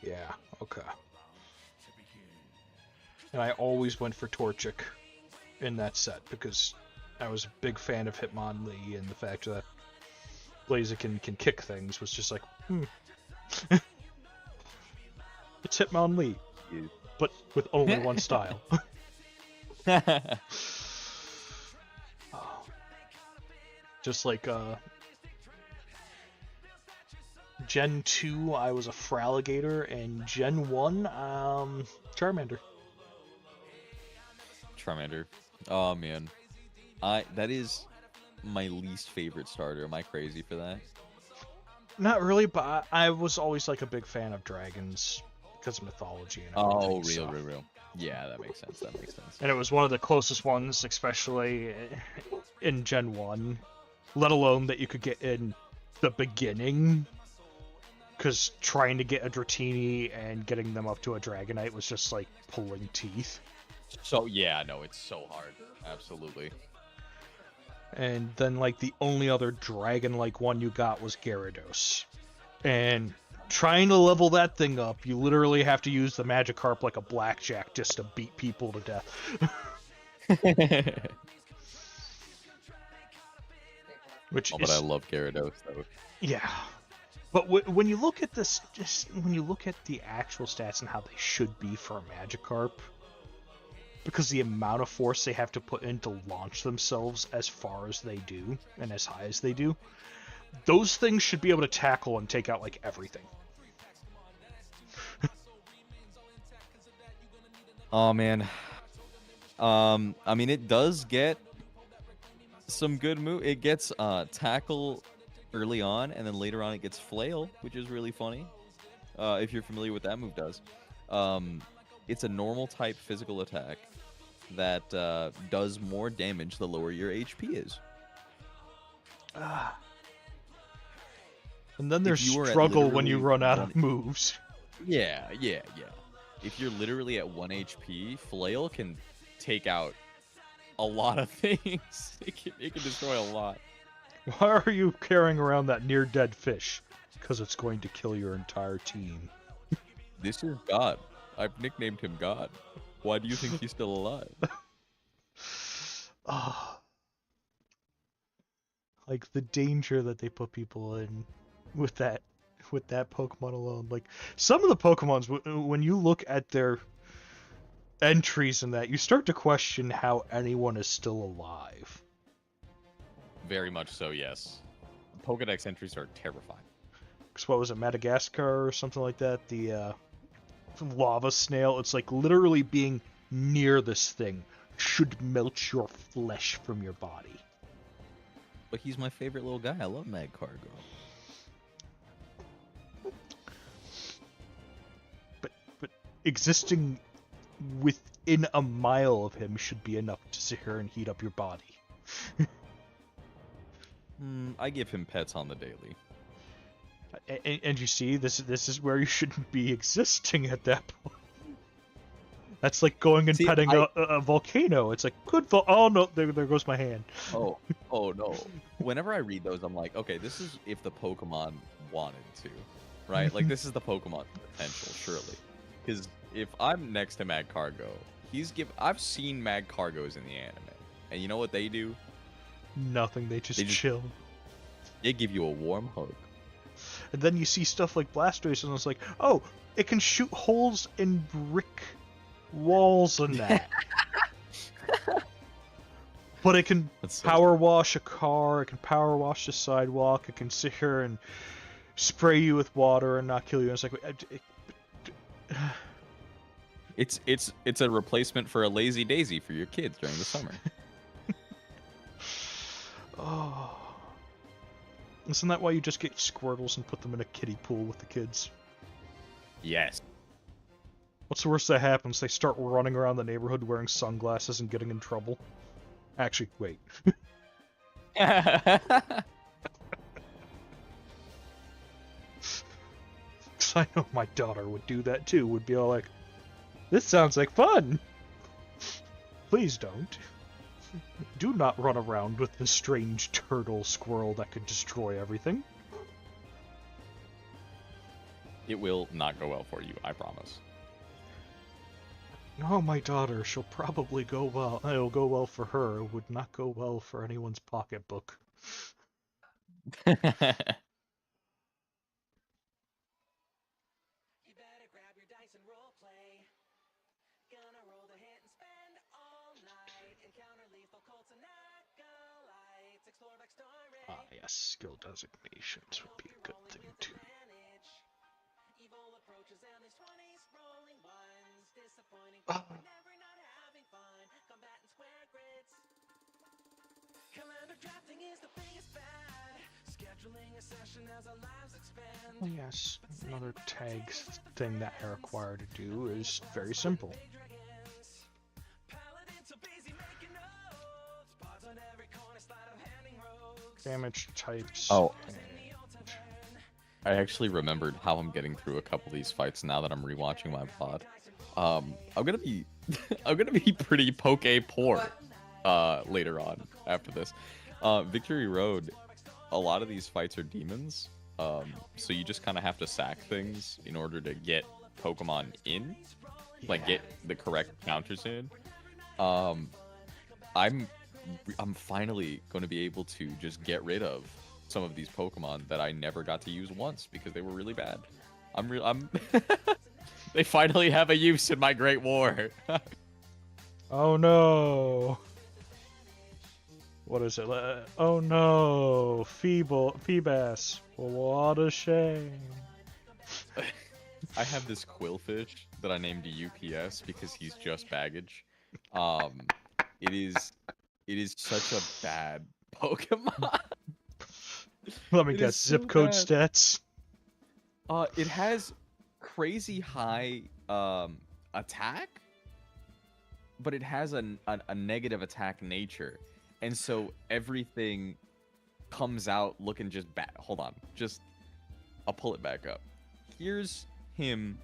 Yeah, okay. And I always went for Torchic in that set because I was a big fan of Hitmonlee, and the fact that Blaziken can kick things was just like, it's Hitmonlee, but with only one style. Just like Gen 2, I was a Fraligator, and Gen 1, Charmander. Charmander. Oh man, that is my least favorite starter. Am I crazy for that? Not really, but I was always like a big fan of dragons because of mythology and everything. Oh, so. real. Yeah, that makes sense. That makes sense. And it was one of the closest ones, especially in Gen 1, let alone that you could get in the beginning. Because trying to get a Dratini and getting them up to a Dragonite was just like pulling teeth. So yeah, no, it's so hard. Absolutely. And then like the only other dragon-like one you got was Gyarados. And trying to level that thing up, you literally have to use the Magikarp like a blackjack just to beat people to death. Which But I love Gyarados though. Yeah. But when you look at this, just when you look at the actual stats and how they should be for a Magikarp, because the amount of force they have to put in to launch themselves as far as they do and as high as they do, those things should be able to tackle and take out like everything. Oh man. I mean, it does get some good move. It gets tackle early on, and then later on it gets flail, which is really funny. If you're familiar with what that move does. It's a normal type physical attack that does more damage the lower your HP is. And then there's you were at struggle when you literally run out one- of moves. Yeah. If you're literally at 1 HP, flail can take out a lot of things. It can destroy a lot. Why are you carrying around that near-dead fish? Because it's going to kill your entire team. This is God. I've nicknamed him God. Why do you think he's still alive? Like the danger that they put people in with that Pokemon alone. Like some of the Pokemons, when you look at their entries in that, you start to question how anyone is still alive. Very much so, yes. Pokedex entries are terrifying. Because what was it, Madagascar or something like that? The lava snail. It's like literally being near this thing should melt your flesh from your body. But he's my favorite little guy. I love Mad Cargo. But existing within a mile of him should be enough to sit here and heat up your body. I give him pets on the daily. And you see, this is where you shouldn't be existing at that point. That's like going and See, petting a volcano. It's like, good oh no, there goes my hand. Oh no. Whenever I read those, I'm like, okay, this is if the Pokemon wanted to, right? Like, this is the Pokemon potential, surely. Because if I'm next to Mad Cargo, I've seen Mad Cargos in the anime, and you know what they do? Nothing, they just chill. They give you a warm hug. And then you see stuff like Blastoise, and it's like, oh, it can shoot holes in brick walls and that. But it can That's so power wash a car, it can power wash the sidewalk, it can sit here and spray you with water and not kill you. And it's like, It's a replacement for a lazy daisy for your kids during the summer. oh. Isn't that why you just get Squirtles and put them in a kiddie pool with the kids? Yes. What's the worst that happens? They start running around the neighborhood wearing sunglasses and getting in trouble. Actually, wait. Because I know my daughter would do that too. Would be all like, this sounds like fun! Please don't. Do not run around with the strange turtle squirrel that could destroy everything. It will not go well for you, I promise. No, my daughter, she'll probably go well. It'll go well for her. It would not go well for anyone's pocketbook. Ah, yes, skill designations would be a good thing too. Oh. Oh, yes, another tag thing that I require to do is very simple. Damage types. Oh. I actually remembered how I'm getting through a couple of these fights now that I'm rewatching my pod. I'm gonna be I'm gonna be pretty poke poor later on after this. Victory Road, a lot of these fights are demons. So you just kind of have to sack things in order to get Pokemon in, like get the correct counters in. I'm finally going to be able to just get rid of some of these Pokemon that I never got to use once because they were really bad. I'm They finally have a use in my Great War. Oh no. What is it? Oh no. Feebas. What a shame. I have this Quillfish that I named UPS because he's just baggage. It is such a bad Pokemon. Let me It guess, is so zip code bad. stats. It has crazy high attack, but it has a negative attack nature, and so everything comes out looking just bad. Hold on, I'll pull it back up. Here's him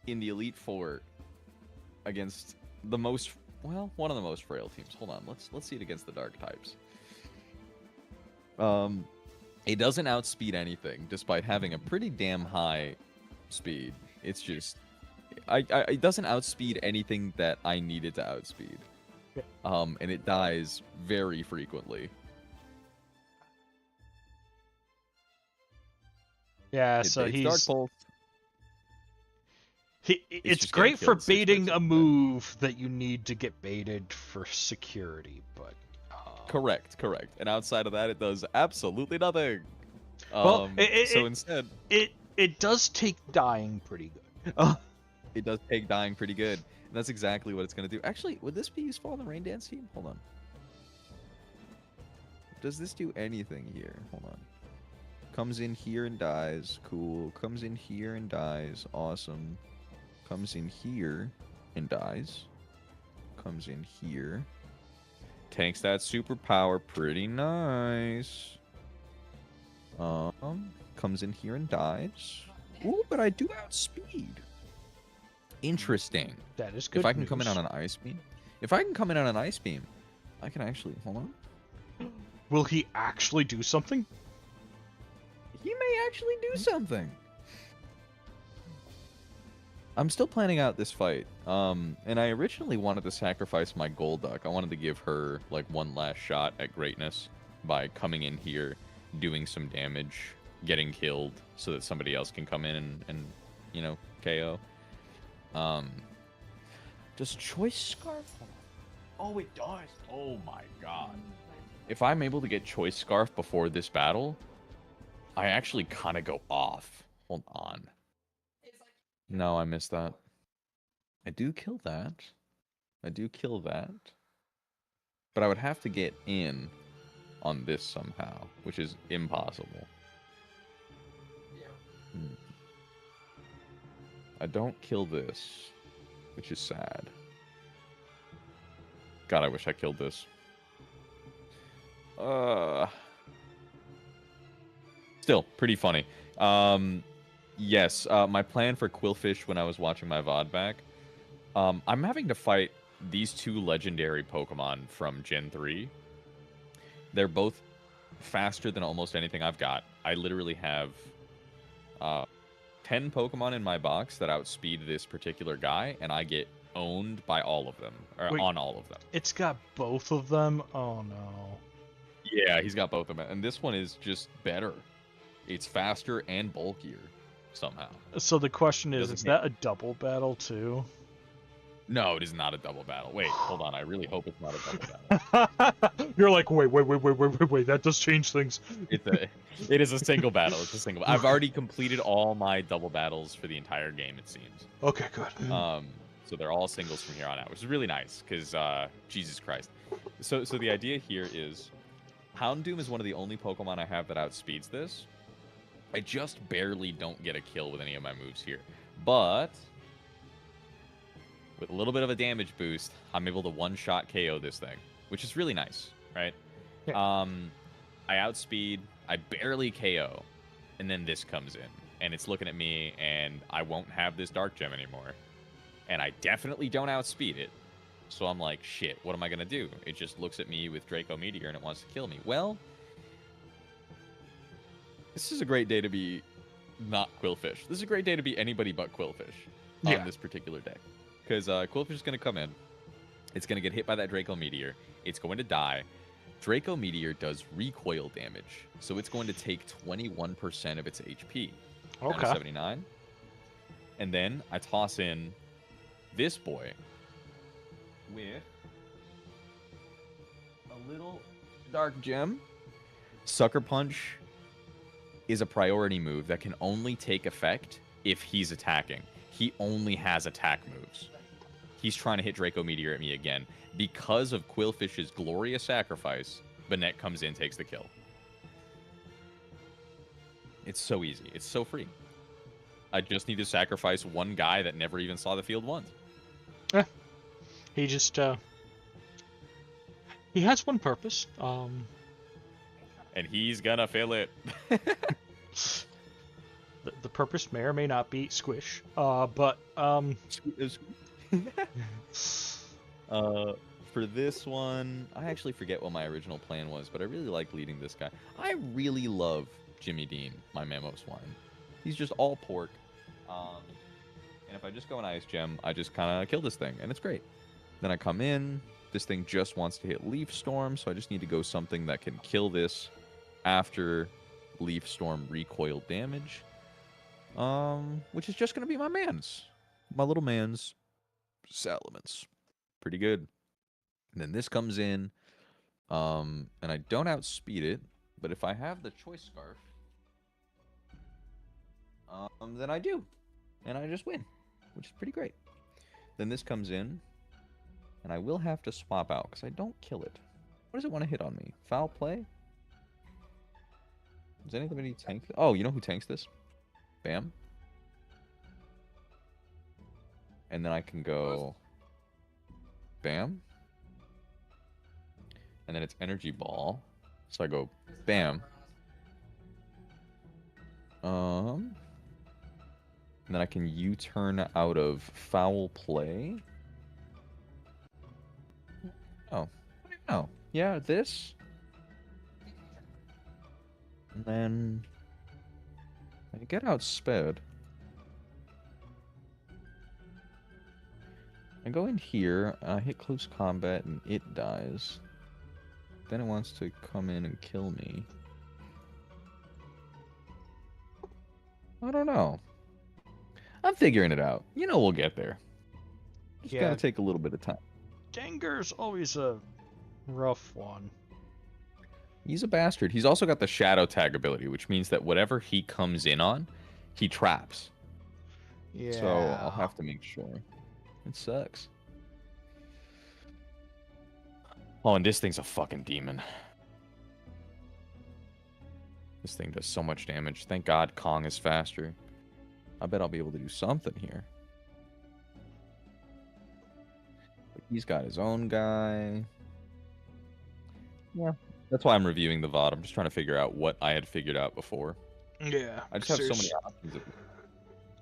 in the Elite Four against one of the most frail teams. Hold on, let's see it against the Dark types. It doesn't outspeed anything, despite having a pretty damn high speed. It's just, it doesn't outspeed anything that I needed to outspeed. And it dies very frequently. Yeah, so It's he's Dark Pulse. it's just great getting for killed baiting 6 a move that you need to get baited for security, but Correct. And outside of that, it does absolutely nothing. Well, Instead, it does take dying pretty good. it does take dying pretty good. And that's exactly what it's going to do. Actually, would this be useful on the Rain Dance team? Hold on. Does this do anything here? Hold on. Comes in here and dies. Cool. Comes in here and dies. Awesome. Comes in here and dies. Comes in here. Tanks that superpower. Pretty nice. Comes in here and dies. Ooh, but I do outspeed. Interesting. That is good. If I can come in on an Ice Beam. I can actually... Hold on. Will he actually do something? He may actually do something. I'm still planning out this fight. And I originally wanted to sacrifice my Golduck. I wanted to give her, like, one last shot at greatness by coming in here doing some damage, getting killed, so that somebody else can come in and you know, KO. Does Choice Scarf? Oh, it does. Oh my god. If I'm able to get Choice Scarf before this battle, I actually kind of go off. Hold on. No, I missed that. I do kill that. I do kill that. But I would have to get in on this somehow, which is impossible. I don't kill this, which is sad. God, I wish I killed this. Still, pretty funny. Yes, my plan for Quillfish when I was watching my VOD back, I'm having to fight these two legendary Pokemon from Gen 3. They're both faster than almost anything I've got. I literally have 10 Pokemon in my box that outspeed this particular guy, and I get owned by all of them, or Wait, on all of them. It's got both of them? Oh no. Yeah, he's got both of them, and this one is just better. It's faster and bulkier, somehow. So the question is Doesn't that a double battle too? No, it is not a double battle. Wait, hold on. I really hope it's not a double battle. You're like, wait. That does change things. It is a single battle. It's a single. I've already completed all my double battles for the entire game. It seems. Okay, good. So they're all singles from here on out, which is really nice because Jesus Christ. So the idea here is, Houndoom is one of the only Pokemon I have that outspeeds this. I just barely don't get a kill with any of my moves here, but with a little bit of a damage boost, I'm able to one-shot KO this thing, which is really nice, right? Yeah. I outspeed, I barely KO, and then this comes in, and it's looking at me, and I won't have this Dark Gem anymore. And I definitely don't outspeed it. So I'm like, shit, what am I going to do? It just looks at me with Draco Meteor, and it wants to kill me. Well, this is a great day to be not Quillfish. This is a great day to be anybody but Quillfish on this particular deck. Because Quillfish is going to come in. It's going to get hit by that Draco Meteor. It's going to die. Draco Meteor does recoil damage. So it's going to take 21% of its HP. Down to 79. And then I toss in this boy with a little Dark Gem. Sucker Punch is a priority move that can only take effect if he's attacking. He only has attack moves. He's trying to hit Draco Meteor at me again. Because of Quillfish's glorious sacrifice, Banette comes in, takes the kill. It's so easy. It's so free. I just need to sacrifice one guy that never even saw the field once. He just, he has one purpose. And he's gonna fill it. The purpose may or may not be squish. But for this one, I actually forget what my original plan was, but I really like leading this guy. I really love Jimmy Dean, my Mammo Swine. He's just all pork. And if I just go an Ice Gem, I just kind of kill this thing, and it's great. Then I come in. This thing just wants to hit Leaf Storm, so I just need to go something that can kill this after Leaf Storm recoil damage. Which is just going to be my little man's Salamence. Pretty good. And then this comes in, and I don't outspeed it, but if I have the Choice Scarf, then I do. And I just win, which is pretty great. Then this comes in, and I will have to swap out, because I don't kill it. What does it want to hit on me? Foul play? Does anybody tank this? Oh, you know who tanks this? Bam. And then I can go bam. And then it's energy ball. So I go bam. And then I can U-turn out of foul play. Oh. Oh. Yeah, this. And then I get outsped. I go in here, I hit close combat, and it dies. Then it wants to come in and kill me. I don't know. I'm figuring it out. You know, we'll get there. Just Yeah. gotta take a little bit of time. Gengar's always a rough one. He's a bastard. He's also got the shadow tag ability, which means that whatever he comes in on, he traps. Yeah. So I'll have to make sure. It sucks. Oh, and this thing's a fucking demon. This thing does so much damage. Thank God Kong is faster. I bet I'll be able to do something here. But he's got his own guy. Yeah. That's why I'm reviewing the VOD. I'm just trying to figure out what I had figured out before. Yeah. I just have so many options.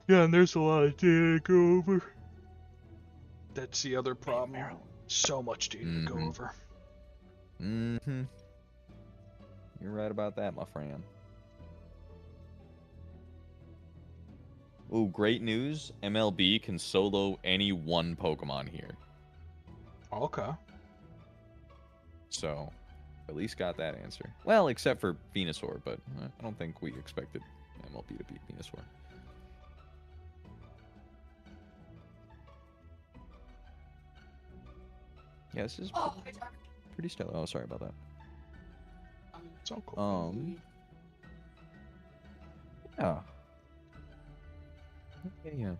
Yeah, and there's a lot of data to go over. That's the other problem. So much data to go over. Mm-hmm. You're right about that, my friend. Ooh, great news. MLB can solo any one Pokemon here. Okay. So, at least got that answer. Well, except for Venusaur, but I don't think we expected MLB to beat Venusaur. Yeah, this is pretty stellar. Oh, sorry about that. So cool. Yeah. Yeah.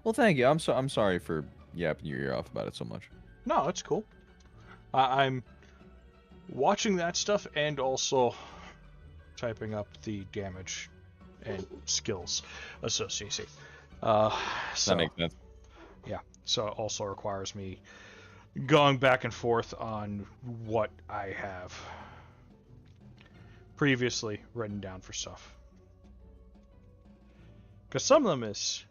Well, thank you. I'm sorry for yapping your ear off about it so much. No, it's cool. I'm watching that stuff and also typing up the damage and skills associated. So That makes sense. yeah, so it also requires me going back and forth on what I have previously written down for stuff. Because some of them is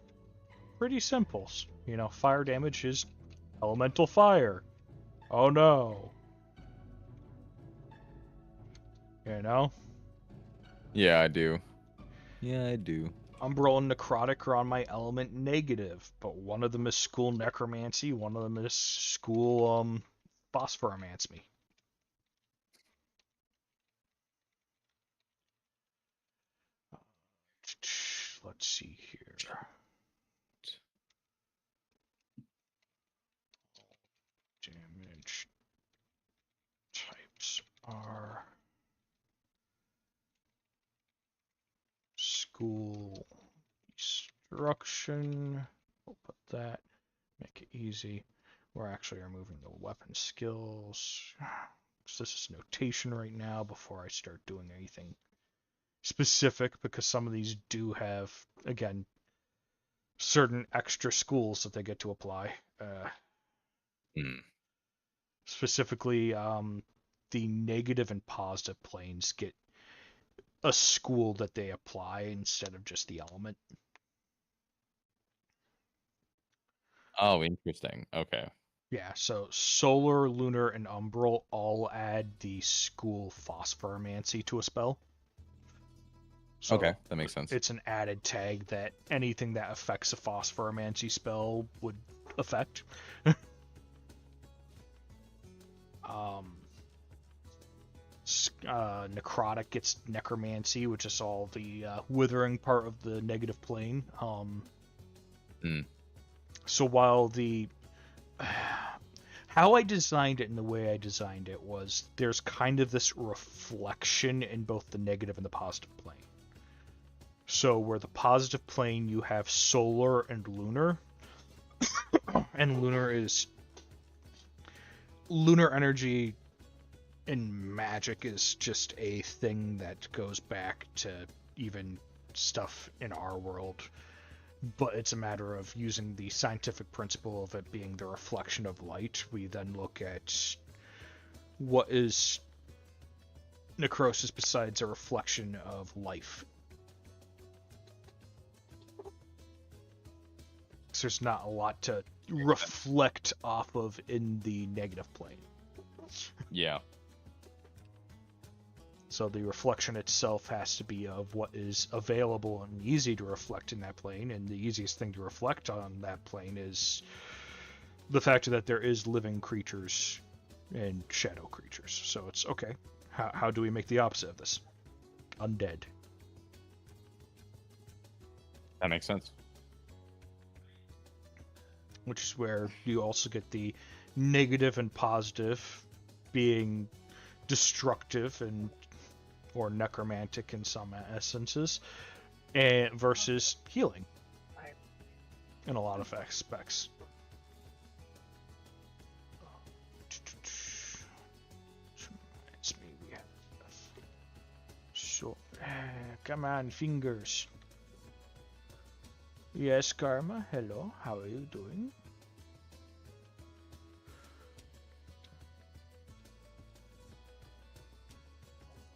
pretty simple. You know, fire damage is elemental fire. Oh no. You know? Yeah, I do. Yeah, I do. Umbral and Necrotic are on my element negative, but one of them is school necromancy, one of them is school phosphoromancy. Let's see here. Damage types are school destruction. We'll put that. Make it easy. We're actually removing the weapon skills. So this is notation right now before I start doing anything specific, because some of these do have, again, certain extra schools that they get to apply. Specifically, the negative and positive planes get a school that they apply instead of just the element. Oh, interesting. Okay. Yeah, so solar, lunar, and umbral all add the school phosphoromancy to a spell. So Okay, that makes sense. it's an added tag that anything that affects a phosphoromancy spell would affect. Necrotic gets necromancy, which is all the withering part of the negative plane. So while the how I designed it and the way I designed it was there's kind of this reflection in both the negative and the positive plane. So where the positive plane you have solar and lunar, and lunar is lunar energy in magic is just a thing that goes back to even stuff in our world. But it's a matter of using the scientific principle of it being the reflection of light. We then look at what is necrosis besides a reflection of life. So there's not a lot to reflect off of in the negative plane. Yeah. So the reflection itself has to be of what is available and easy to reflect in that plane, and the easiest thing to reflect on that plane is the fact that there is living creatures and shadow creatures. So it's okay. How do we make the opposite of this? Undead. That makes sense. Which is where you also get the negative and positive being destructive and or necromantic in some essences, and versus healing in a lot of aspects. So, come on, fingers. Yes, Karma. Hello. How are you doing?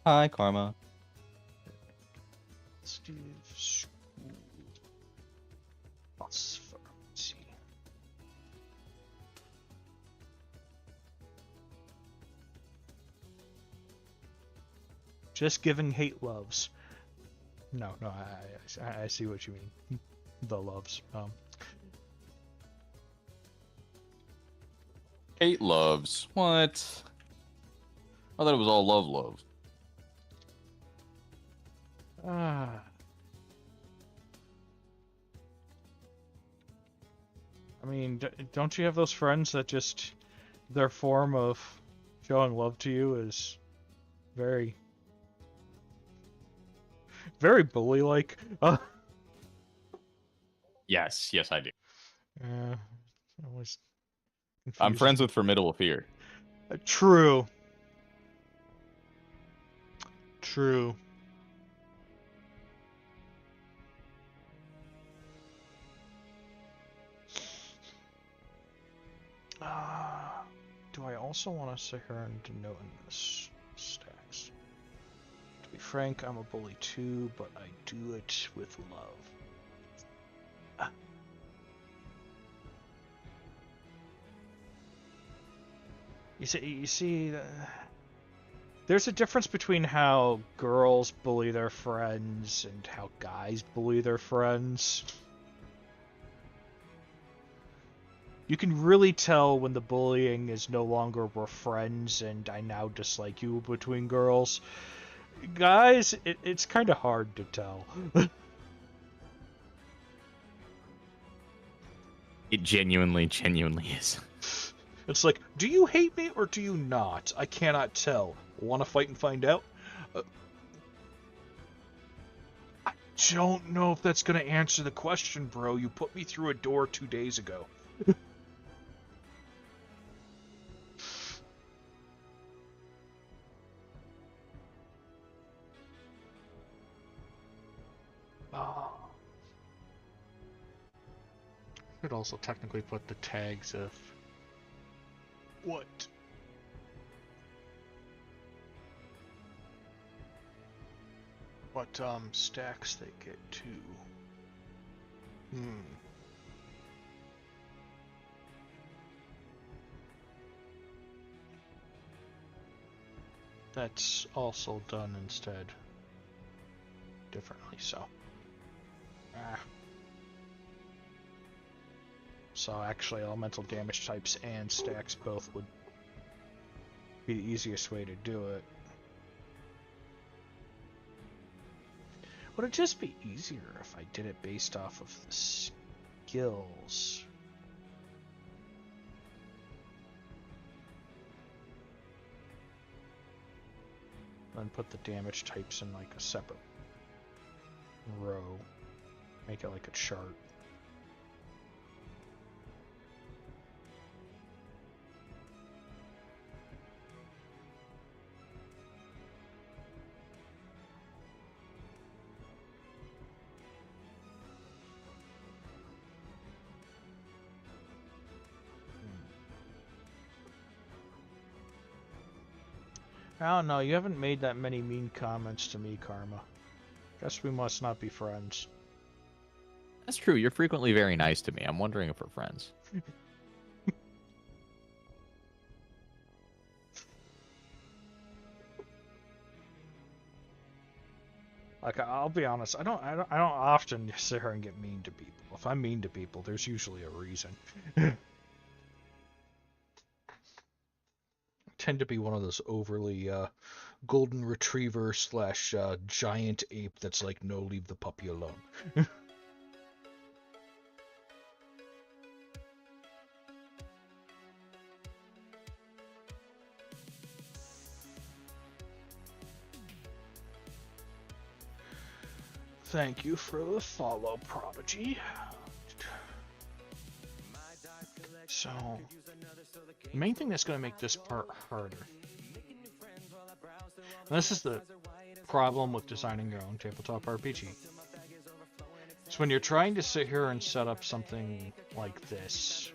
Hi, Karma. Steve School. Phosphorency. Just giving hate loves. No, I see what you mean. The loves. Hate loves. What? I thought it was all love. I mean, don't you have those friends that just their form of showing love to you is very, very bully-like? Yes, I do. Always I'm confusing. friends with Formidable Fear. True. True. Do I also want to sit here and denote in this stacks? To be frank, I'm a bully too, but I do it with love. You see, there's a difference between how girls bully their friends and how guys bully their friends. You can really tell when the bullying is no longer we're friends and I now dislike you between girls. Guys, it's kind of hard to tell. It genuinely is. It's like, do you hate me or do you not? I cannot tell. Want to fight and find out? I don't know if that's going to answer the question, bro. You put me through a door 2 days ago. Could also technically put the tags of what stacks they get to. That's also done instead differently, so. So actually elemental damage types and stacks both would be the easiest way to do it. Would it just be easier if I did it based off of the skills? Then put the damage types in like a separate row. Make it like a chart. I don't know, you haven't made that many mean comments to me, Karma. Guess we must not be friends. That's true. You're frequently very nice to me. I'm wondering if we're friends. Like, I'll be honest, I don't often sit here and get mean to people. If I'm mean to people, there's usually a reason. I tend to be one of those overly golden retriever / giant ape that's like, no, leave the puppy alone. Thank you for the follow, Prodigy. So, the main thing that's going to make this part harder. And this is the problem with designing your own tabletop RPG. So when you're trying to sit here and set up something like this,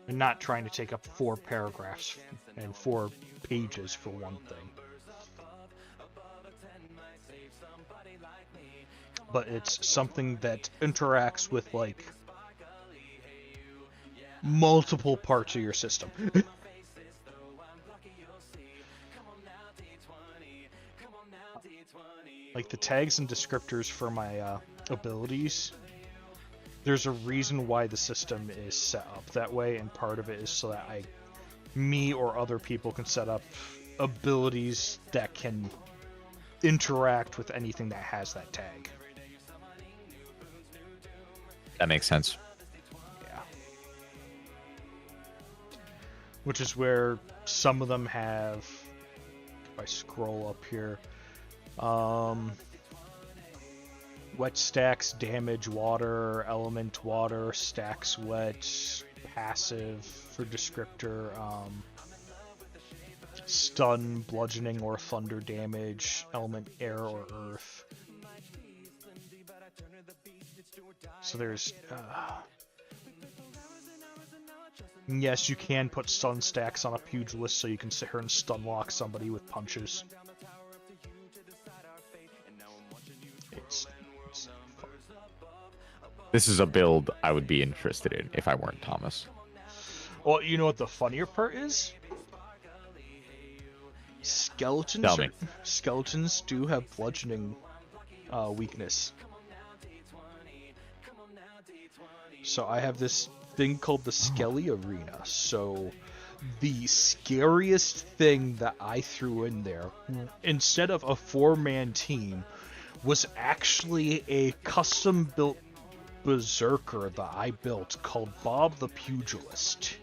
and not trying to take up 4 paragraphs and 4 pages for one thing, but it's something that interacts with like multiple parts of your system. Like the tags and descriptors for my abilities, there's a reason why the system is set up that way, and part of it is so that me or other people can set up abilities that can interact with anything that has that tag. That makes sense. Yeah. Which is where some of them have, if I scroll up here, wet stacks, damage, water, element, water, stacks, wet, passive for descriptor, stun, bludgeoning, or thunder damage, element, air, or earth. So there's, yes, you can put stun stacks on a pugilist so you can sit here and stun lock somebody with punches. It's fun. This is a build I would be interested in if I weren't Thomas. Well, you know what the funnier part is? Tell me. Skeletons do have bludgeoning weakness. So I have this thing called the Skelly Arena. So the scariest thing that I threw in there, instead of a 4-man team, was actually a custom-built berserker that I built called Bob the Pugilist.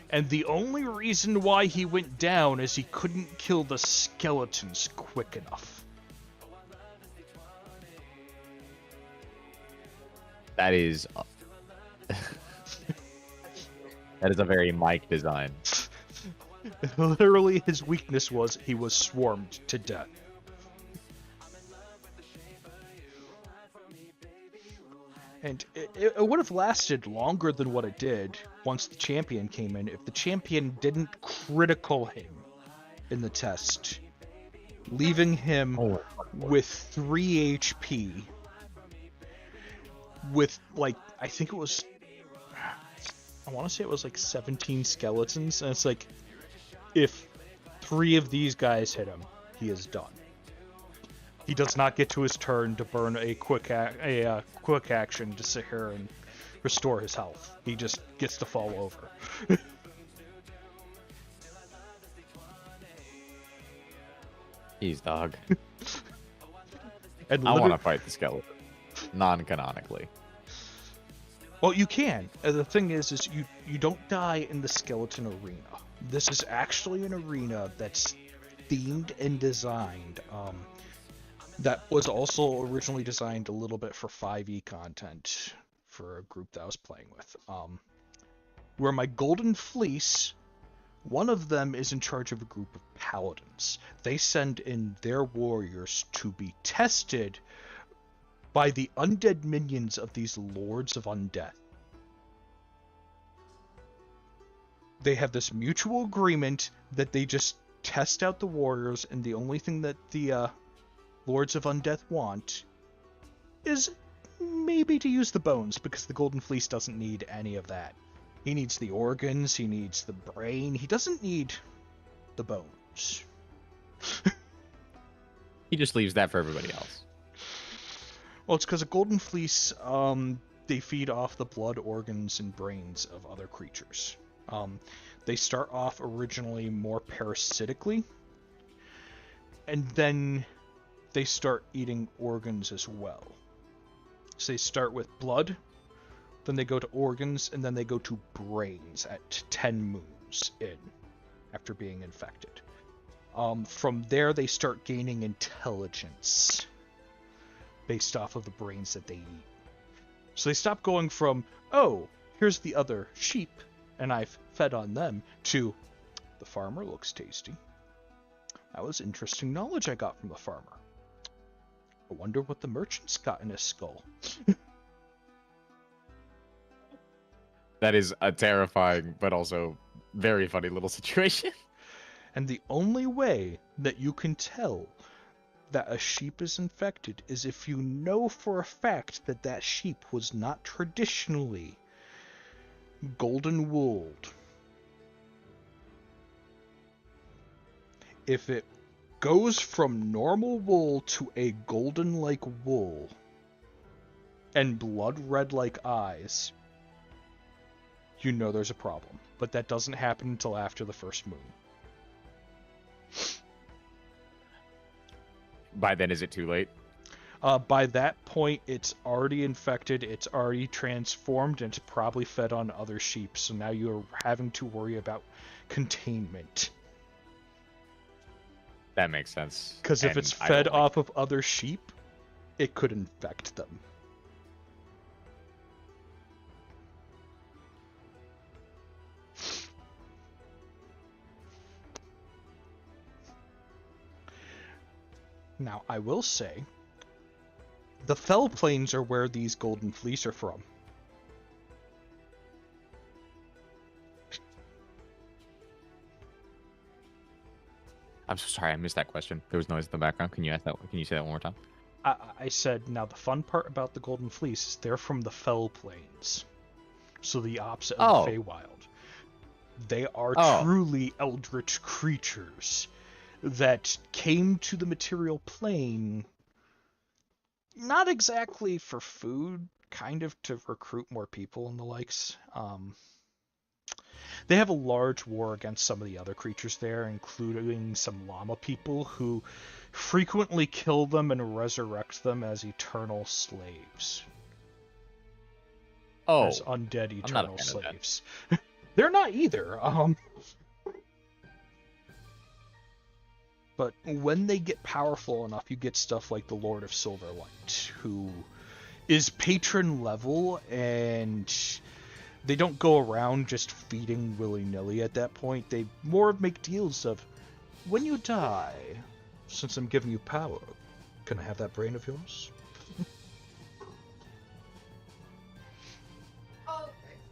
And the only reason why he went down is he couldn't kill the skeletons quick enough. That is... that is a very Mike design. Literally, his weakness was he was swarmed to death. And it would have lasted longer than what it did once the champion came in if the champion didn't critical him in the test, leaving him with 3 HP with, like, I think it was, I want to say it was like 17 skeletons, and it's like, if 3 of these guys hit him, he is done. He does not get to his turn to burn a quick action to sit here and restore his health. He just gets to fall over. Jeez, dog. And I want to fight the skeleton. Non-canonically. Well, you can. The thing is you don't die in the skeleton arena. This is actually an arena that's themed and designed. That was also originally designed a little bit for 5e content for a group that I was playing with. Where my Golden Fleece, one of them is in charge of a group of paladins. They send in their warriors to be tested by the undead minions of these Lords of Undeath. They have this mutual agreement that they just test out the warriors, and the only thing that the Lords of Undeath want is maybe to use the bones, because the Golden Fleece doesn't need any of that. He needs the organs, he needs the brain, he doesn't need the bones. He just leaves that for everybody else. Well, it's because a Golden Fleece, they feed off the blood, organs, and brains of other creatures. They start off originally more parasitically, and then they start eating organs as well. So they start with blood, then they go to organs, and then they go to brains at 10 moons in, after being infected. From there, they start gaining intelligence. based off of the brains that they eat. So they stop going from, oh, here's the other sheep, and I've fed on them, to, the farmer looks tasty. That was interesting knowledge I got from the farmer. I wonder what the merchant's got in his skull. That is a terrifying, but also very funny little situation. And the only way that you can tell that a sheep is infected is if you know for a fact that that sheep was not traditionally golden wooled. If it goes from normal wool to a golden like wool and blood red like eyes, you know there's a problem. But that doesn't happen until after the first moon. By then, is it too late? By that point, it's already infected, it's already transformed, and it's probably fed on other sheep. So now you're having to worry about containment. That makes sense. Because if And it's I fed don't like off of other sheep, it could infect them. Now, I will say, the Fell Plains are where these golden fleece are from. I'm so sorry, I missed that question. There was noise in the background. Can you ask that? Can you say that one more time? I said, now the fun part about the golden fleece is they're from the Fell Plains. So the opposite of the Feywild. They are truly eldritch creatures that came to the material plane not exactly for food, kind of to recruit more people and the likes. They have a large war against some of the other creatures there, including some llama people who frequently kill them and resurrect them as eternal slaves. Oh, as undead I'm not a eternal fan of that. slaves. They're not either. But when they get powerful enough, you get stuff like the Lord of Silverlight, who is patron level, and they don't go around just feeding willy-nilly at that point. They more make deals of, when you die, since I'm giving you power, can I have that brain of yours?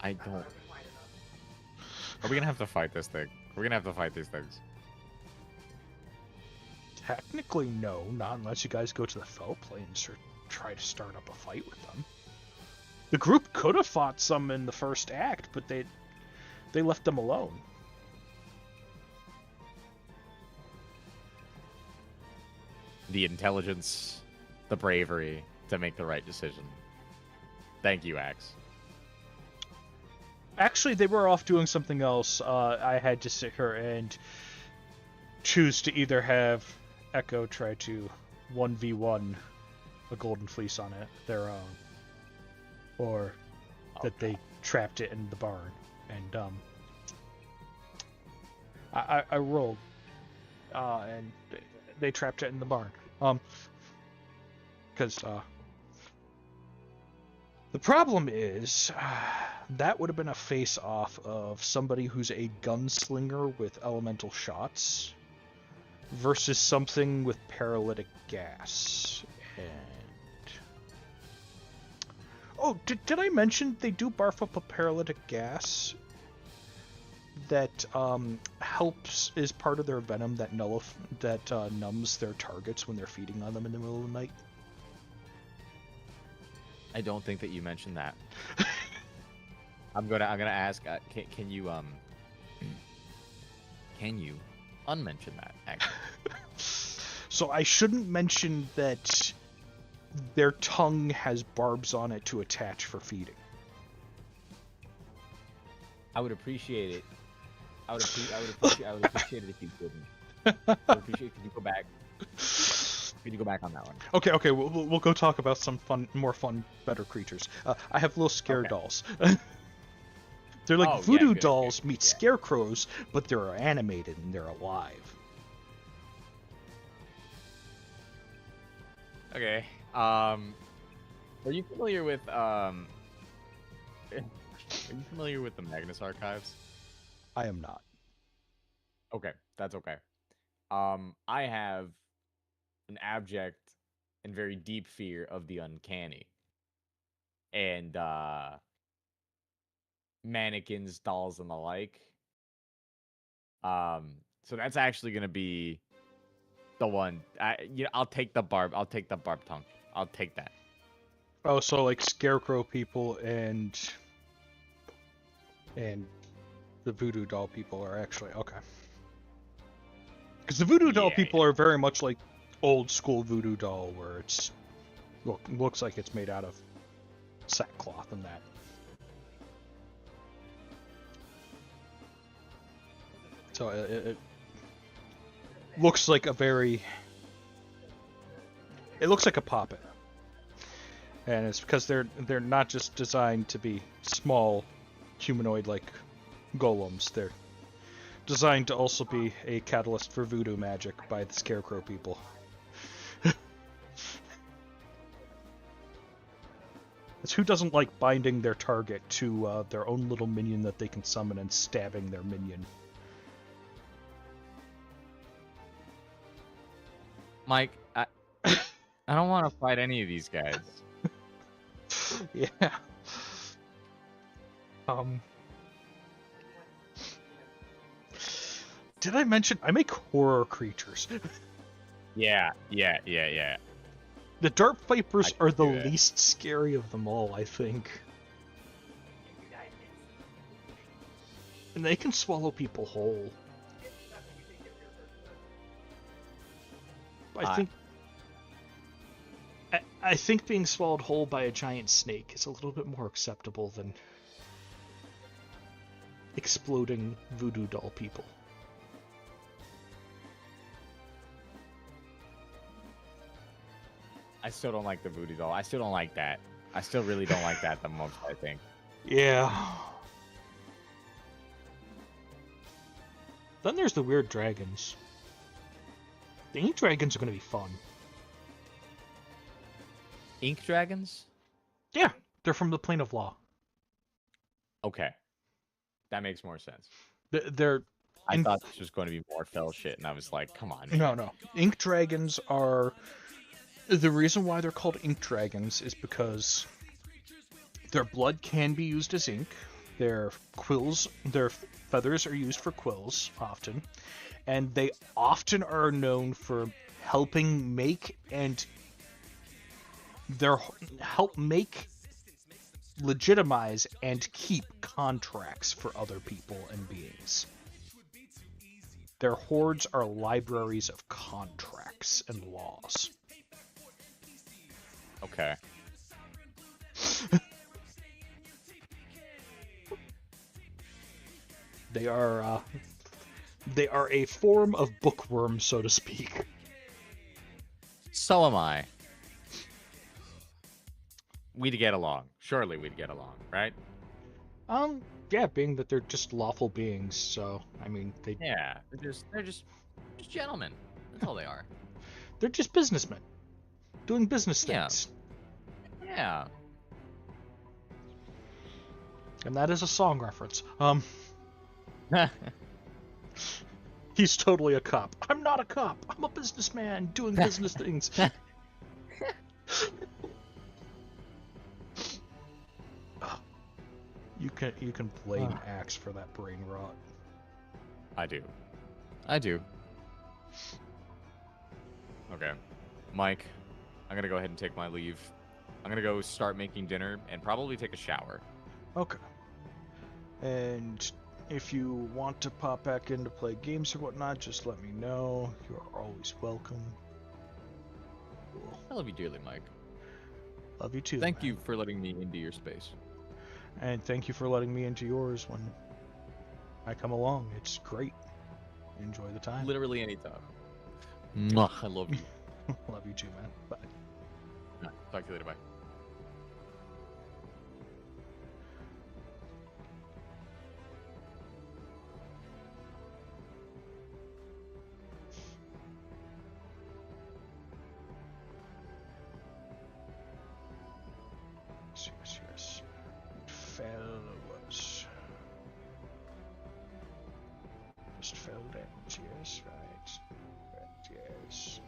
I don't. Are we gonna have to fight this thing? We're gonna have to fight these things. Technically, no, not unless you guys go to the Fell Plains or try to start up a fight with them. The group could have fought some in the first act, but they left them alone. The intelligence, the bravery to make the right decision. Thank you, Axe. Actually, they were off doing something else. I had to sit here and choose to either have Echo try to 1v1 a golden fleece on it, their own, or that they trapped it in the barn. And I rolled, and they trapped it in the barn. Because the problem is that would have been a face-off of somebody who's a gunslinger with elemental shots versus something with paralytic gas. And oh, did I mention they do barf up a paralytic gas that helps, is part of their venom that numbs their targets when they're feeding on them in the middle of the night? I don't think that you mentioned that. I'm gonna ask. Can you unmention that? Actually, So I shouldn't mention that their tongue has barbs on it to attach for feeding. I would appreciate it. I would appreciate it if you didn't. I would appreciate it if you go back. Could you go back on that one? Okay, we'll go talk about some more fun, better creatures. I have little scare dolls. They're like voodoo dolls meet scarecrows, but they're animated and they're alive. Okay. Are you familiar with Are you familiar with the Magnus Archives? I am not. Okay, that's okay. I have an abject and very deep fear of the uncanny. And mannequins, dolls, and the like. So that's actually gonna be the one. I'll take the barb. I'll take the barb tongue. I'll take that. Oh, so like scarecrow people and the voodoo doll people are actually okay. Because the voodoo doll Yeah, people are very much like old school voodoo doll, where it's looks like it's made out of sackcloth and that. So it looks like a very. It looks like a puppet, and it's because they're not just designed to be small, humanoid like golems. They're designed to also be a catalyst for voodoo magic by the scarecrow people. It's who doesn't like binding their target to their own little minion that they can summon and stabbing their minion. Mike, I don't want to fight any of these guys. Yeah. Did I mention I make horror creatures? Yeah. The Dark Vipers I can are the do that. least scary of them all, I think. And they can swallow people whole. I think being swallowed whole by a giant snake is a little bit more acceptable than exploding voodoo doll people. I still don't like the voodoo doll. I still don't like that. I still really don't like that the most, I think. Yeah. Then there's the weird dragons. The ink dragons are going to be fun. Ink dragons? Yeah, they're from the plane of law. Okay. That makes more sense. They're I thought this was going to be more fell shit, and I was like, come on. no. Ink dragons are the reason why they're called ink dragons is because their blood can be used as ink. Their feathers are used for quills often, and they often are known for helping make legitimize and keep contracts for other people and beings. Their hoards are libraries of contracts and laws. Okay. They are a form of bookworm, so to speak. So am I. We'd get along. Surely we'd get along, right? Yeah, being that they're just lawful beings, so I mean Yeah. They're just gentlemen. That's all they are. they're just businessmen doing business Yeah. things. Yeah. And that is a song reference. He's totally a cop. I'm not a cop. I'm a businessman doing business things. You can blame Axe for that brain rot. I do. Okay. Mike, I'm gonna go ahead and take my leave. I'm gonna go start making dinner and probably take a shower. Okay. And if you want to pop back in to play games or whatnot, just let me know. You are always welcome. Cool. I love you dearly, Mike. Love you too. Thank man. you for letting me into your space. And thank you for letting me into yours when I come along. It's great. Enjoy the time. Literally anytime. Mwah, I love you. Love you too, man. Bye. Talk to you later. Bye. just fell damage. Yes, right. Correct, yes.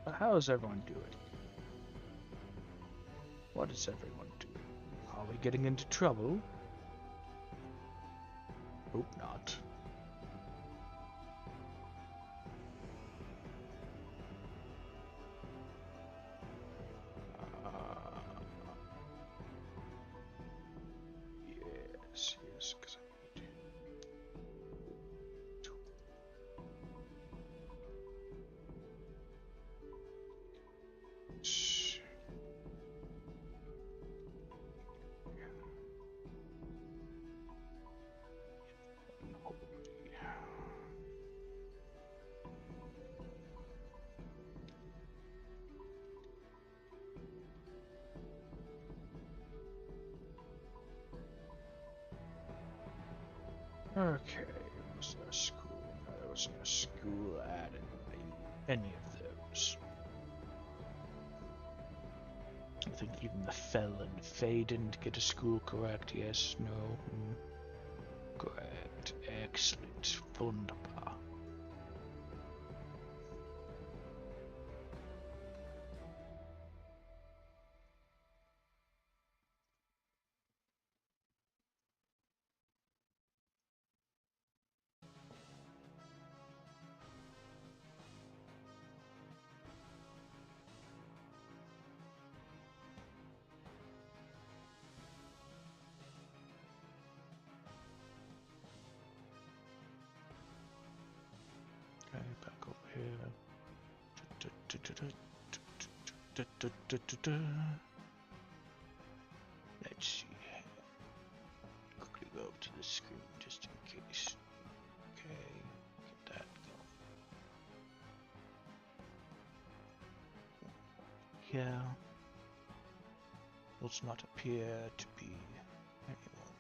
But how is everyone doing? What is everyone doing? Are we getting into trouble? Hope not. Yes, yes, because I need to. Okay, was there a school? No, there wasn't a school at any of those. I think even the felon Faye didn't get a school correct. Yes, no. Correct. Excellent. Wunderbar. Okay, back over here. Let's see. Quickly go up to the screen just in case. Okay, get that going. Here does not appear to be anyone.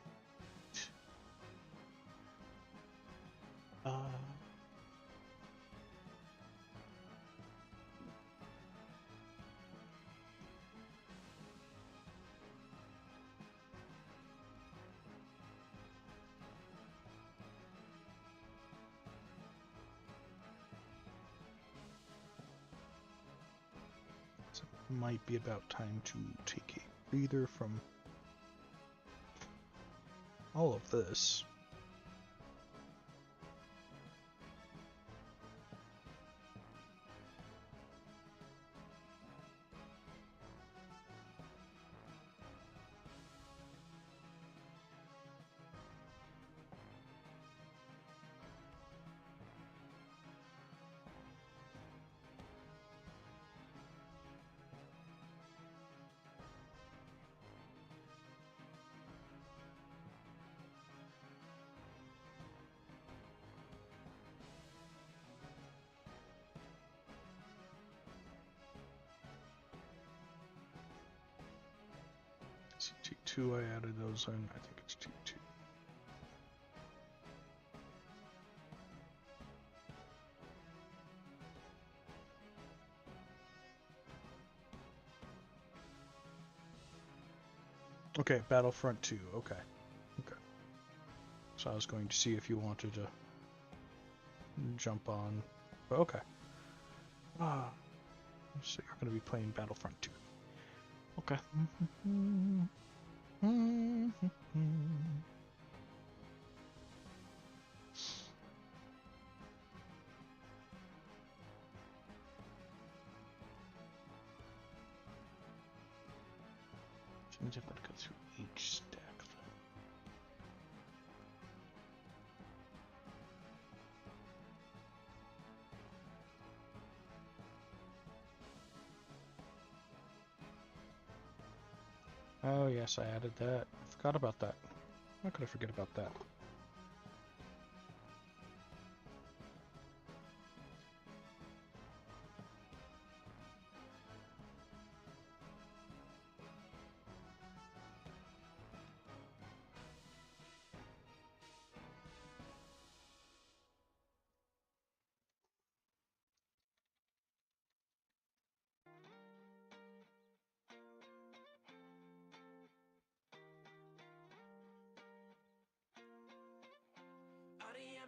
So it might be about time to take a breather from all of this. See, T2, I added those in. I think it's T2. Okay, Battlefront 2. Okay. Okay. So I was going to see if you wanted to jump on. But okay. So you're going to be playing Battlefront 2. Okay. Seems I've got to go through each stack though. Oh yes, I added that. I forgot about that. How could I forget about that?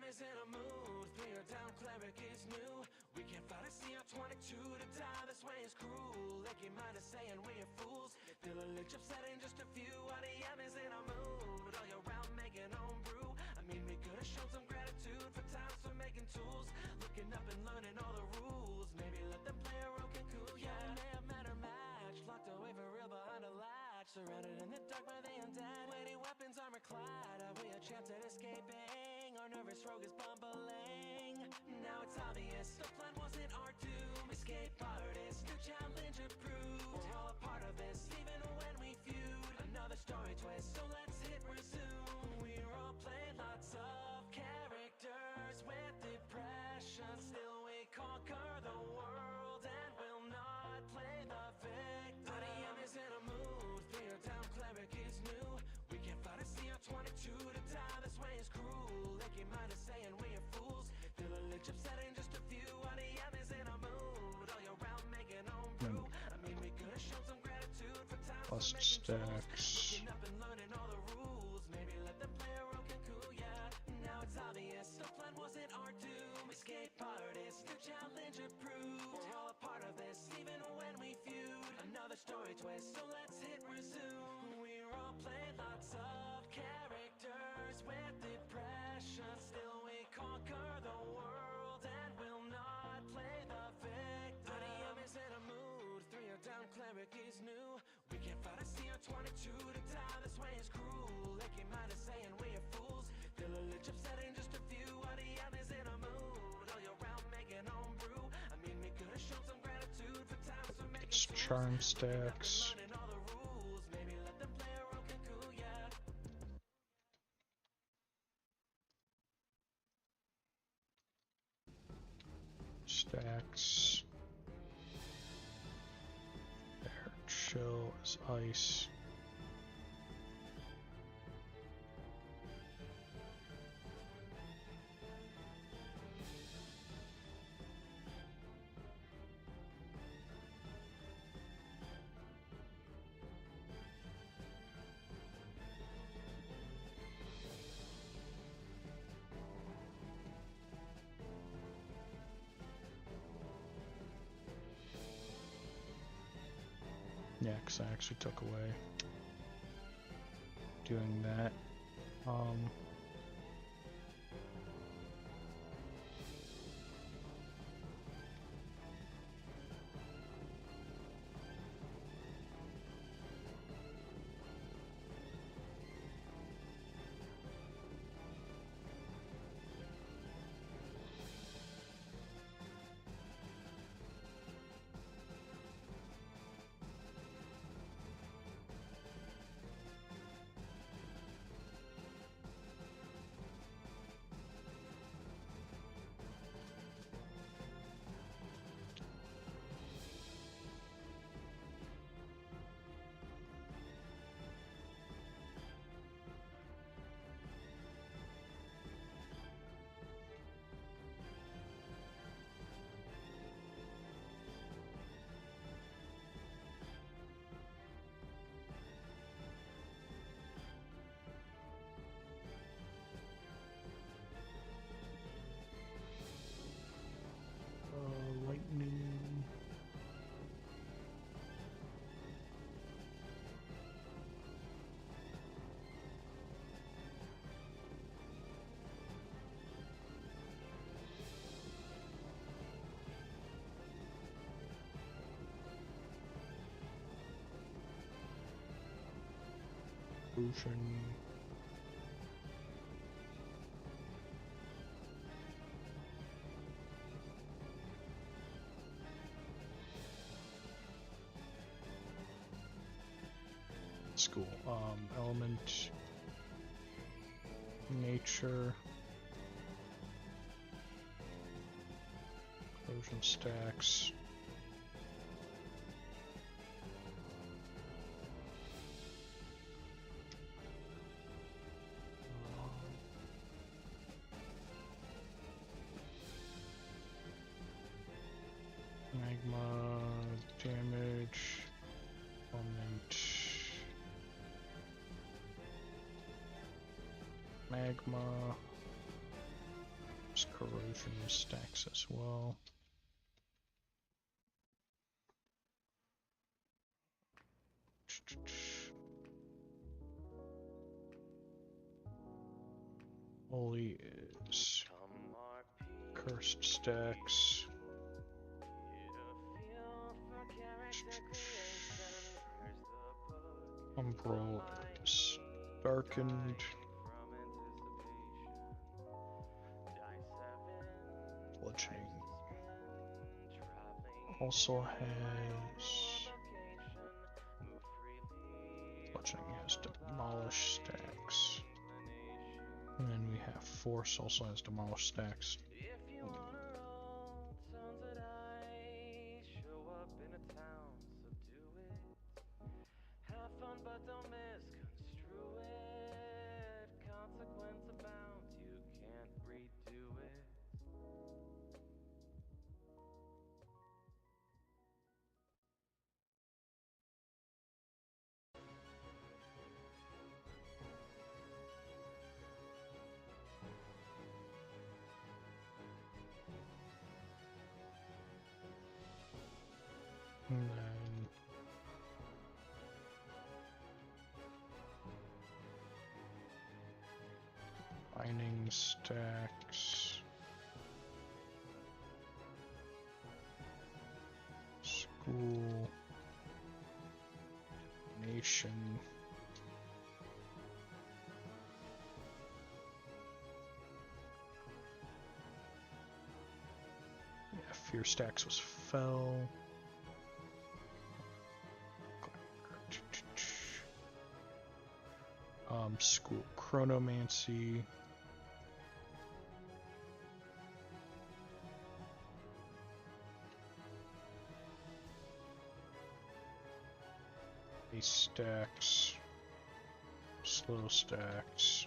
DM is in a mood. 3 or down, cleric is new. We can't fight a CR22 to die. This way is cruel. Like your mind is saying we're fools. Feel a little upsetting, just a few. DM is in a mood. All year round making home brew. I mean, we could have shown some gratitude for times for making tools. Looking up and learning all the rules. Maybe let them play a broken cool. Yeah, we may have met our match. Locked away for real behind a latch. Surrounded in the dark by the undead. Waiting weapons, armor clad. Are we a chance at escaping? Our nervous rogue is bumbling. Now it's obvious, the plan wasn't our doom. Escape artist, new challenge approved. We're all a part of this, even when we feud. Another story twist, so let's hit resume. We all played lots of characters with depression. Still we conquer the world and will not play the victim. IDM is in a mood, 3 or down, cleric is new. We can't fight a CR22 to die, this way is cruel. Like your mind is saying we are fools. Feel a little upsetting, just a few. IDM is in a mood. All year round making home brew. I mean, we could have shown some gratitude for time. Plus stacks. Looking up and learning all the rules. Maybe let them play a broken cool, yeah. Now it's obvious, the plan wasn't our doom. Escape artist, new challenge approved. We're all a part of this, even when we feud. Another story twist, so let's hit resume. We all played lots of characters with depression. Still we conquer the world and will not play the victim. IDM is in a mood, 3 or down, cleric is new. We can't fight a CR22 to die, this way is cruel. Like your mind is saying we are fools. Feel a little upsetting, just a few. IDM is in a mood. All year round making home brew. I mean, we could have shown some gratitude for times for making It's charm stacks. learning all the rules. Maybe let them play a broken cool, yeah. Stacks. There, chill is ice. Yeah, because I actually took away doing that. Lightning. Ocean. School. Element. Nature. Ocean stacks. Magma damage, element, magma, There's corrosion stacks as well. Holy is cursed stacks. Umbral is darkened. Bludgeoning also has bludgeoning has demolished stacks. And then we have force also has demolished stacks. And then mining stacks. School. Nation. Yeah, fear stacks was fell. School chronomancy. Base stacks. Slow stacks.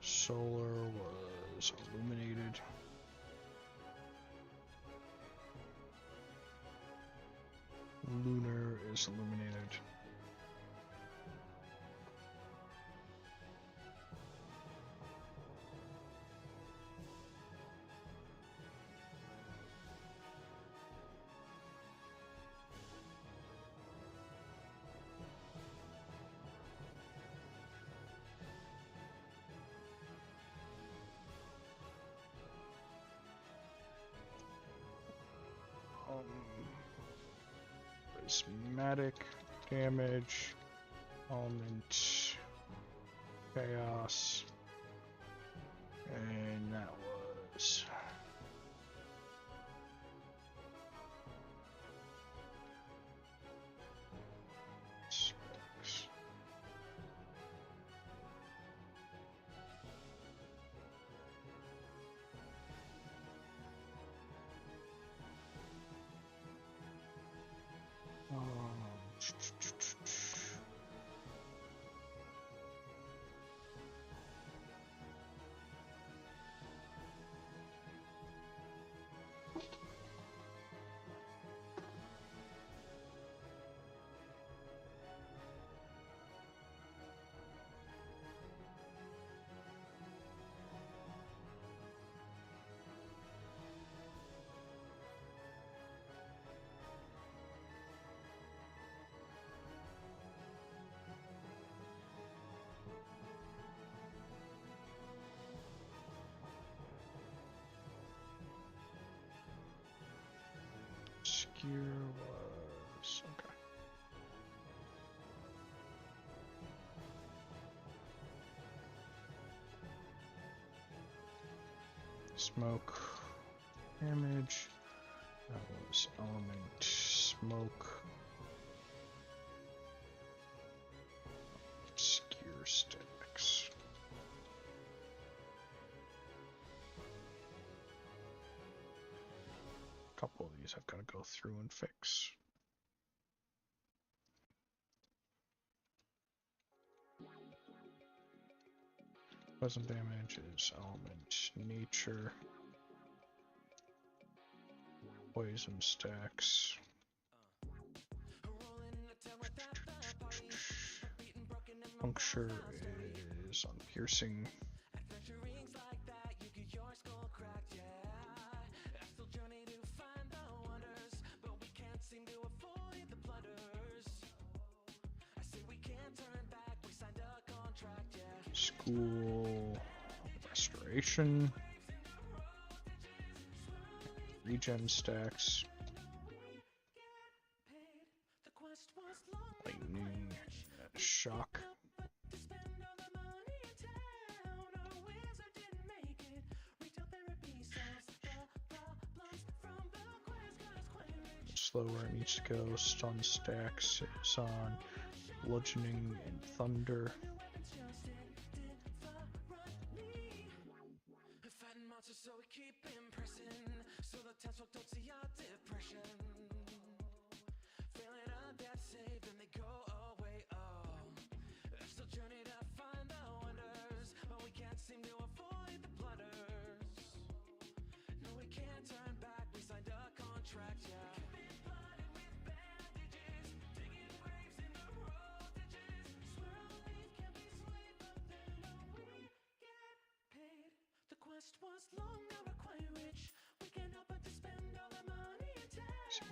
Solar was illuminated. Lunar is illuminated. Prismatic damage, element, chaos, and that was specs. Obscure was okay. Smoke damage. That was element smoke. Obscure stacks. A couple of these I've got to go through and fix. Poison damage is element nature. Poison stacks. Puncture is on piercing. School restoration. Regen stacks. Lightning. Shock. Slow where it needs to go. Stun stacks is on bludgeoning and thunder.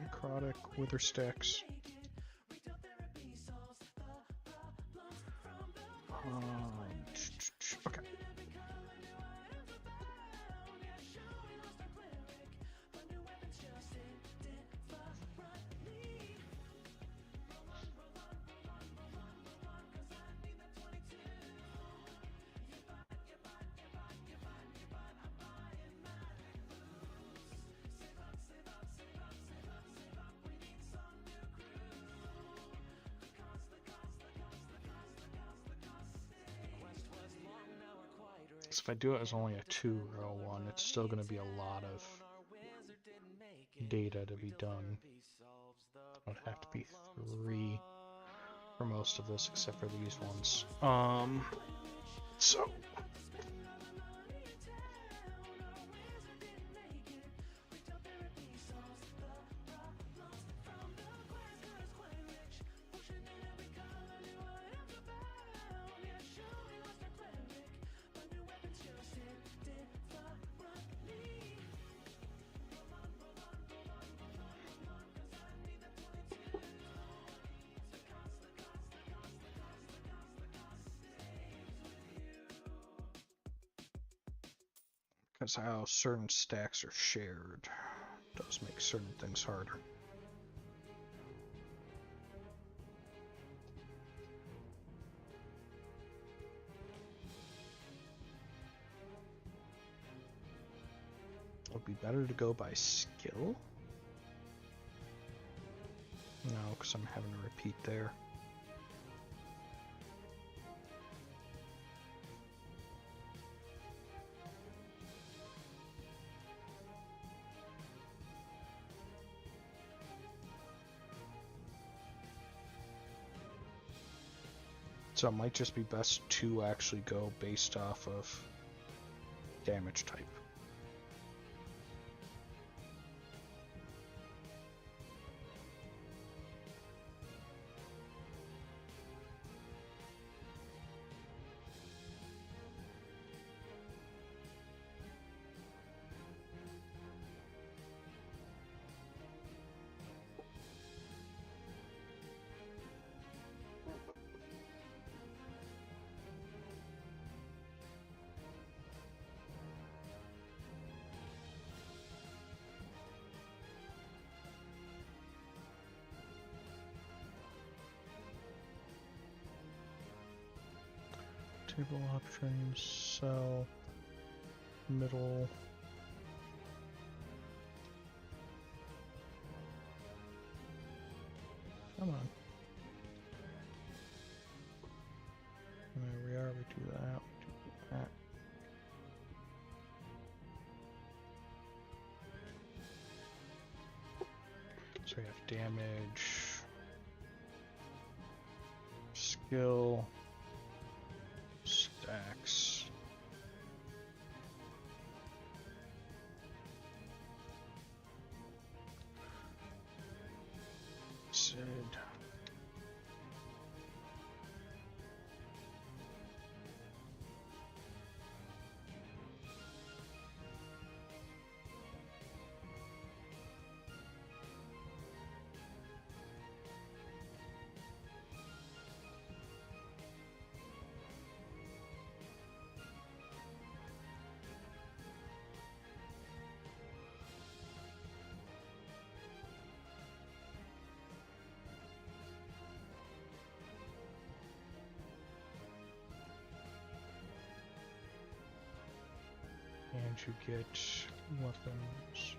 Necrotic wither stacks. Okay. So if I do it as only a 2-row one, it's still going to be a lot of data to be done. It would have to be 3 for most of this, except for these ones. So because how certain stacks are shared does make certain things harder. It would be better to go by skill. No, because I'm having to repeat there. So it might just be best to actually go based off of damage type. Table options, cell, middle. Come on. There we are, we do that, we do that. So we have damage, skill, stacks. and you get weapons.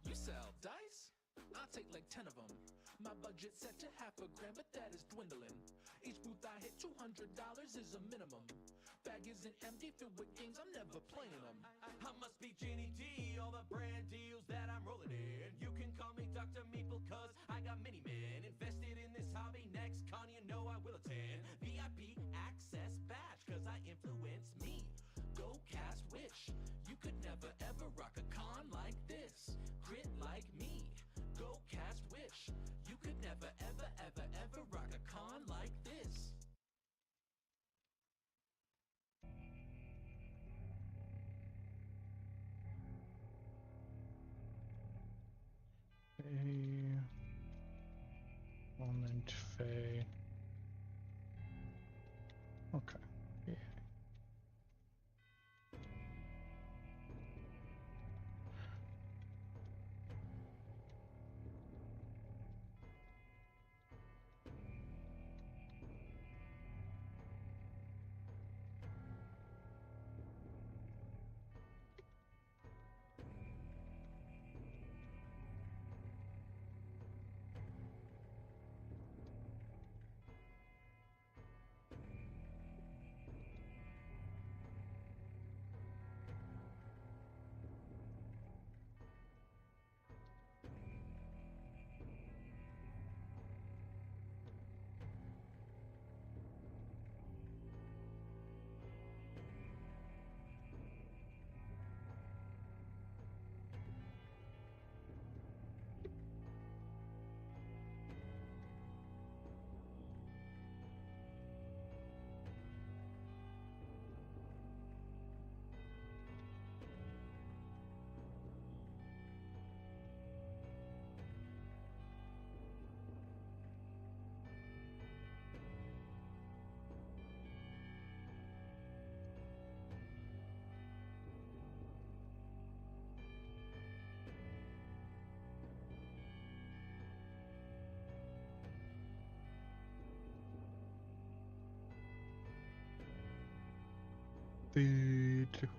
You sell dice? I'll take like 10 of them. My budget set to $half a grand, but that is dwindling. Each booth I hit, $200 is a minimum. Bag isn't empty, filled with games, I'm never playing them. I must be Jenny D, all the brand deals that I'm rolling in. You can call me Dr. Meeple, cause I got many men invested in this hobby. Next con, you know I will attend. VIP access badge, cause I influence me. Go cast wish. You could never ever rock a con like this. Crit like me. Go cast wish. You could never ever ever ever rock a con like this. A Element Fey. Okay. Yeah. Food.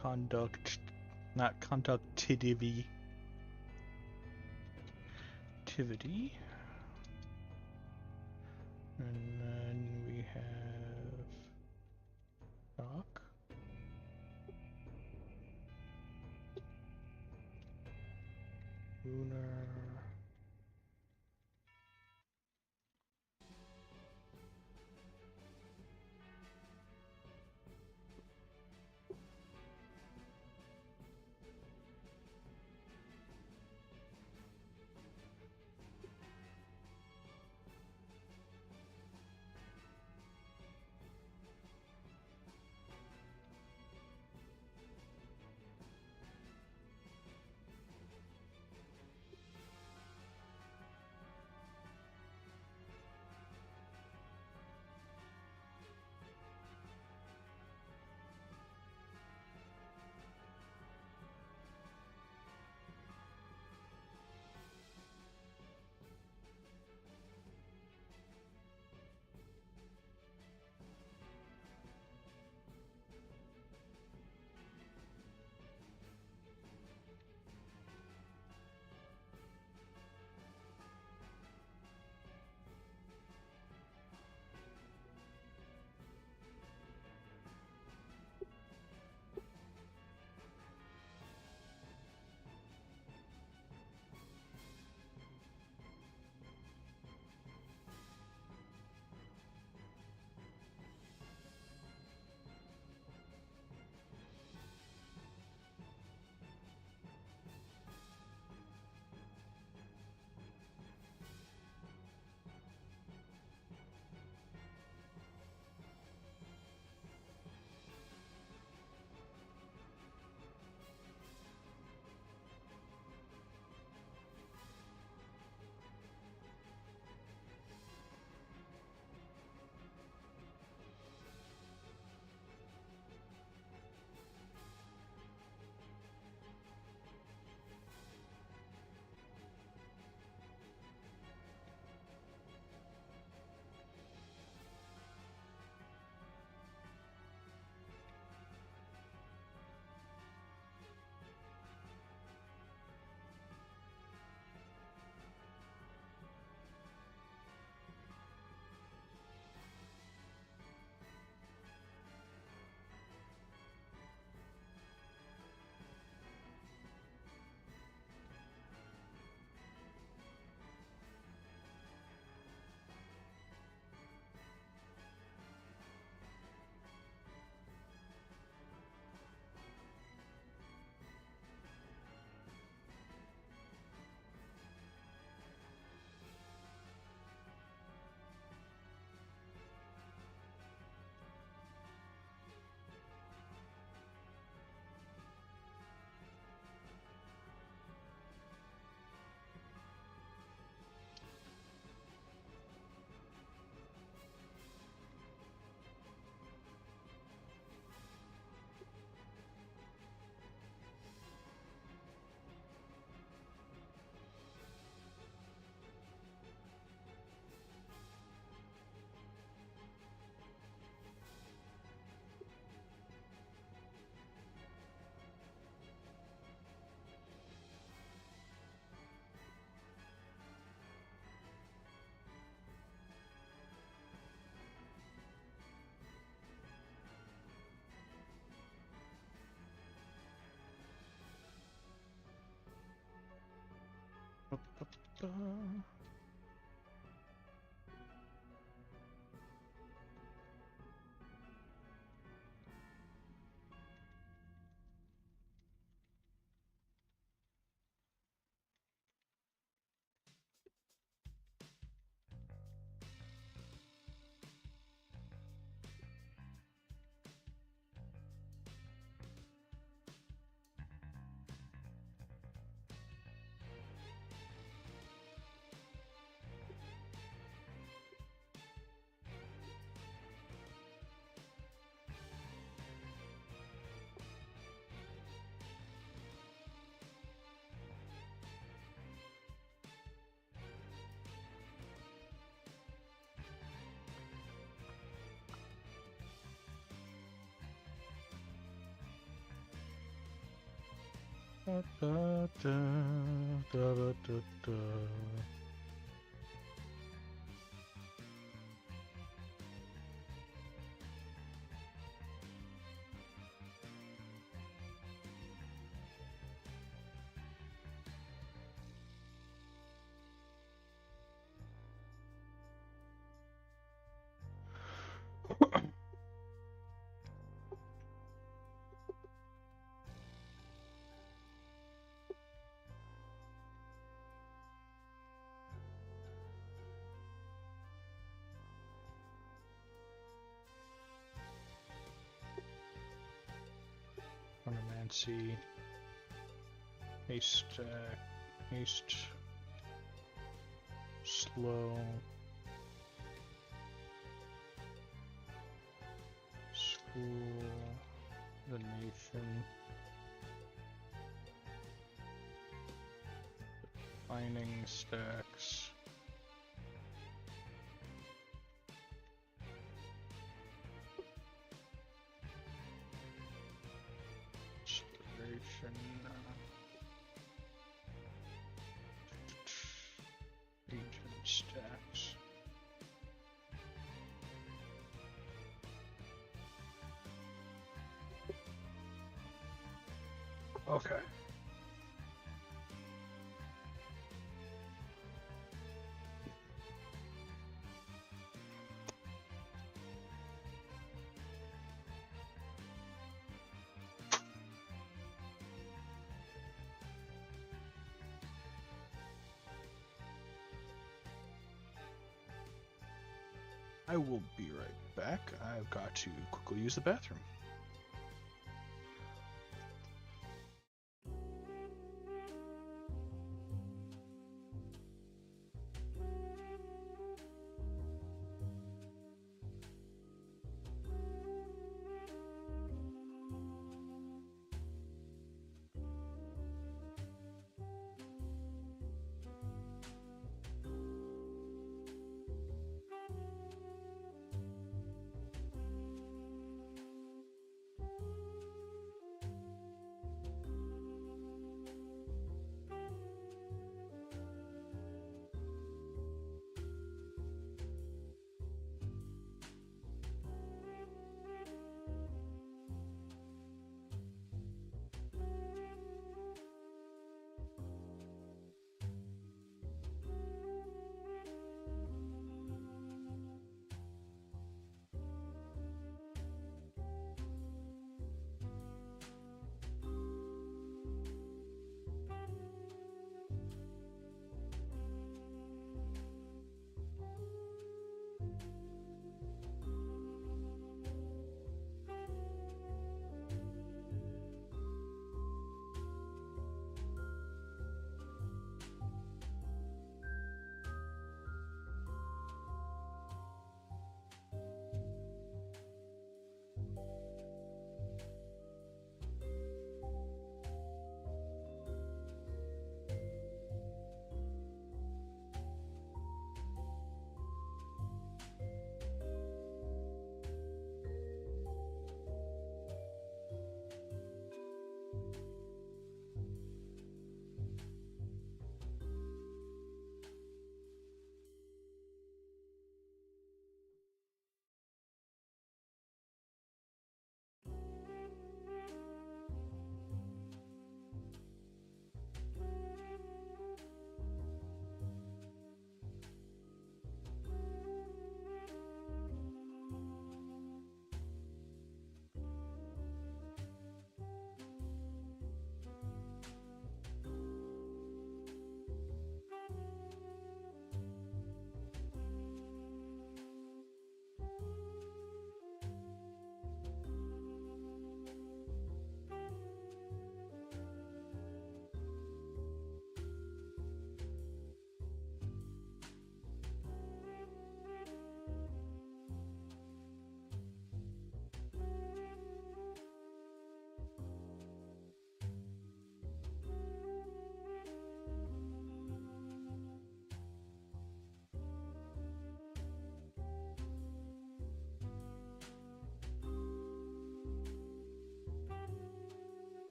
Conduct. Not conductivity. Activity. And then we have dock. Lunar. Da, da, da, da, da, da, da. Ornamency, haste, haste, slow, school, the nation, finding stacks. Inspiration, agent stacks. Okay. I will be right back. I've got to quickly use the bathroom.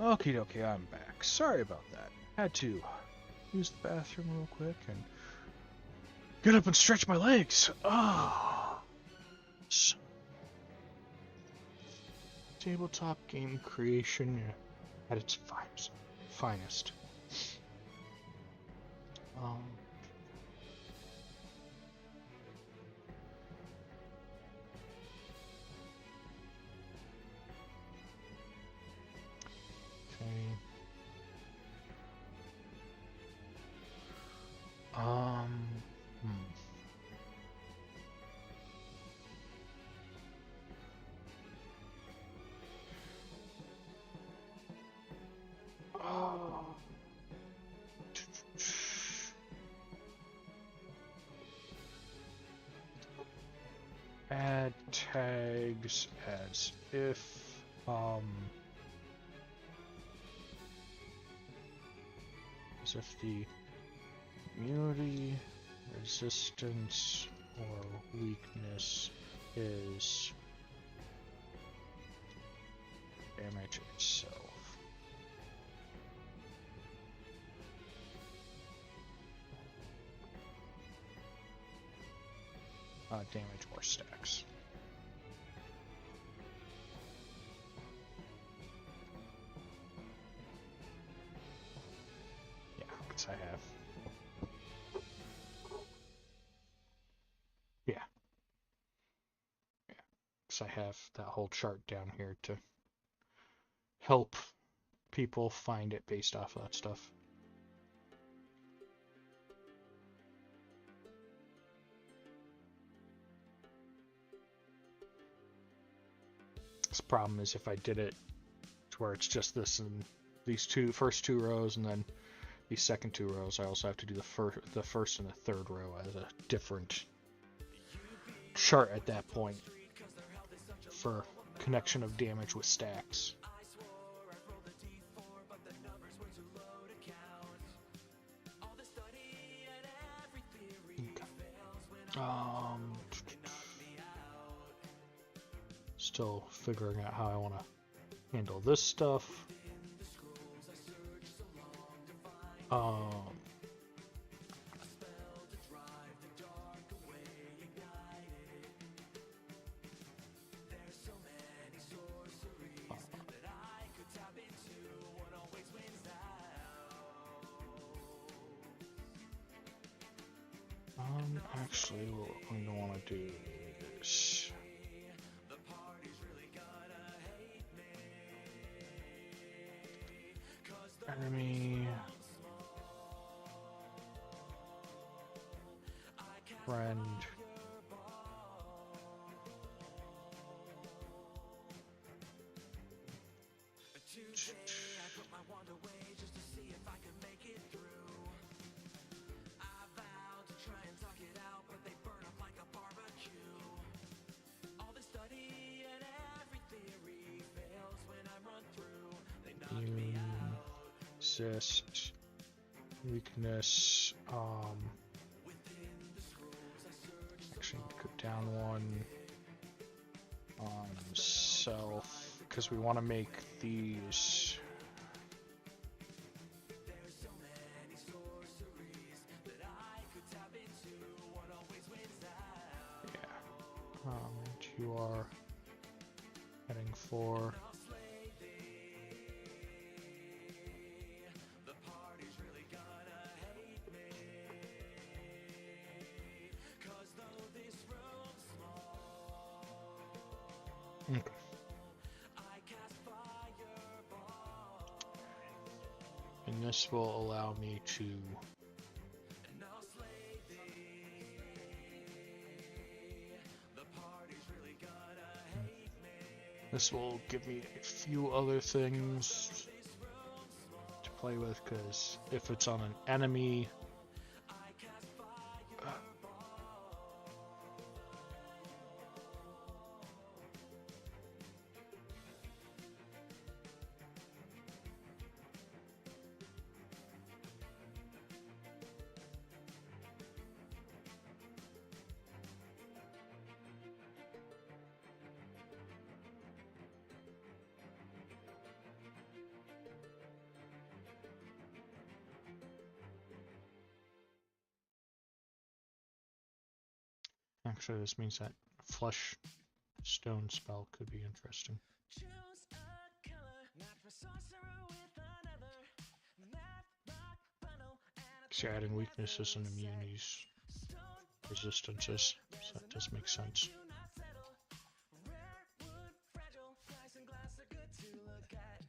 Okie dokie, I'm back. Sorry about that. Had to use the bathroom real quick and get up and stretch my legs. Ah. So, tabletop game creation at its finest. Okay. Hmm. Oh. Add tags as if, as if the immunity, resistance, or weakness is damage itself. Damage or stacks. Yeah, because I have. Yeah. Because I have that whole chart down here to help people find it based off of that stuff. This problem is if I did it to where it's just this and these first two rows and then these second two rows, I also have to do the first and the third row as a different chart at that point for connection of damage with stacks. Okay. Still figuring out how I want to handle this stuff. Actually, what I'm going to want to do is enemy, friend, resist, weakness, actually go down one on self, because we want to make these and you are heading for okay. And this will allow me to this will give me a few other things to play with, because if it's on an enemy, Actually, this means that flesh stone spell could be interesting. Choose a color, match my sorcerer with another. Math, rock, bundle, and a So you're adding weaknesses and immunities, resistances, so that does make sense. do not settle. Rare wood, fragile, nice and glass are good to look at.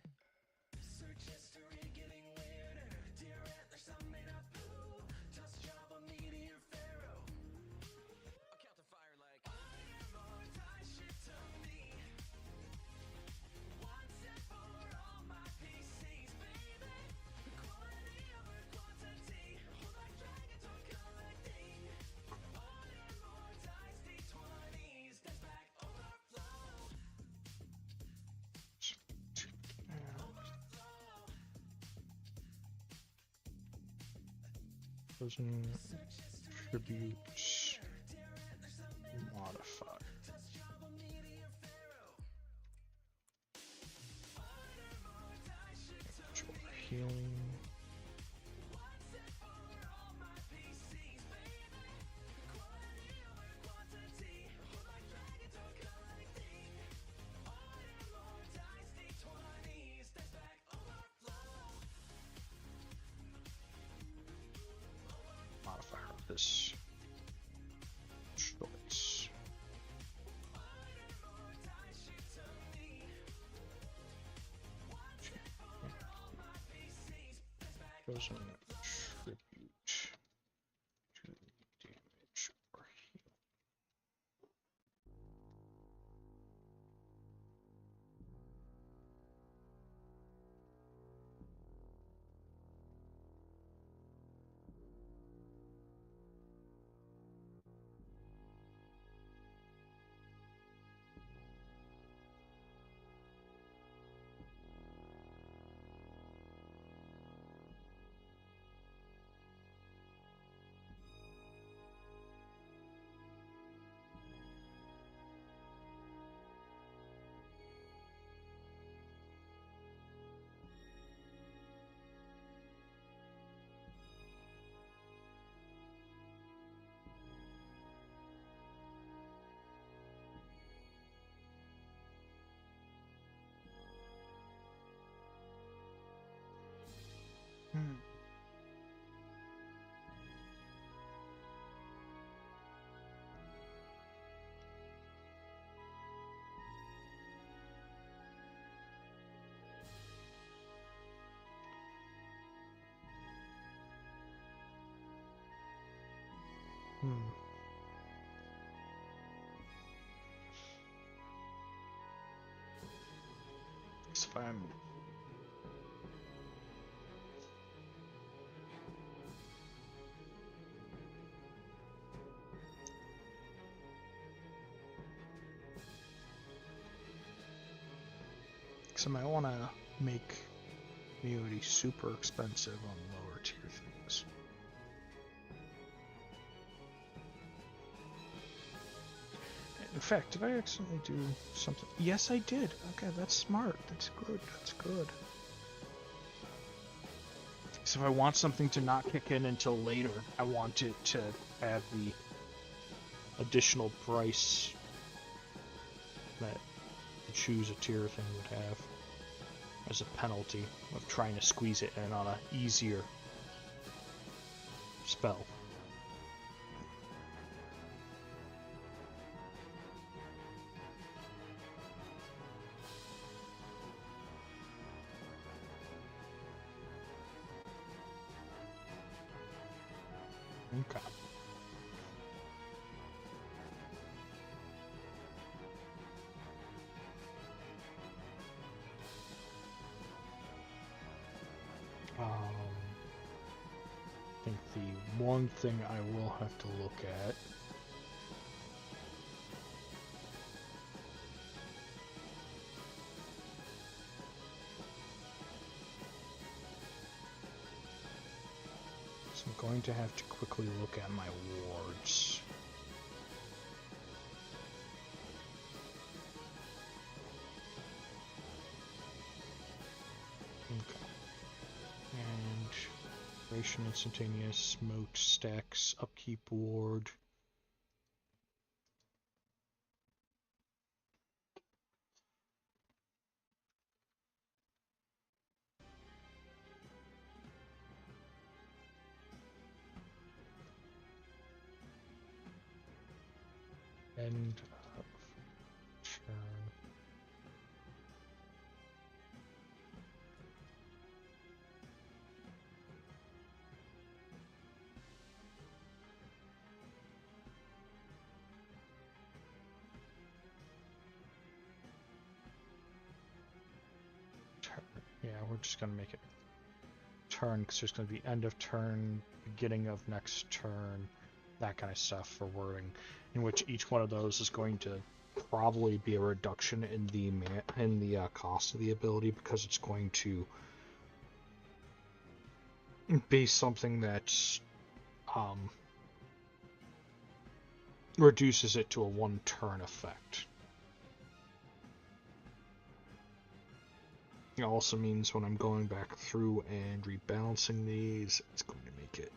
Search history getting weirder. Deer antler, some made of poo. Dust Java, meteor, pharaoh. I'll count the fire like iron or die shit to me. One set for all my PCs, baby. Quality over quantity. Hold like dragons or collecting. Order more dice, D20s. Dice back overflow. Doesn't tribute modify. Healing. Modifier of this choice. Doesn't tribute to damage or heal. Hmm. Hmm. So if I'm so I might want to make immunity super expensive on lower tier things. In fact, did I accidentally do something? Yes, I did. Okay, that's smart. That's good. That's good. So if I want something to not kick in until later, I want it to have the additional price that the choose a tier thing would have as a penalty of trying to squeeze it in on an easier spell. Okay. I think the one thing I will have to look at is I'm going to have to quickly look at my wards. Okay. And Duration Instantaneous, Smote, Stacks, Upkeep Ward. End of turn. Yeah, we're just gonna make it turn because there's gonna be end of turn, beginning of next turn, that kind of stuff for wording, in which each one of those is going to probably be a reduction in the cost of the ability, because it's going to be something that reduces it to a one-turn effect. It also means when I'm going back through and rebalancing these, it's going to make it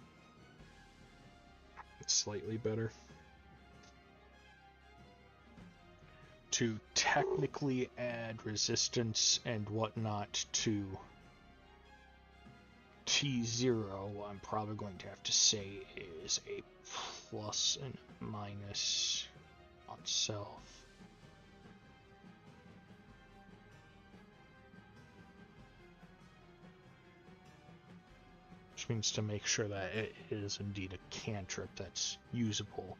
slightly better. To technically add resistance and whatnot to T0, I'm probably going to have to say is a plus and minus on self. Which means to make sure that it is indeed a cantrip that's usable,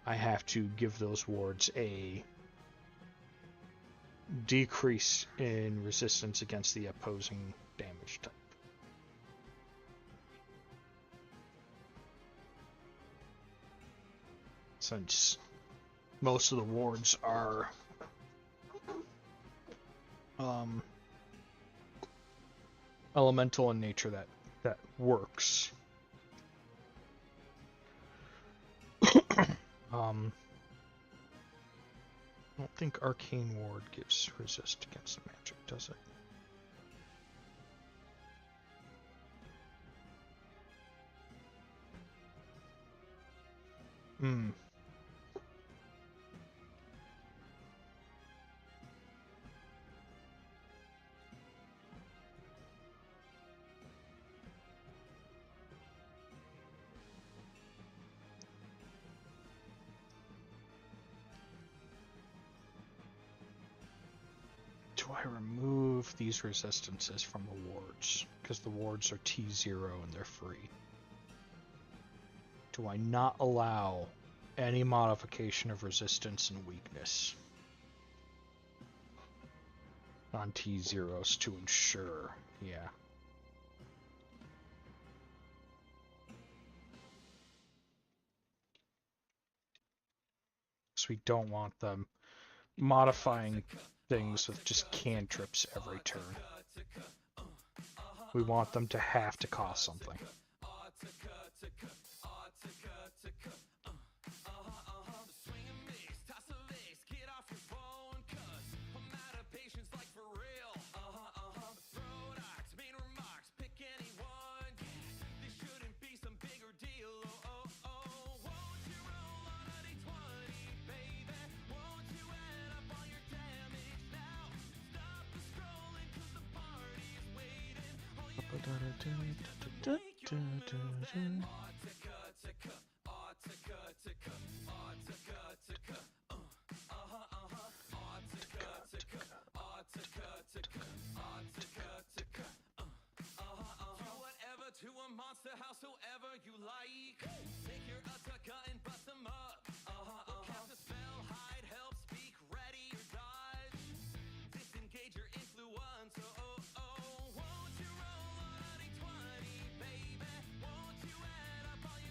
I have to give those wards a decrease in resistance against the opposing damage type. Since most of the wards are elemental in nature, that works. I don't think Arcane Ward gives resist against magic, does it? Hmm. Do I remove these resistances from the wards? Because the wards are T0 and they're free. Do I not allow any modification of resistance and weakness on T0s to ensure? Yeah. So we don't want them modifying things with just cantrips every turn. We want them to have to cost something. To a monster, howsoever you like. Take your Uttaka and bust them up. Cast a spell, hide, help, speak, ready or dodge. Disengage your influence. Won't you roll on a d20, baby? Won't you add up all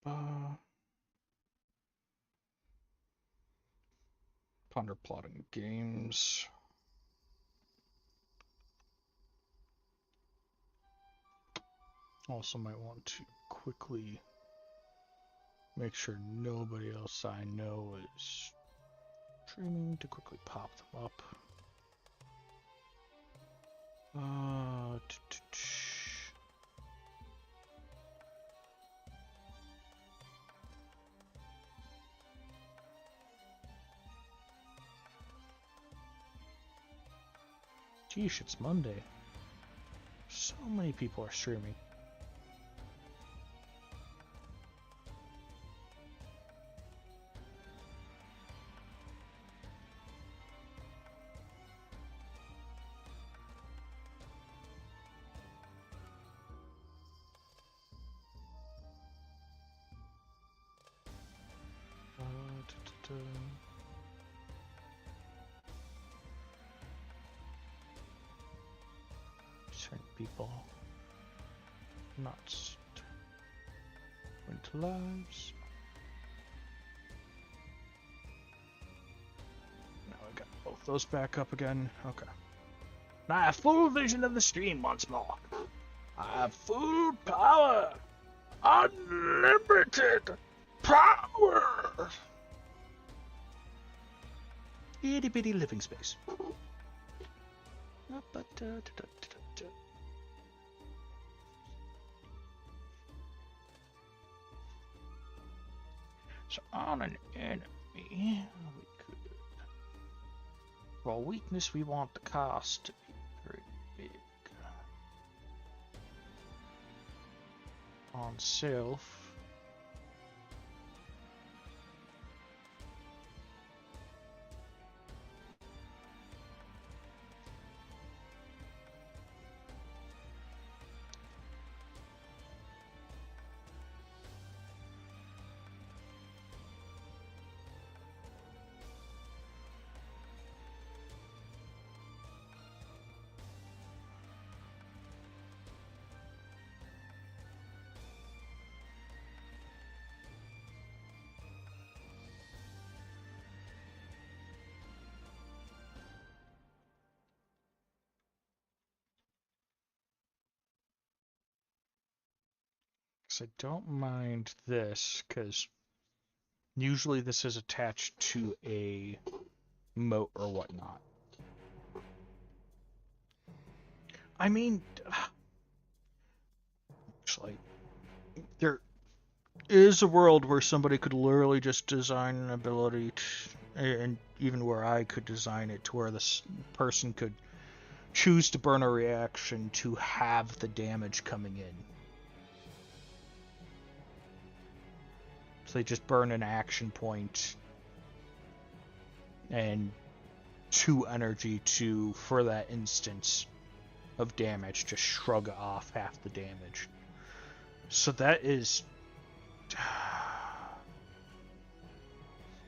Ponder plotting games. Also might want to quickly make sure nobody else I know is streaming to quickly pop them up. Geesh, it's Monday. So many people are streaming. Certain people not into lives. Now I got both those back up again. Okay. Now I have full vision of the stream once more. I have full power. Unlimited power. Itty bitty living space. So on an enemy, we could. For weakness, we want the cost to be pretty big. On self. I don't mind this, because usually this is attached to a moat or whatnot. I mean, actually, there is a world where somebody could literally just design an ability, and even where I could design it to where this person could choose to burn a reaction to have the damage coming in. So they just burn an action point and 2 energy to, for that instance of damage, just shrug off half the damage. So that is...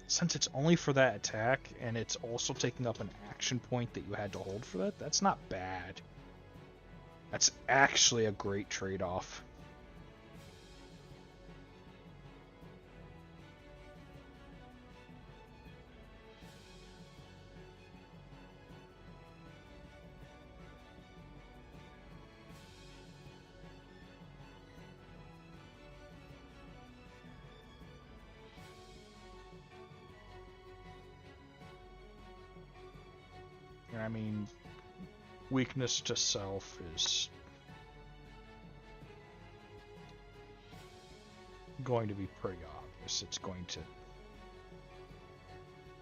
Since it's only for that attack, and it's also taking up an action point that you had to hold for that, that's not bad. That's actually a great trade-off. I mean, weakness to self is going to be pretty obvious. It's going to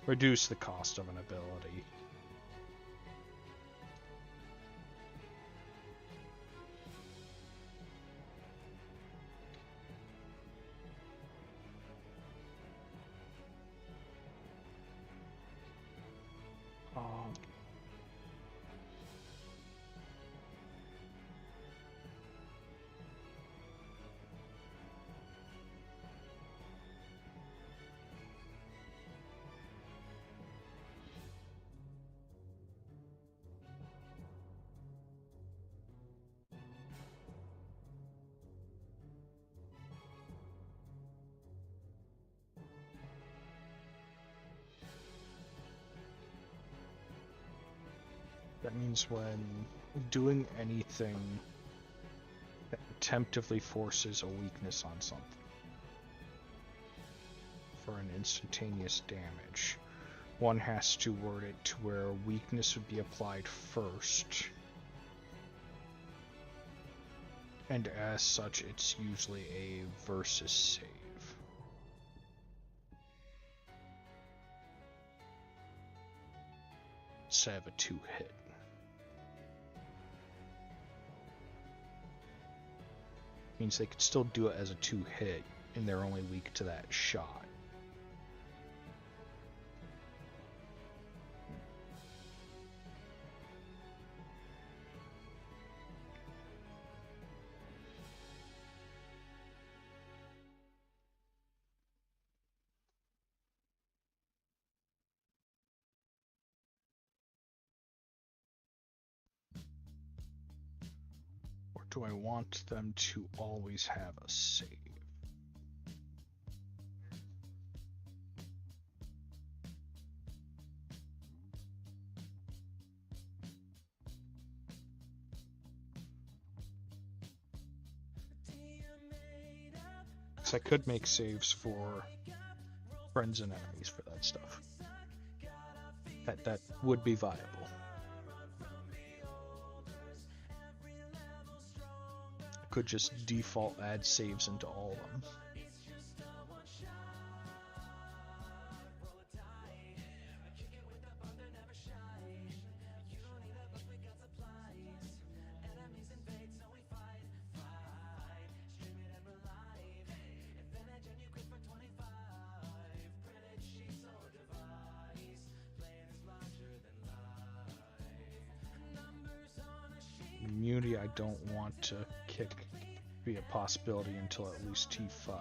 reduce the cost of an ability. That means when doing anything that attemptively forces a weakness on something for an instantaneous damage, one has to word it to where a weakness would be applied first, and as such it's usually a versus save. Instead of a 2-hit. Means they could still do it as a 2-hit, and they're only weak to that shot. Or do I want them to always have a save? Because I could make saves for friends and enemies for that stuff. That would be viable. I could just default add saves into all of them. Immunity I don't want to kick be a possibility until at least T5.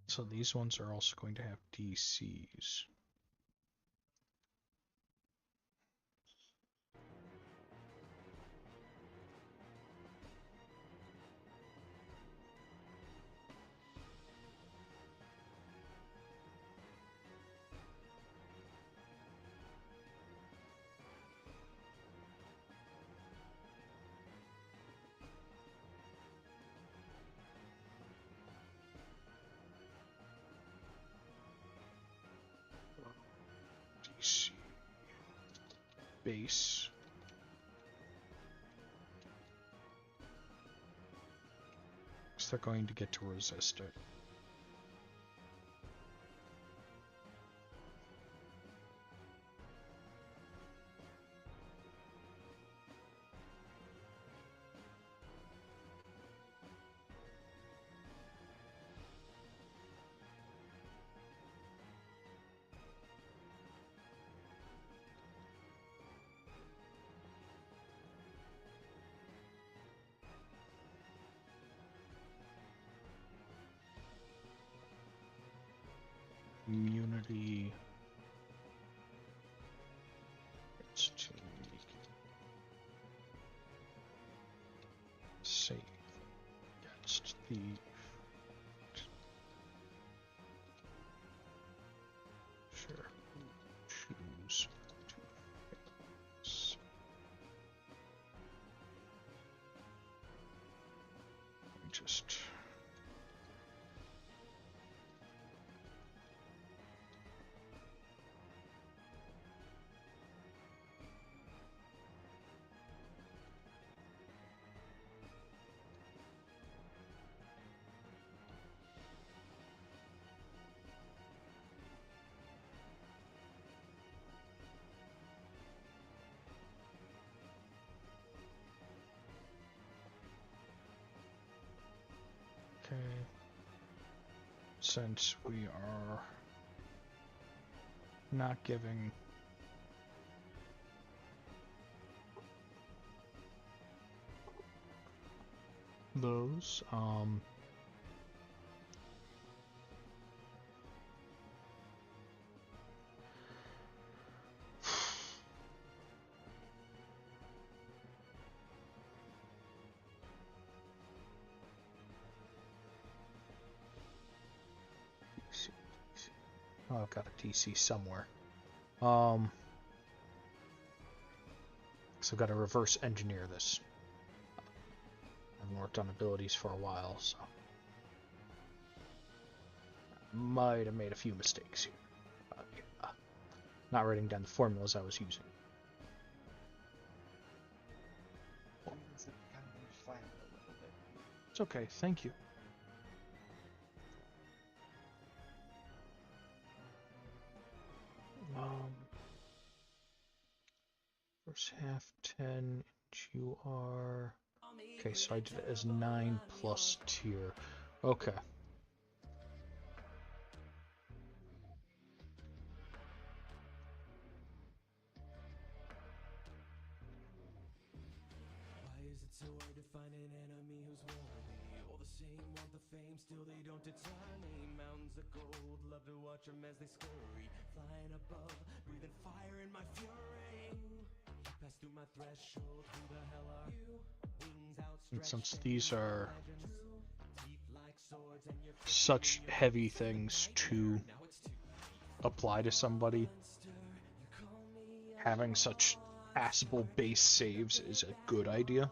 So these ones are also going to have DCs. DC base. So they're going to get to resist it. Immunity. It's to save against the sure choose to face. Let me just since we are not giving those, oh, I've got a TC somewhere. So I've got to reverse engineer this. I haven't worked on abilities for a while, so might have made a few mistakes here. Not writing down the formulas I was using. It's okay, thank you. First half 10, and you are... Okay, so I did it as 9 plus tier. Okay. Why is it so hard to find an enemy who's worthy? All the same want the fame, still they don't deter me. Mountains of gold, love to watch them as they scurry. Flying above, breathing fire in my fury. Pass through my threshold, who the hell are you? Wings And outstretched, since these are deep like swords, and you're such heavy things to apply to somebody, having such passable base saves is a good idea.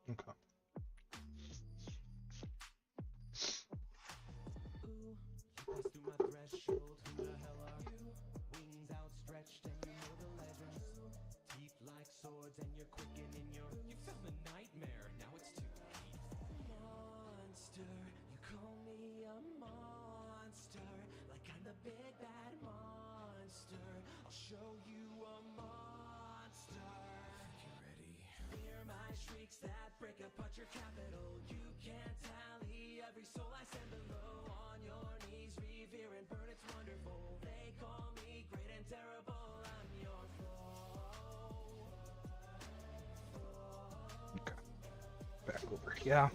Okay. pass through my threshold, who the hell are you? Wings outstretched and you know the legends. Teeth like swords and you're quickening your... You found the nightmare, now it's too late. Monster, you call me a monster, like I'm the big bad monster. I'll show you a monster. You ready? Hear my shrieks that break apart your capital. You can't tally every soul I send below. On your knees, revere and burn, it's wonderful. They call me great and terrible, I'm your foe. Okay. Back over here.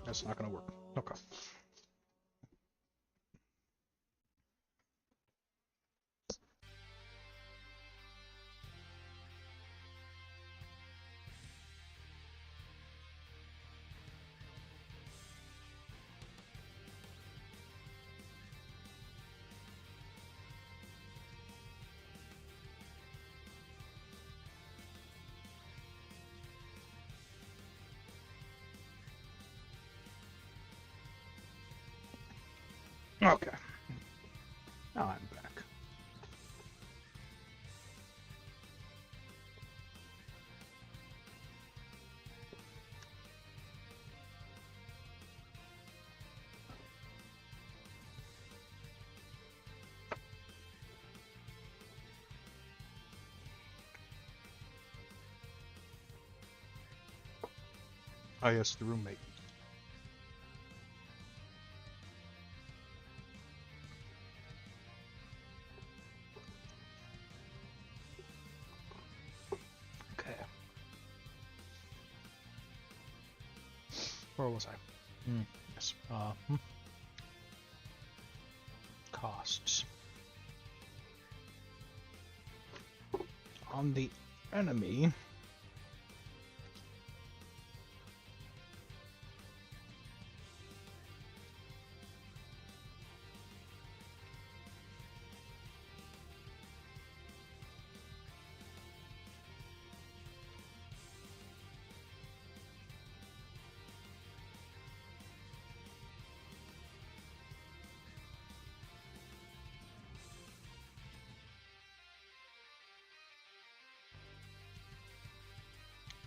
That's not gonna work. Okay. Okay. Now I'm back. Oh yes, the roommate. Okay. Where was I? Yes. Costs. On the enemy.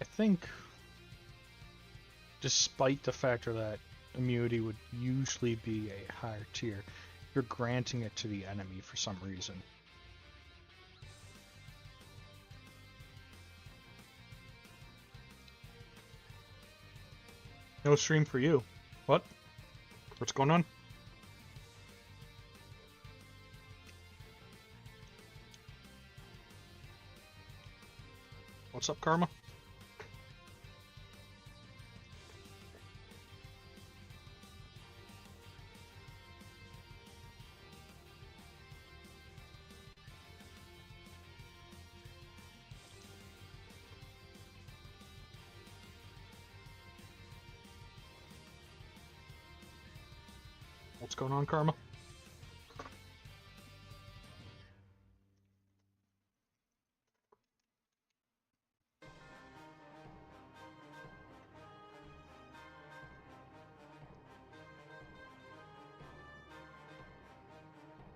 I think, despite the factor that immunity would usually be a higher tier, you're granting it to the enemy for some reason. No stream for you. What? What's going on? What's up, Karma? What's going on, Karma?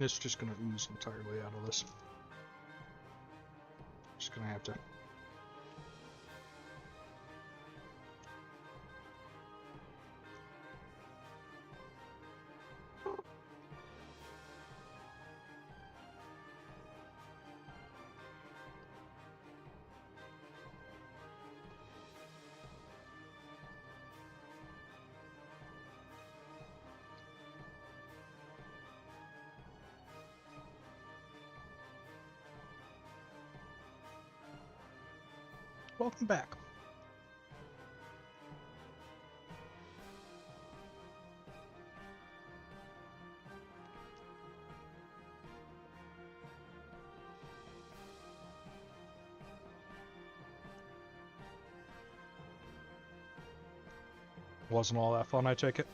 It's just gonna ooze entirely out of this. Just gonna have to. Welcome back. Wasn't all that fun, I take it?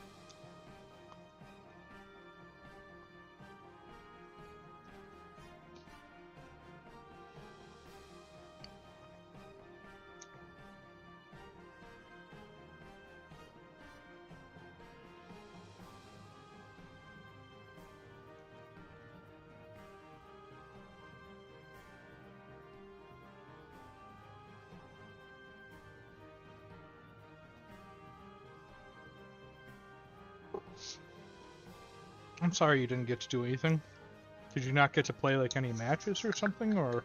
I'm sorry you didn't get to do anything. Did you not get to play like any matches or something, or?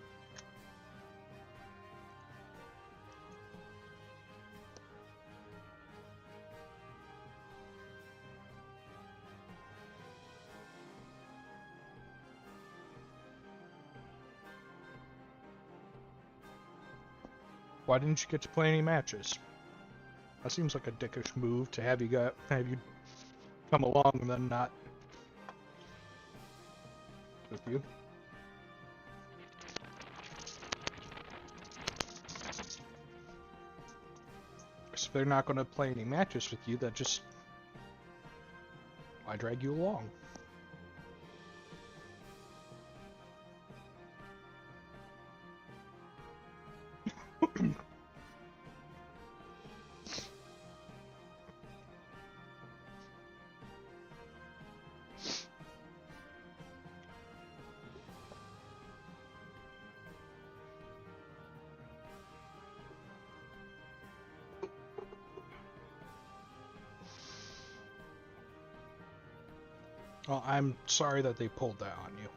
Why didn't you get to play any matches? That seems like a dickish move to have you come along and then not with you. So they're not going to play any matches with you. That just why drag you along? Well, I'm sorry that they pulled that on you.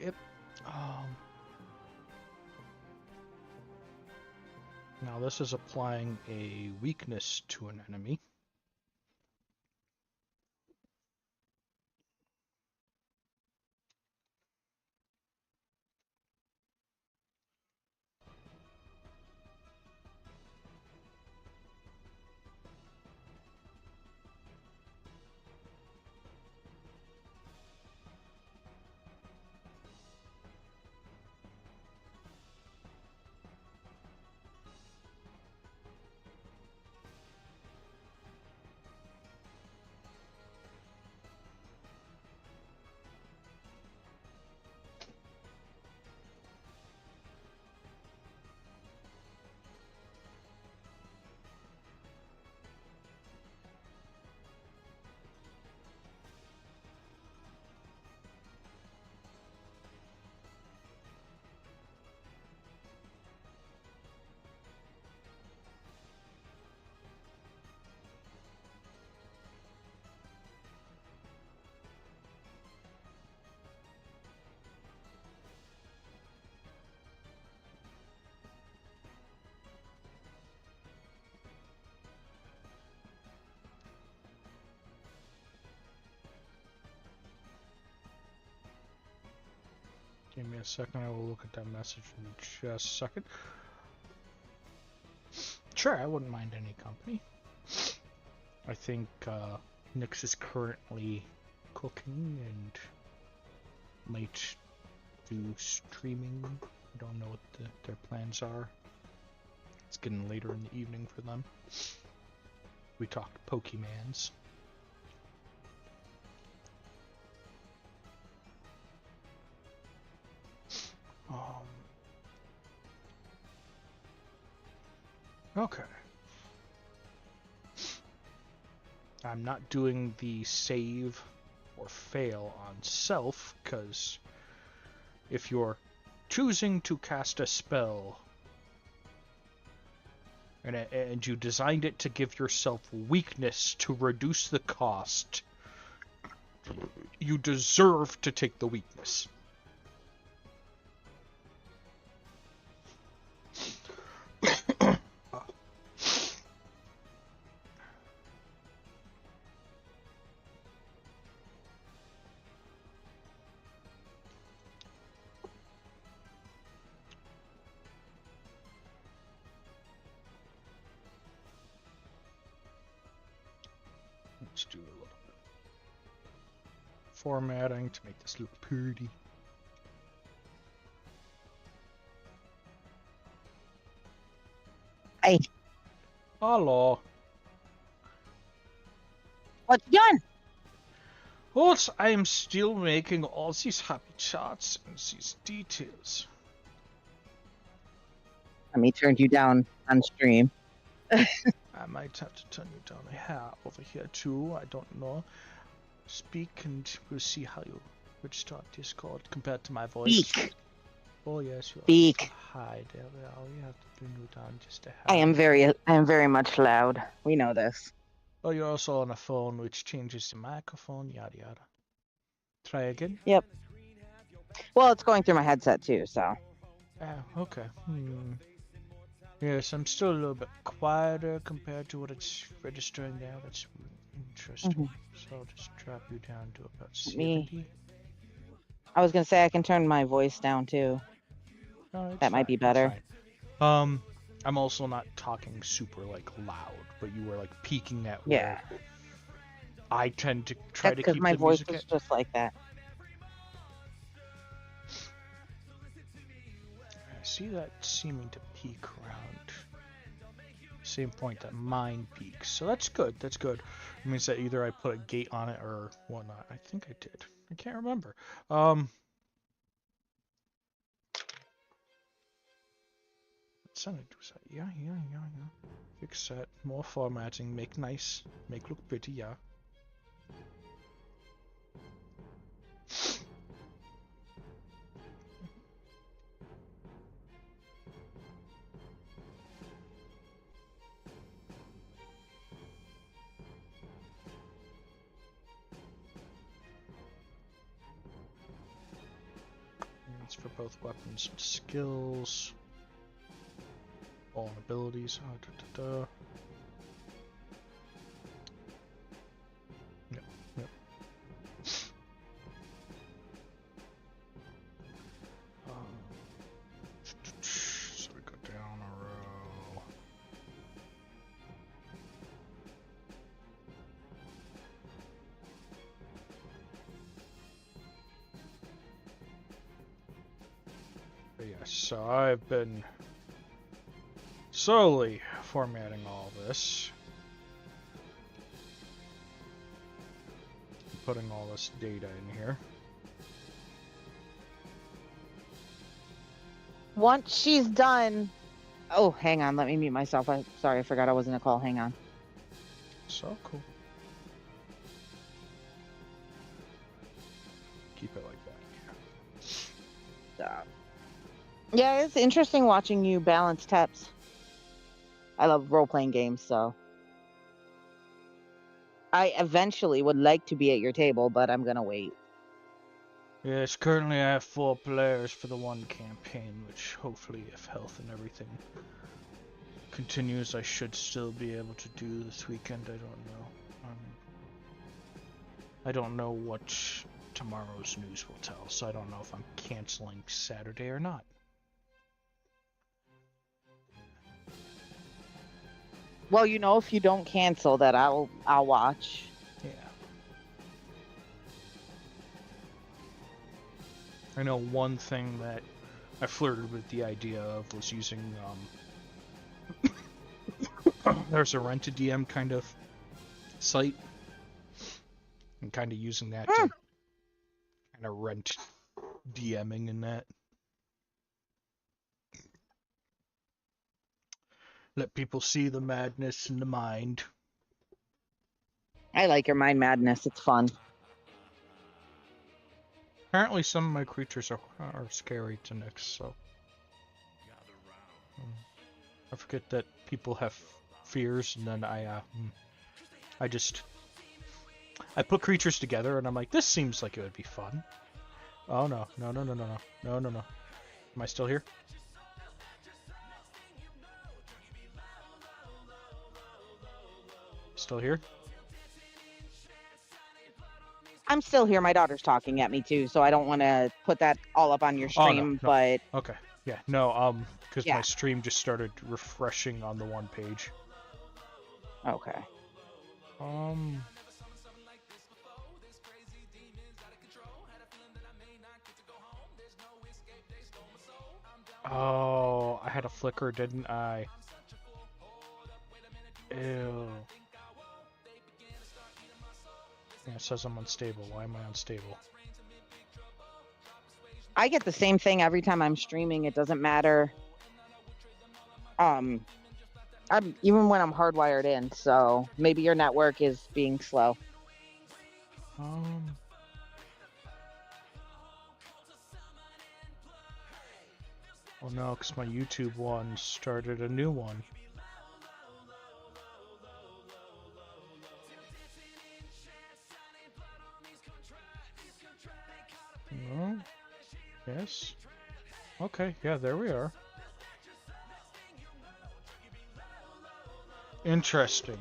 Yep. Now this is applying a weakness to an enemy. Give me a second, I will look at that message in just a second. Sure, I wouldn't mind any company. I think Nyx is currently cooking and might do streaming. I don't know what their plans are. It's getting later in the evening for them. We talked Pokemans. Okay. I'm not doing the save or fail on self, because if you're choosing to cast a spell and you designed it to give yourself weakness to reduce the cost, you deserve to take the weakness. Let's do a little bit of formatting to make this look pretty. Hey, Hello. what you doing? What? I am still making all these happy charts and these details. Let me turn you down on stream. I might have to turn you down a hair over here too, I don't know. Speak and we'll see how you register on Discord compared to my voice. Speak. Oh yes, you are. Speak. Hi, there we are. We have to bring you down just a hair. I am very much loud. We know this. Oh, you're also on a phone which changes the microphone, yada yada. Try again? Yep. Well, it's going through my headset too, so. Okay. Yes, I'm still a little bit quieter compared to what it's registering now. That's interesting. So I'll just drop you down to about 70. I was gonna say I can turn my voice down too. No, it's That might fine, be it's better. fine. I'm also not talking super like loud, but you were like peaking at Yeah. where I tend to try That's to because keep my the voice music is at. just like that. I see that seeming to peak around same point that mine peaks, so that's good. That's good. It means that either I put a gate on it or whatnot. I think I did. I can't remember. Send it to that. Yeah. Fix that. More formatting. Make nice. Make look pretty. Yeah. It's for both weapons and skills. All abilities. Yep. So we go down a row. But yeah, so I've been slowly formatting all this. Putting all this data in here. Once she's done. Oh, hang on. Let me mute myself. I'm sorry. I forgot I was in a call. Hang on. So cool. Keep it like that. Yeah, it's interesting watching you balance TEPS. I love role-playing games, so. I eventually would like to be at your table, but I'm gonna wait. Yes, currently I have 4 players for the one campaign, which hopefully, if health and everything continues, I should still be able to do this weekend. I don't know. I don't know what tomorrow's news will tell, so I don't know if I'm canceling Saturday or not. Well, you know, if you don't cancel that, I'll watch. Yeah. I know one thing that I flirted with the idea of was using there's a rent-a-DM kind of site, and kind of using that to kind of rent DMing in that. Let people see the madness in the mind. I like your mind madness. It's fun. Apparently some of my creatures are scary to Nyx, so... I forget that people have fears, and then I put creatures together, and I'm like, this seems like it would be fun. Oh no, no, no, no, no, no, no, no, no. Am I still here? Still here? I'm still here. My daughter's talking at me too, so I don't want to put that all up on your stream, no. but Okay. Yeah, no, because Yeah. my stream just started refreshing on the one page. okay. Oh, I had a flicker, didn't I? Ew. Yeah, it says I'm unstable. Why am I unstable? I get the same thing every time I'm streaming. It doesn't matter. I'm even when I'm hardwired in, so maybe your network is being slow. Oh no, because my YouTube one started a new one. No? Yes? Okay, yeah, there we are. Interesting.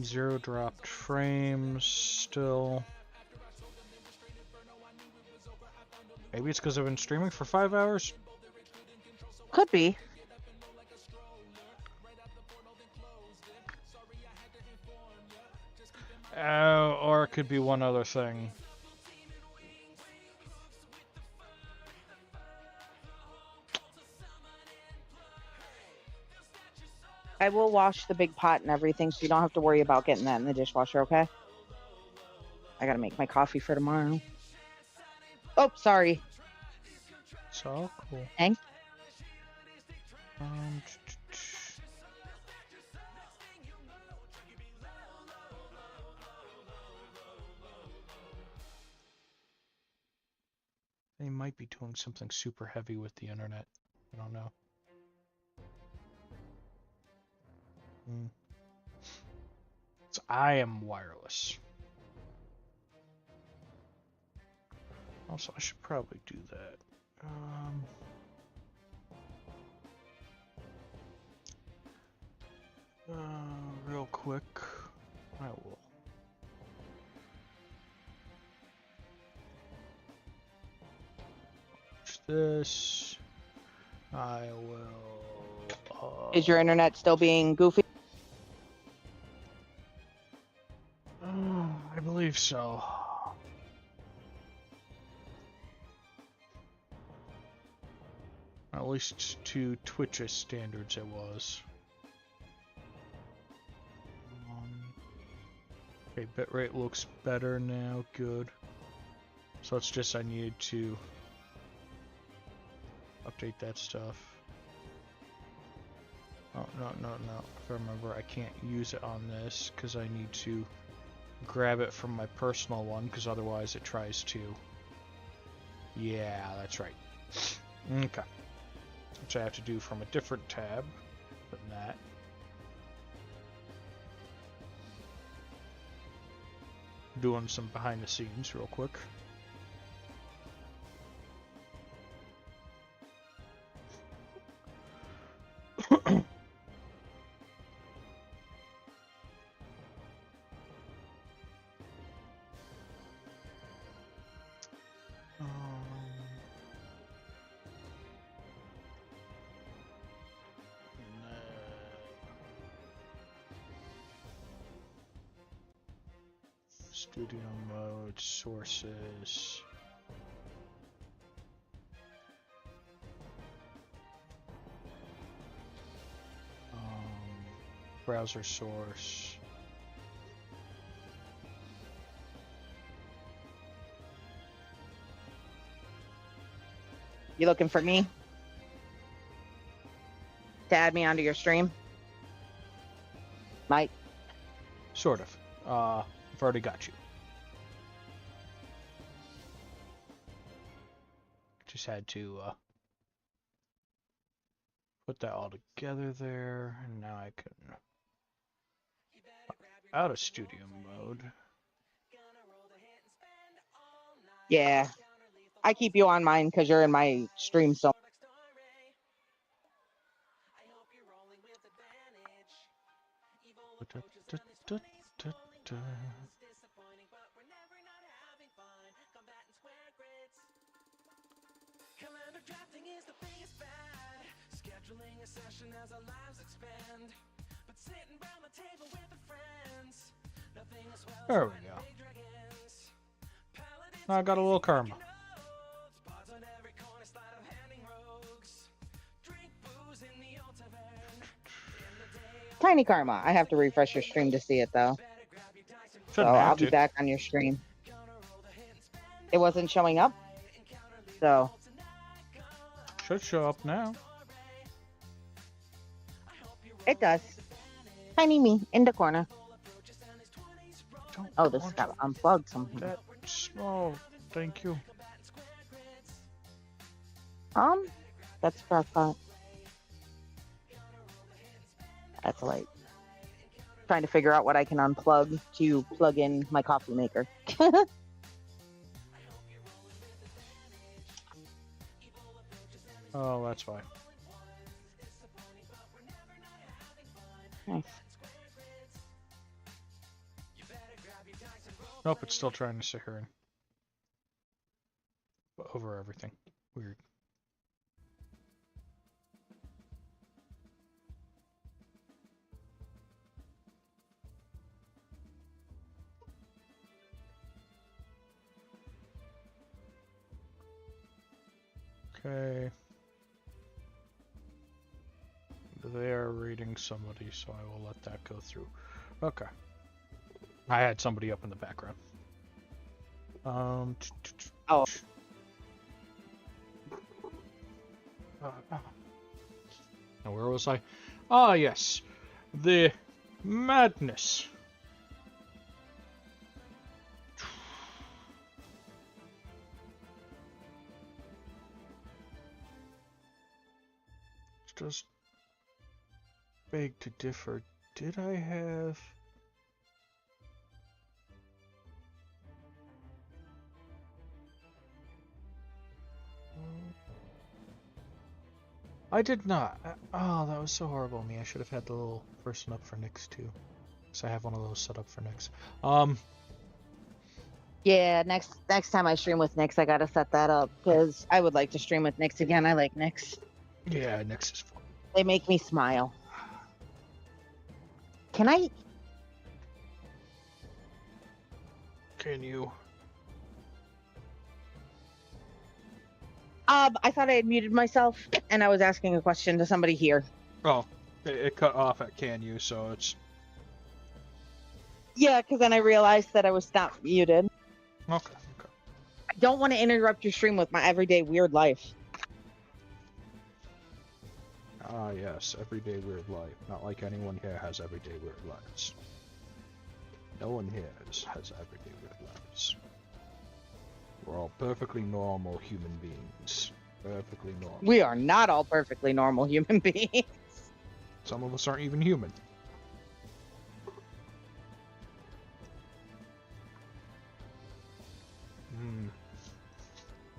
Zero dropped frames still. Maybe it's because I've been streaming for 5 hours? Could be. Or it could be one other thing. I will wash the big pot and everything, so you don't have to worry about getting that in the dishwasher, okay? I gotta make my coffee for tomorrow. Oh, sorry. It's all cool. Hank? They might be doing something super heavy with the internet. I don't know. So I am wireless. Also, I should probably do that. Real quick, I will. Watch this. I will. Is your internet still being goofy? I believe so. At least to Twitch's standards, it was. Okay, bitrate looks better now. Good. So it's just I needed to update that stuff. Oh, no. If I remember, I can't use it on this because I need to grab it from my personal one because otherwise it tries to. Yeah, that's right. Okay. Which I have to do from a different tab than that. Doing some behind the scenes real quick. Studio mode, sources. Browser source. You looking for me to add me onto your stream, Mike? Sort of. I've already got you. Just had to put that all together there, and now I can out of studio mode. Yeah, I keep you on mine because you're in my stream. So Calendar drafting is the biggest fad. Scheduling a session as our lives expand. But sitting round the table with the friends, nothing as well There as we fighting go. big dragons. Paladins I got a little karma. Spots on every corner, slide of handing rogues. Drink booze in the old tavern. In the day, tiny karma. I have to refresh your stream to see it though. better grab your dice and So Shouldn't have I'll be to. back on your stream. gonna roll the hit and spend. It wasn't showing up, Encounter leave so Should show up now. it does. Tiny me in the corner. Don't Oh, this want got unplugged somehow. that small. Thank you. That's crockpot. That's light. Trying to figure out what I can unplug to plug in my coffee maker. Oh, that's fine. Nice. Nope, it's still trying to sit here and over everything. Weird. Okay. They are reading somebody, so I will let that go through. Okay. I had somebody up in the background. Oh. Now where was I? Ah, yes. The madness. Just beg to differ. Did I have... I did not. Oh, that was so horrible of me. I should have had the little person up for Nyx too. Because I have one of those set up for Nyx. Yeah, next time I stream with Nyx, I gotta set that up because I would like to stream with Nyx again. I like Nyx. Yeah, Nyx is fun. They make me smile. Can I? Can you? I thought I had muted myself, and I was asking a question to somebody here. Oh, it cut off at can you, so it's... Yeah, because then I realized that I was not muted. Okay. I don't want to interrupt your stream with my everyday weird life. Ah, yes, everyday weird life. Not like anyone here has everyday weird lives. No one here has everyday weird lives. We're all perfectly normal human beings. Perfectly normal. We are not all perfectly normal human beings. Some of us aren't even human.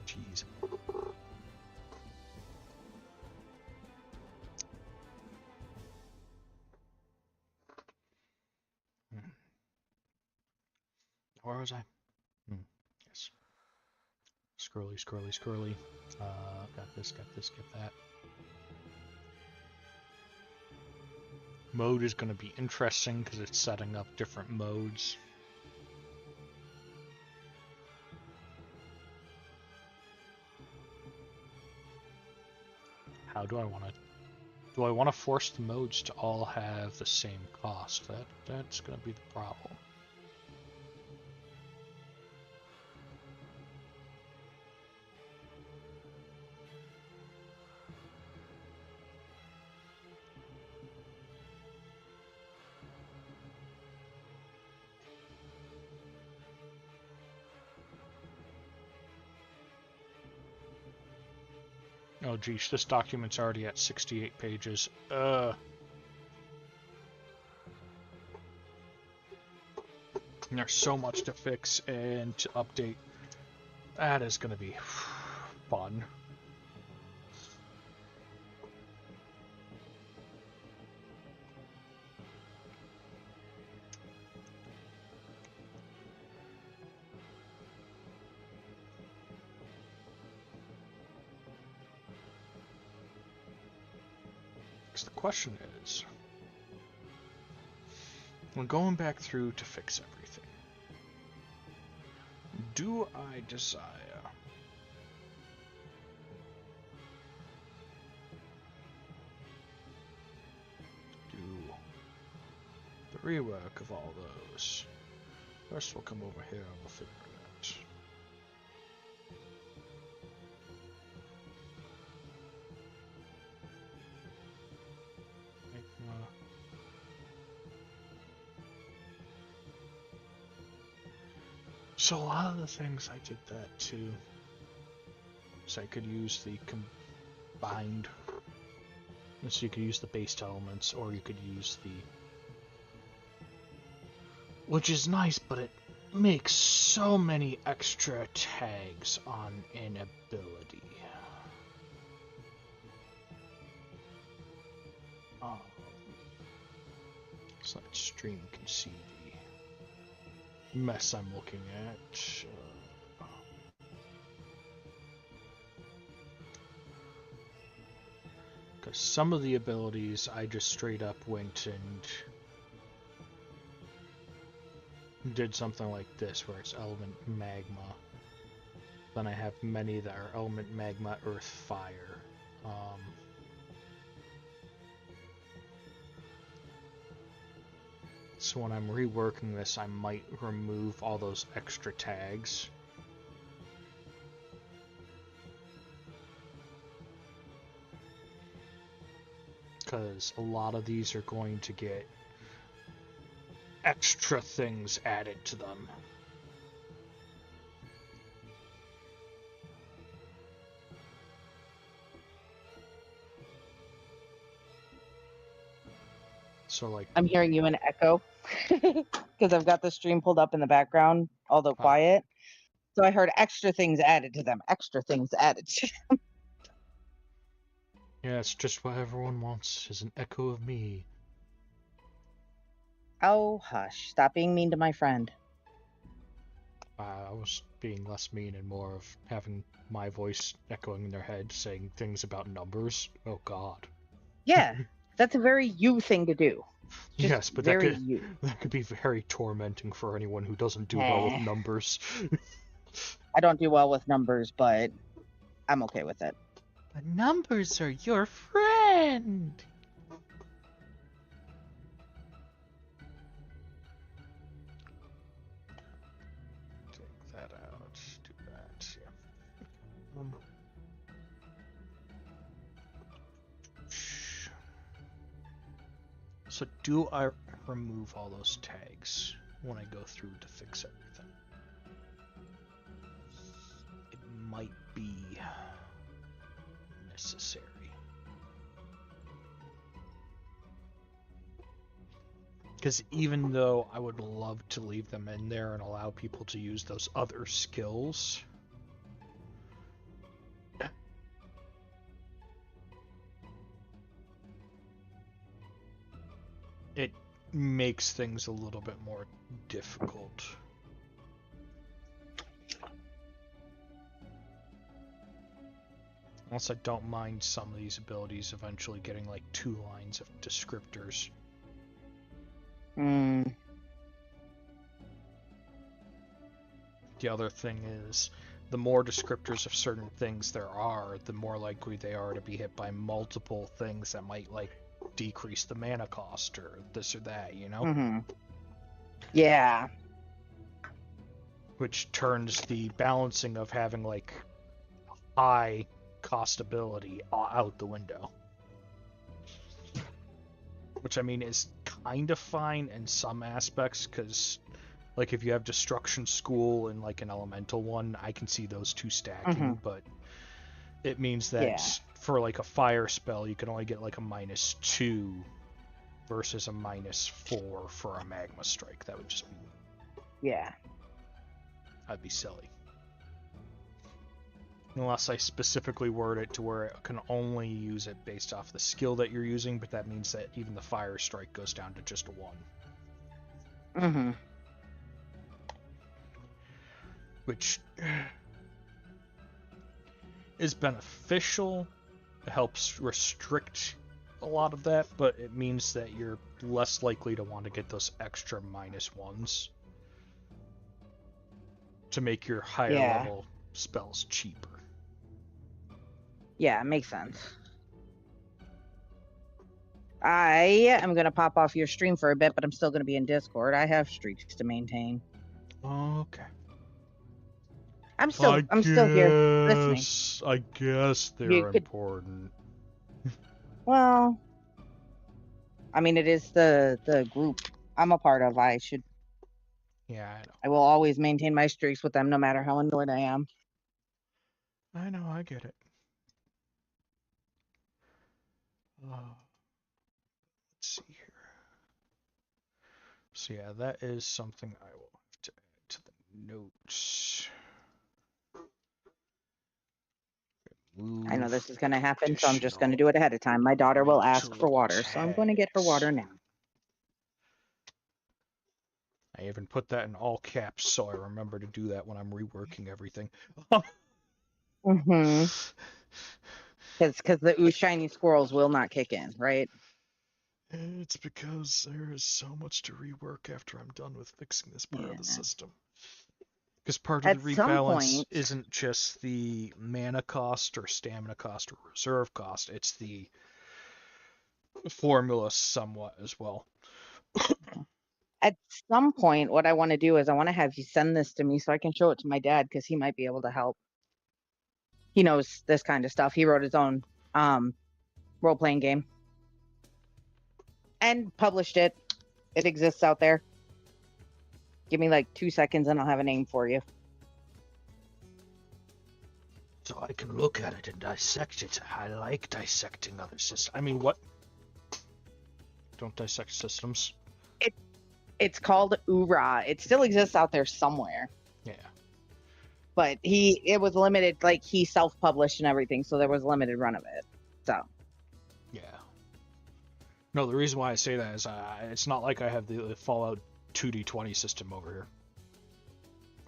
Jeez. Where was I? Yes. Scrolly. Got this, get that. Mode is going to be interesting because it's setting up different modes. How do I want to? Do I want to force the modes to all have the same cost? That's going to be the problem. Oh geez, this document's already at 68 pages. And there's so much to fix and to update. That is going to be fun. Because the question is, when going back through to fix everything, do I desire to do the rework of all those? First we'll come over here and we'll figure it out. So a lot of the things I did that too. So I could use the combined. So you could use the based elements, or you could use the. Which is nice, but it makes so many extra tags on an ability. So that stream can see the mess I'm looking at. Because some of the abilities I just straight up went and did something like this, where it's element magma. Then I have many that are element magma, earth, fire. So when I'm reworking this, I might remove all those extra tags. Because a lot of these are going to get extra things added to them. So like, I'm hearing you in echo because I've got the stream pulled up in the background, although quiet. So I heard extra things added to them. Extra things added to them. yeah, it's just what everyone wants, is an echo of me. Oh, hush. Stop being mean to my friend. I was being less mean and more of having my voice echoing in their head, saying things about numbers. Oh God. Yeah, that's a very you thing to do. Just yes, but very that could be very tormenting for anyone who doesn't do well with numbers. I don't do well with numbers, but I'm okay with it. But numbers are your friend. Take that out. Do that. Yeah. So do I remove all those tags when I go through to fix everything? It might be necessary. Because even though I would love to leave them in there and allow people to use those other skills, it makes things a little bit more difficult. Also, I don't mind some of these abilities eventually getting like 2 lines of descriptors. The other thing is the more descriptors of certain things there are, the more likely they are to be hit by multiple things that might like decrease the mana cost or this or that, you know? Mm-hmm. Yeah. Which turns the balancing of having like high cost ability out the window. Which I mean is kind of fine in some aspects, because like if you have Destruction School and like an Elemental one, I can see those two stacking, but it means that for like a fire spell, you can only get like a -2 versus a -4 for a Magma Strike. That would just be... Yeah. That'd be silly. Unless I specifically word it to where it can only use it based off the skill that you're using, but that means that even the Fire Strike goes down to just a 1. Mm-hmm. Which is beneficial. It helps restrict a lot of that, but it means that you're less likely to want to get those extra -1s to make your higher level spells cheaper. Yeah, makes sense. I am going to pop off your stream for a bit, but I'm still going to be in Discord. I have streaks to maintain. Okay. I'm still here listening. I guess they're important. Well, I mean, it is the group I'm a part of. I should. Yeah, I know. I will always maintain my streaks with them, no matter how annoyed I am. I know, I get it. Let's see here. So yeah, that is something I will have to add to the notes. I know this is going to happen, so I'm just going to do it ahead of time. My daughter will ask for water, so I'm going to get her water now. I even put that in all caps, so I remember to do that when I'm reworking everything. Mm-hmm. Because the ooh shiny squirrels will not kick in, right? It's because there is so much to rework after I'm done with fixing this part of the system. Because part of the rebalance isn't just the mana cost or stamina cost or reserve cost, it's the formula somewhat as well. At some point, what I want to do is I want to have you send this to me so I can show it to my dad, because he might be able to help. He knows this kind of stuff. He wrote his own role-playing game and published it. It exists out there. Give me like 2 seconds and I'll have a name for you. So I can look at it and dissect it. I like dissecting other systems. I mean, what? Don't dissect systems. It's called Oorah. It still exists out there somewhere. Yeah. But it was limited, like he self-published and everything, so there was a limited run of it. So. Yeah. No, the reason why I say that is it's not like I have the Fallout 2D20 system over here.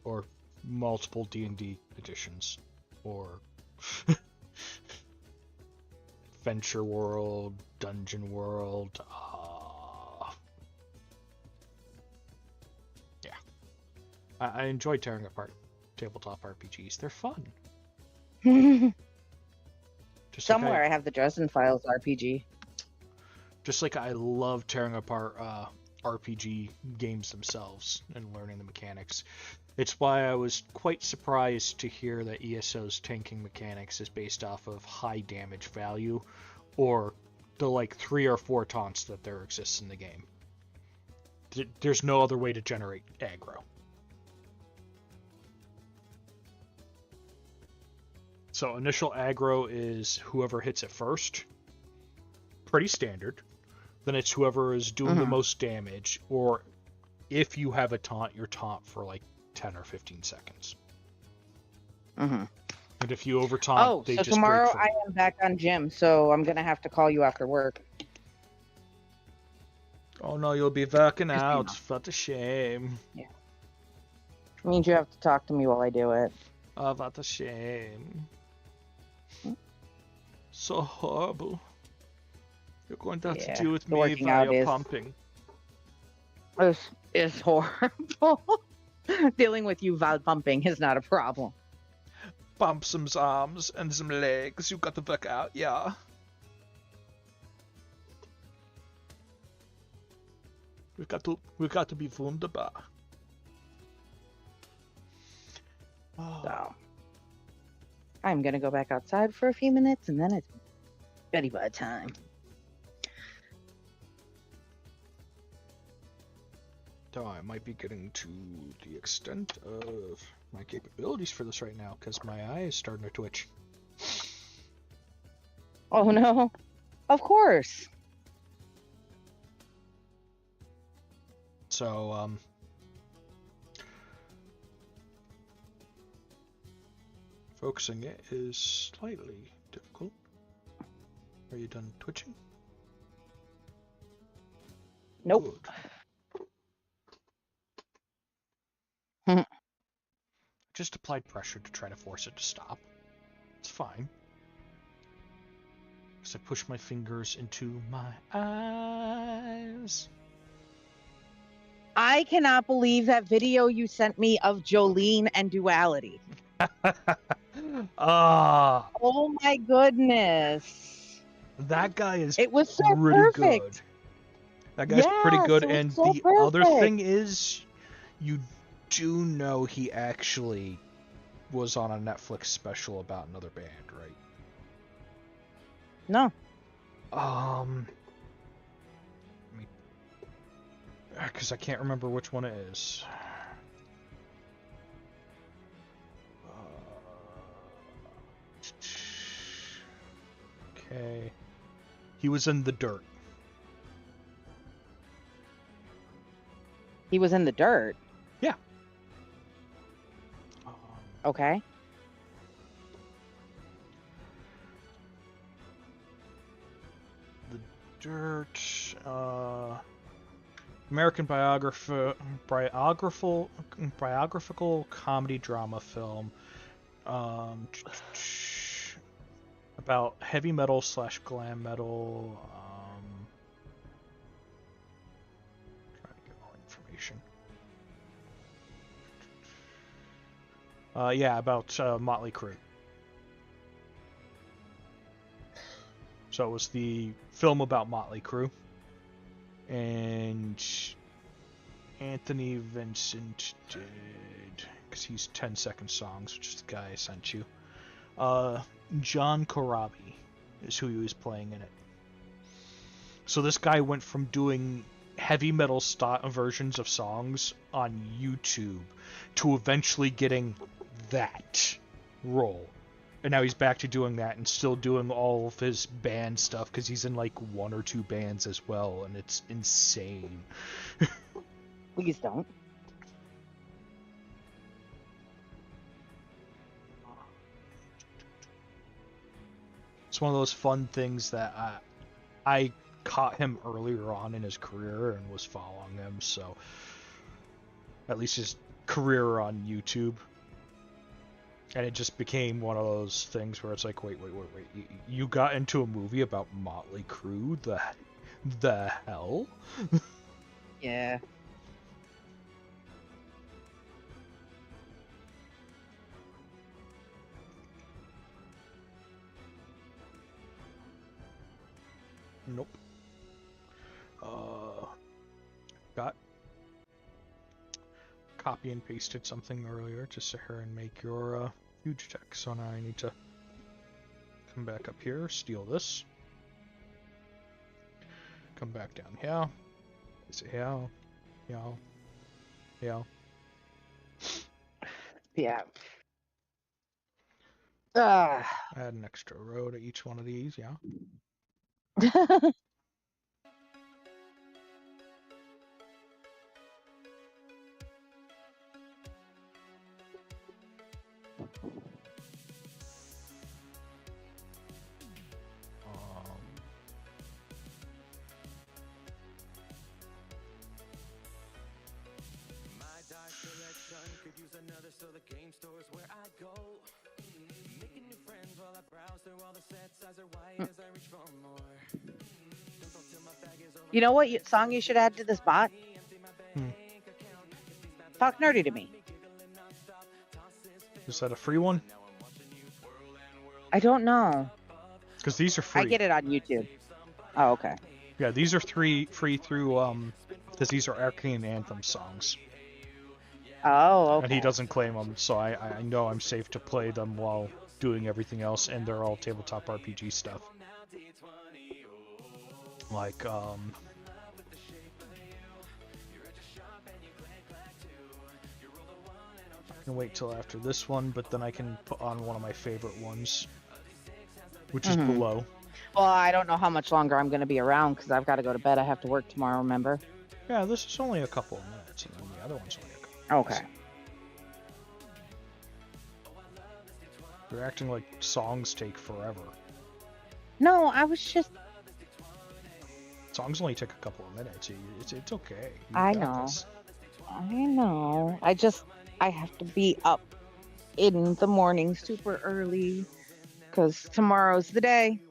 Or multiple D&D editions. Or Adventure World, Dungeon World. Yeah. I enjoy tearing apart tabletop RPGs. They're fun. Just somewhere I have the Dresden Files RPG. Just like I love tearing apart RPG games themselves and learning the mechanics. It's why I was quite surprised to hear that ESO's tanking mechanics is based off of high damage value, or the like 3 or 4 taunts that there exists in the game. There's no other way to generate aggro. So initial aggro is whoever hits it first. Pretty standard. Then it's whoever is doing the most damage, or if you have a taunt, your taunt for like 10 or 15 seconds. And if you over taunt, they so just tomorrow break free. I am back on gym, so I'm gonna have to call you after work. Oh no, you'll be working out. What a shame. Yeah. It means you have to talk to me while I do it. Oh, what a shame. So horrible. You're going to have to deal with me while you're pumping. It's horrible. Dealing with you while pumping is not a problem. Bump some arms and some legs. You got to work out, yeah. We've got to be wunderbar. Oh. So I'm gonna go back outside for a few minutes, and then it's Betty Bud time. Though I might be getting to the extent of my capabilities for this right now, because my eye is starting to twitch. Oh no! Of course. So, focusing it is slightly difficult. Are you done twitching? Nope. Good. Just applied pressure to try to force it to stop. It's fine. Because I push my fingers into my eyes. I cannot believe that video you sent me of Jolene and Duality. Ah, Oh my goodness. that guy is It was so pretty perfect. good. That guy's pretty Yes, good, it was and so the other perfect. thing is, you do know he actually was on a Netflix special about another band, right? No. Because I can't remember which one it is. Okay. He was in The Dirt. He was in the dirt. Yeah. Okay. The Dirt. American biographical comedy drama film. About heavy metal / glam metal. Trying to get more information. Yeah, about Motley Crue. So it was the film about Motley Crue. And Anthony Vincent did, because he's 10-second songs, which is the guy I sent you. John Corabi is who he was playing in it. So this guy went from doing heavy metal versions of songs on YouTube to eventually getting that role. And now he's back to doing that and still doing all of his band stuff because he's in like 1 or 2 bands as well, and it's insane. Please don't. It's one of those fun things that I caught him earlier on in his career and was following him, so at least his career on YouTube. And it just became one of those things where it's like, wait, you got into a movie about Motley Crue? The hell? Yeah. Nope. Got copy and pasted something earlier to sit here and make your huge text. So now I need to come back up here, steal this, come back down here. Is it here? Yeah. Yeah. Add an extra row to each one of these. Yeah. So the game store's where I go, making new friends while I browse through all the sets. Eyes are wide as I reach for more. Don't talk till my bag is over. You know what song you should add to this bot? Talk nerdy to me. Is that a free one? I don't know. Because these are free. I get it on YouTube. Oh, okay. Yeah, these are free through because these are Arcane Anthem songs, Oh, and he okay. doesn't claim them, so I know I'm safe to play them while doing everything else, and they're all tabletop RPG stuff. Like I can wait till after this one, but then I can put on one of my favorite ones, which is Below. Well, I don't know how much longer I'm going to be around because I've got to go to bed. I have to work tomorrow, remember? Yeah, this is only a couple of minutes, and then the other one's only a couple of minutes. Okay. You're acting like songs take forever. No, I was just... Songs only take a couple of minutes. It's okay. I know. I have to be up in the morning super early because tomorrow's the day.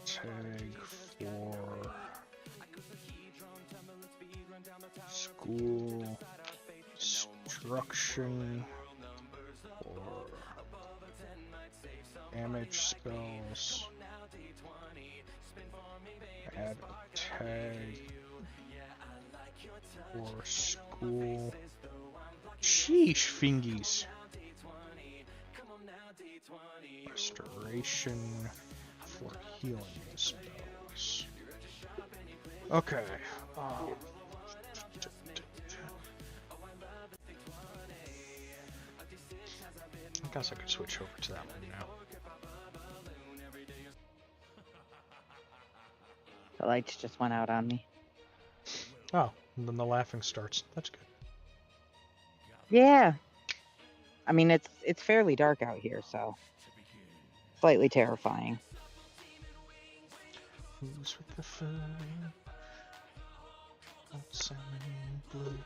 Tag for school instruction or damage spells. Add a tag for school. Sheesh, fingies. Restoration for healing spells. Okay. I guess I could switch over to that one now. The lights just went out on me. Oh, and then the laughing starts. That's good. Yeah. I mean, it's fairly dark out here, so slightly terrifying. Who's with the fur? Salmon blue.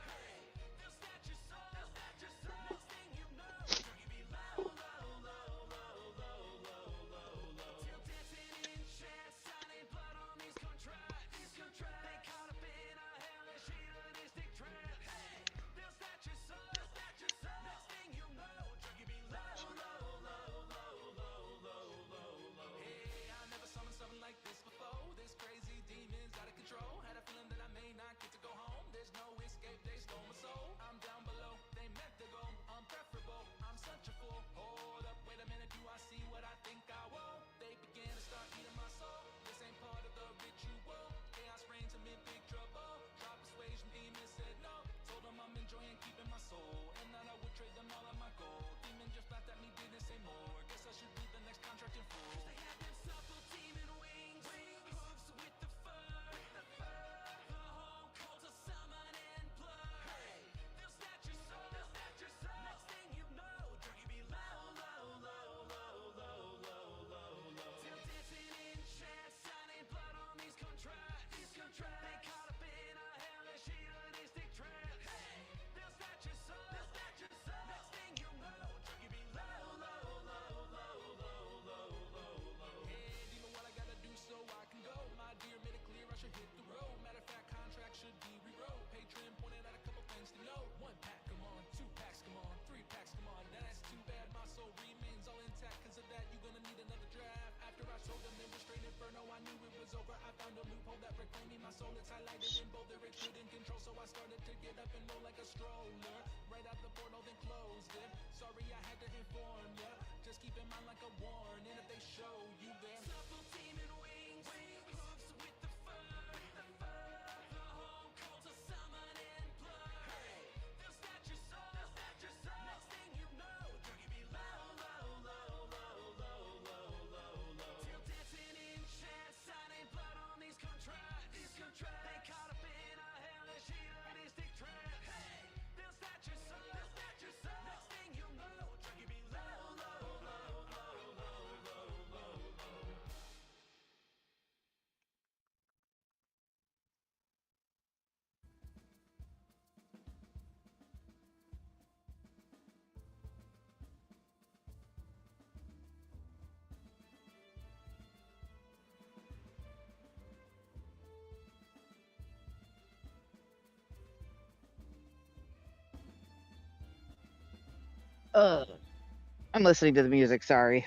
I'm listening to the music. Sorry.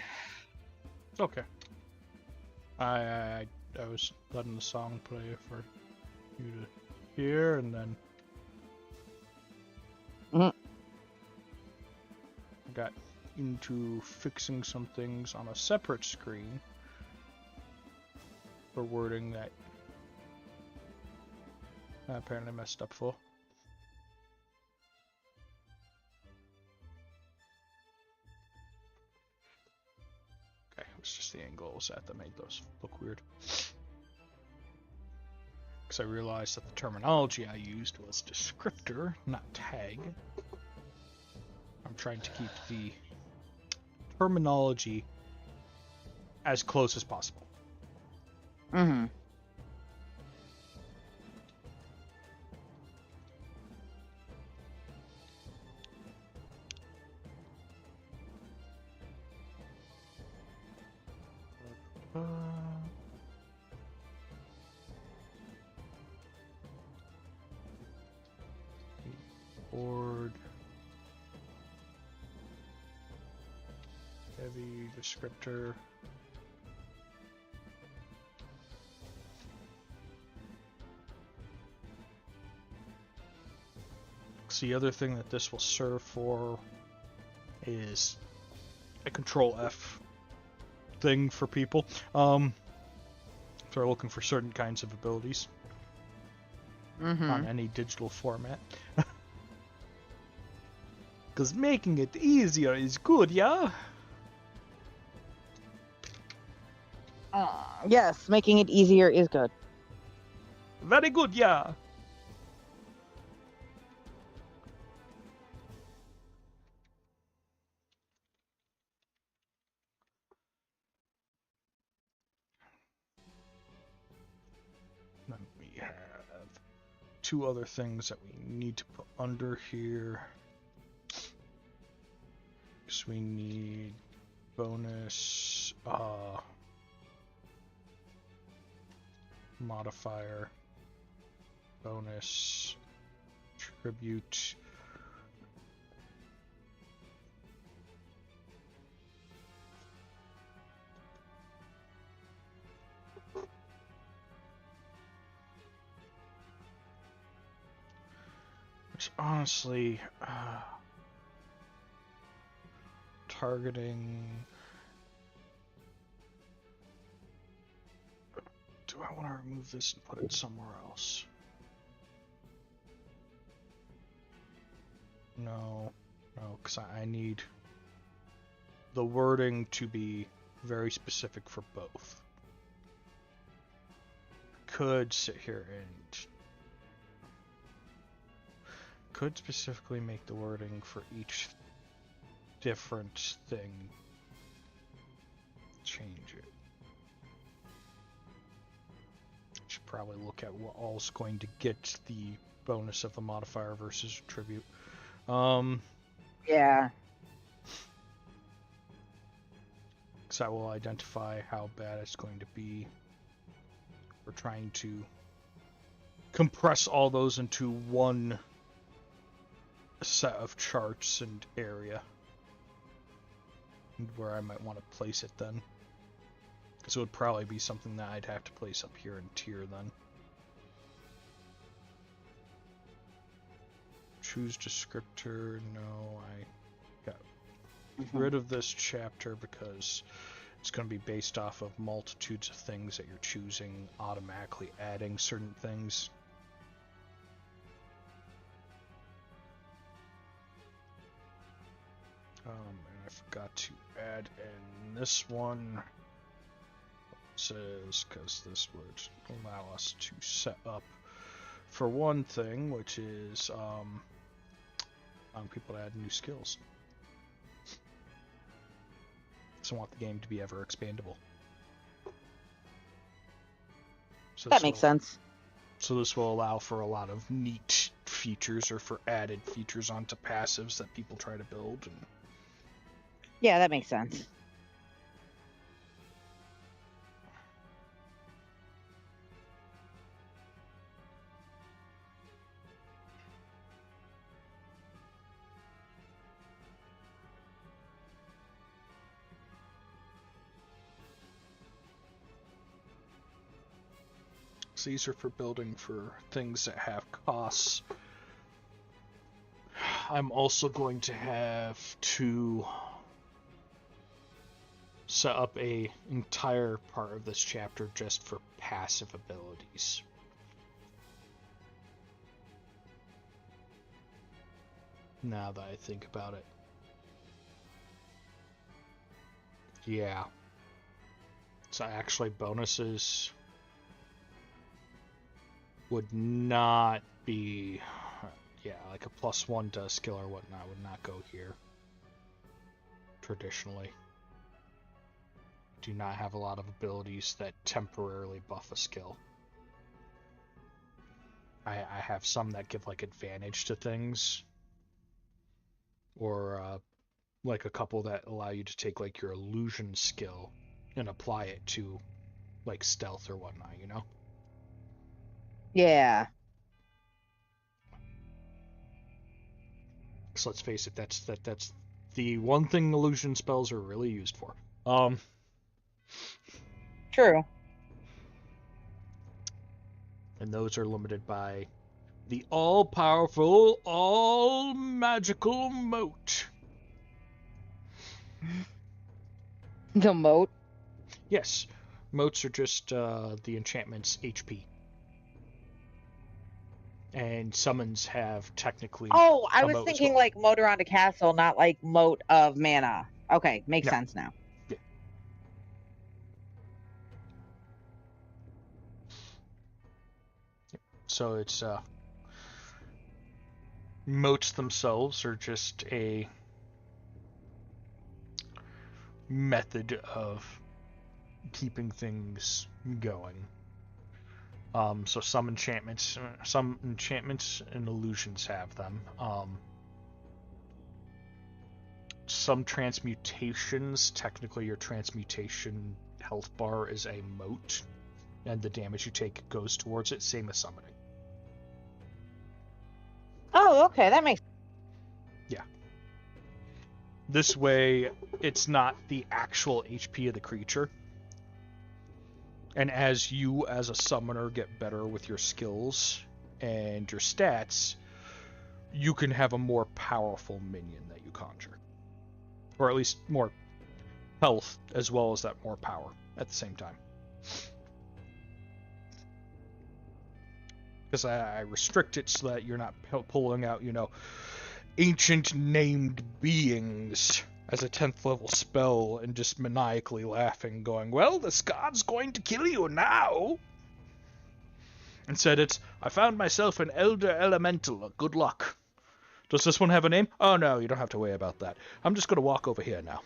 Okay. I was letting the song play for you to hear, and then Mhm. I got into fixing some things on a separate screen for wording that I apparently messed up for. Okay, it was just the angle I was at that made those look weird. Because I realized that the terminology I used was descriptor, not tag. I'm trying to keep the terminology as close as possible. Mm-hmm. Board. Heavy descriptor. So the other thing that this will serve for is a control F thing for people. If they're looking for certain kinds of abilities Mm-hmm. on any digital format. Because making it easier is good, yeah? Yes, making it easier is good. Very good, yeah. Then we have two other things that we need to put under here. So we need bonus modifier, bonus tribute, which honestly targeting. Do I want to remove this and put it somewhere else? No, because I need the wording to be very specific for both. Could sit here and could specifically make the wording for each different thing change it. Should probably look at what all's going to get the bonus of the modifier versus tribute. Yeah. Because that will identify how bad it's going to be. We're trying to compress all those into one set of charts and area. And where I might want to place it then. Because it would probably be something that I'd have to place up here in tier then. Choose descriptor. No, I got rid of this chapter because it's going to be based off of multitudes of things that you're choosing, automatically adding certain things. And I forgot to add in this one. Says because this would allow us to set up for one thing, which is allowing people to add new skills. So I want the game to be ever expandable. So That makes sense. So this will allow for a lot of neat features or for added features onto passives that people try to build. And Yeah, that makes sense. So these are for building for things that have costs. I'm also going to have to set up a entire part of this chapter just for passive abilities. Now that I think about it. Yeah. So actually bonuses would not be, yeah, like a +1 to a skill or whatnot would not go here. Traditionally. Do not have a lot of abilities that temporarily buff a skill. I have some that give like advantage to things. Or like a couple that allow you to take like your illusion skill and apply it to like stealth or whatnot, you know? Yeah. So let's face it, that's the one thing illusion spells are really used for. True. And those are limited by the all-powerful, all-magical moat. The moat. Yes, moats are just the enchantment's HP. And summons have technically Oh, I a was moat as thinking well. like moat around a castle, not like moat of mana. Okay, makes No. sense now. Yeah. So it's moats themselves are just a method of keeping things going. So some enchantments and illusions have them. Some transmutations, technically your transmutation health bar is a moat, and the damage you take goes towards it, same as summoning. Oh, okay, that makes. Yeah. This way, it's not the actual HP of the creature. And as you, as a summoner, get better with your skills and your stats, you can have a more powerful minion that you conjure. Or at least more health, as well as that more power at the same time. Because I restrict it so that you're not pulling out, ancient named beings as a 10th level spell and just maniacally laughing, going, well, this god's going to kill you now. Instead, I found myself an elder elemental. Good luck. Does this one have a name? Oh, no, you don't have to worry about that. I'm just going to walk over here now.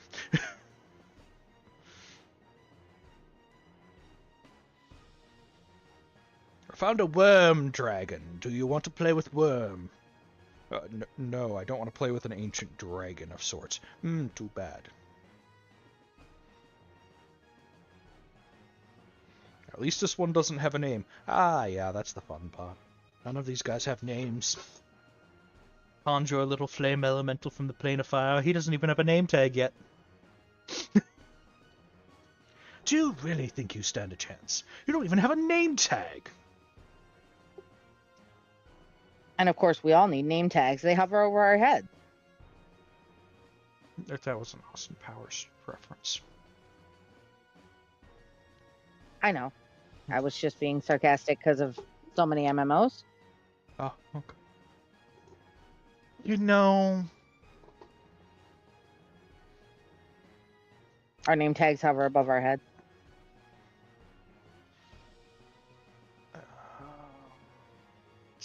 I found a worm dragon. Do you want to play with worm? No, I don't want to play with an ancient dragon of sorts. Too bad. At least this one doesn't have a name. Ah, yeah, that's the fun part. None of these guys have names. Conjure a little flame elemental from the plane of fire. He doesn't even have a name tag yet. Do you really think you stand a chance? You don't even have a name tag. And of course, we all need name tags. They hover over our head. That was an Austin Powers reference. I know. I was just being sarcastic because of so many MMOs. Oh, okay. Our name tags hover above our head. Let's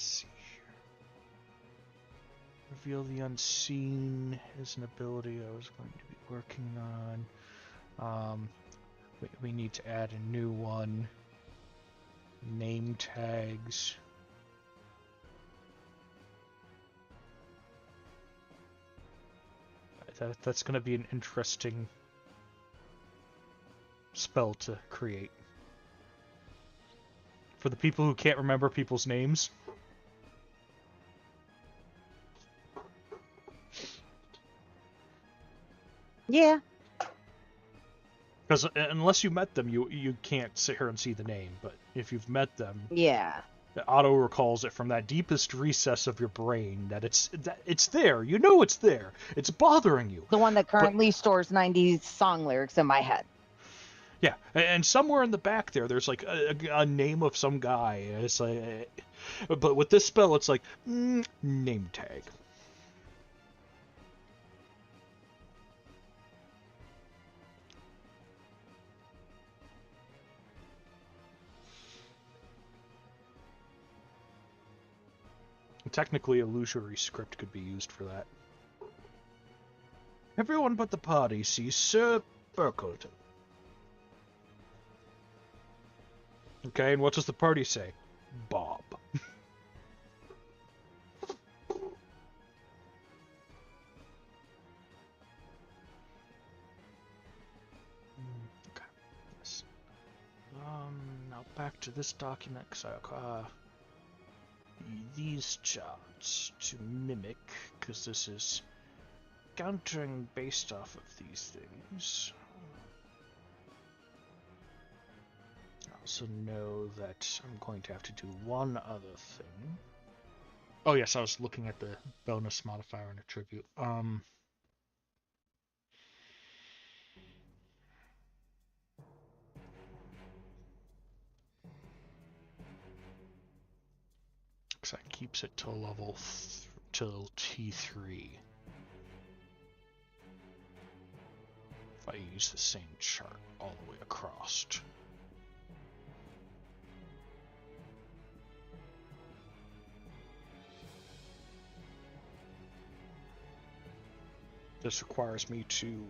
see here. Reveal the unseen is an ability I was going to be working on. We need to add a new one. Name tags. That's going to be an interesting spell to create. For the people who can't remember people's names. Yeah. Because unless you met them, you can't sit here and see the name. But if you've met them, Yeah. it auto recalls it from that deepest recess of your brain that it's there. You know it's there. It's bothering you. The one that currently stores 90s song lyrics in my head. Yeah, and somewhere in the back there's like a name of some guy. It's like, but with this spell, it's like name tag. Technically, illusory script could be used for that. Everyone but the party sees Sir Burkleton. Okay, and what does the party say? Bob. Okay. Yes. Now back to this document, because these charts to mimic, because this is countering based off of these things. I also know that I'm going to have to do one other thing. Oh yes, I was looking at the bonus modifier and attribute. Because that keeps it till level till T3. If I use the same chart all the way across. This requires me to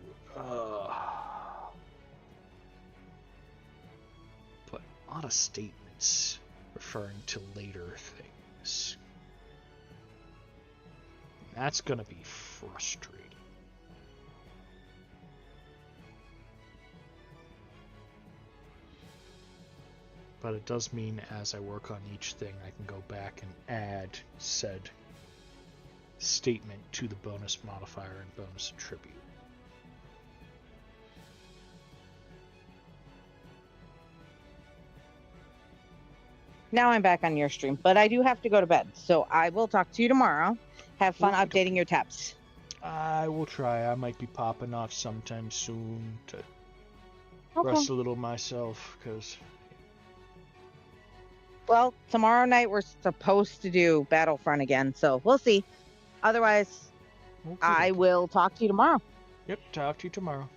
put a lot of statements referring to later things. That's gonna be frustrating. But it does mean as I work on each thing, I can go back and add said statement to the bonus modifier and bonus attribute. Now I'm back on your stream, but I do have to go to bed. So I will talk to you tomorrow. Have fun updating your TEPS. I will try. I might be popping off sometime soon to rest a little myself, because... Well, tomorrow night we're supposed to do Battlefront again, so we'll see. Otherwise, I will talk to you tomorrow. Yep, talk to you tomorrow.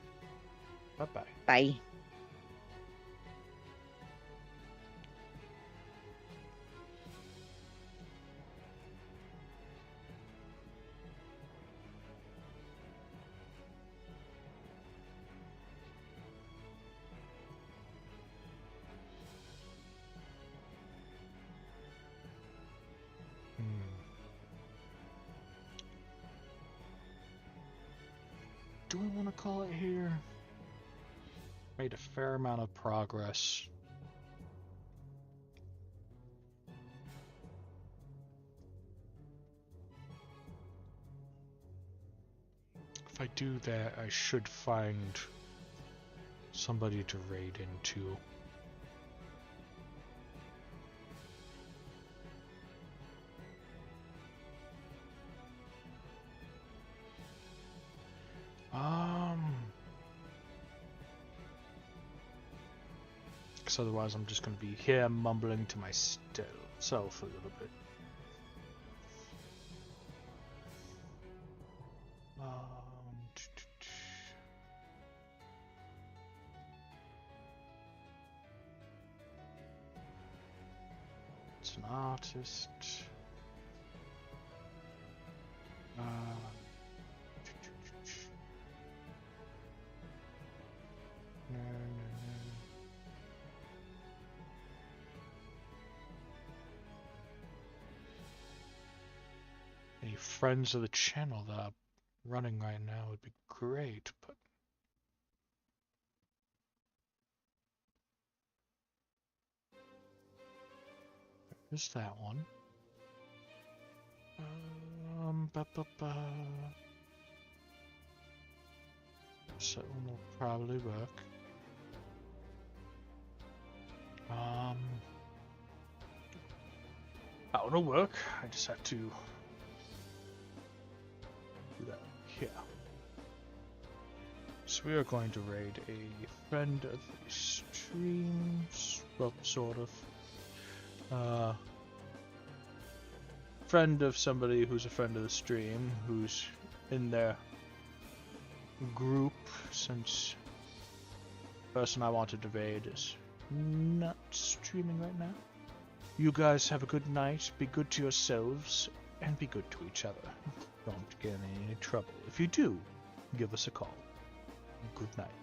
Bye-bye. Bye. Do I want to call it here? Made a fair amount of progress. If I do that, I should find somebody to raid into. Because otherwise I'm just going to be here mumbling to myself a little bit. It's an artist. No. Any friends of the channel that are running right now would be great, but there's that one. So that one will probably work. That'll work. I just have to do that here. So we are going to raid a friend of the streams. Well, sort of. Friend of somebody who's a friend of the stream, who's in their group, since the person I wanted to raid is not streaming right now. You guys have a good night, be good to yourselves, and be good to each other. Don't get in any trouble. If you do, give us a call. Good night.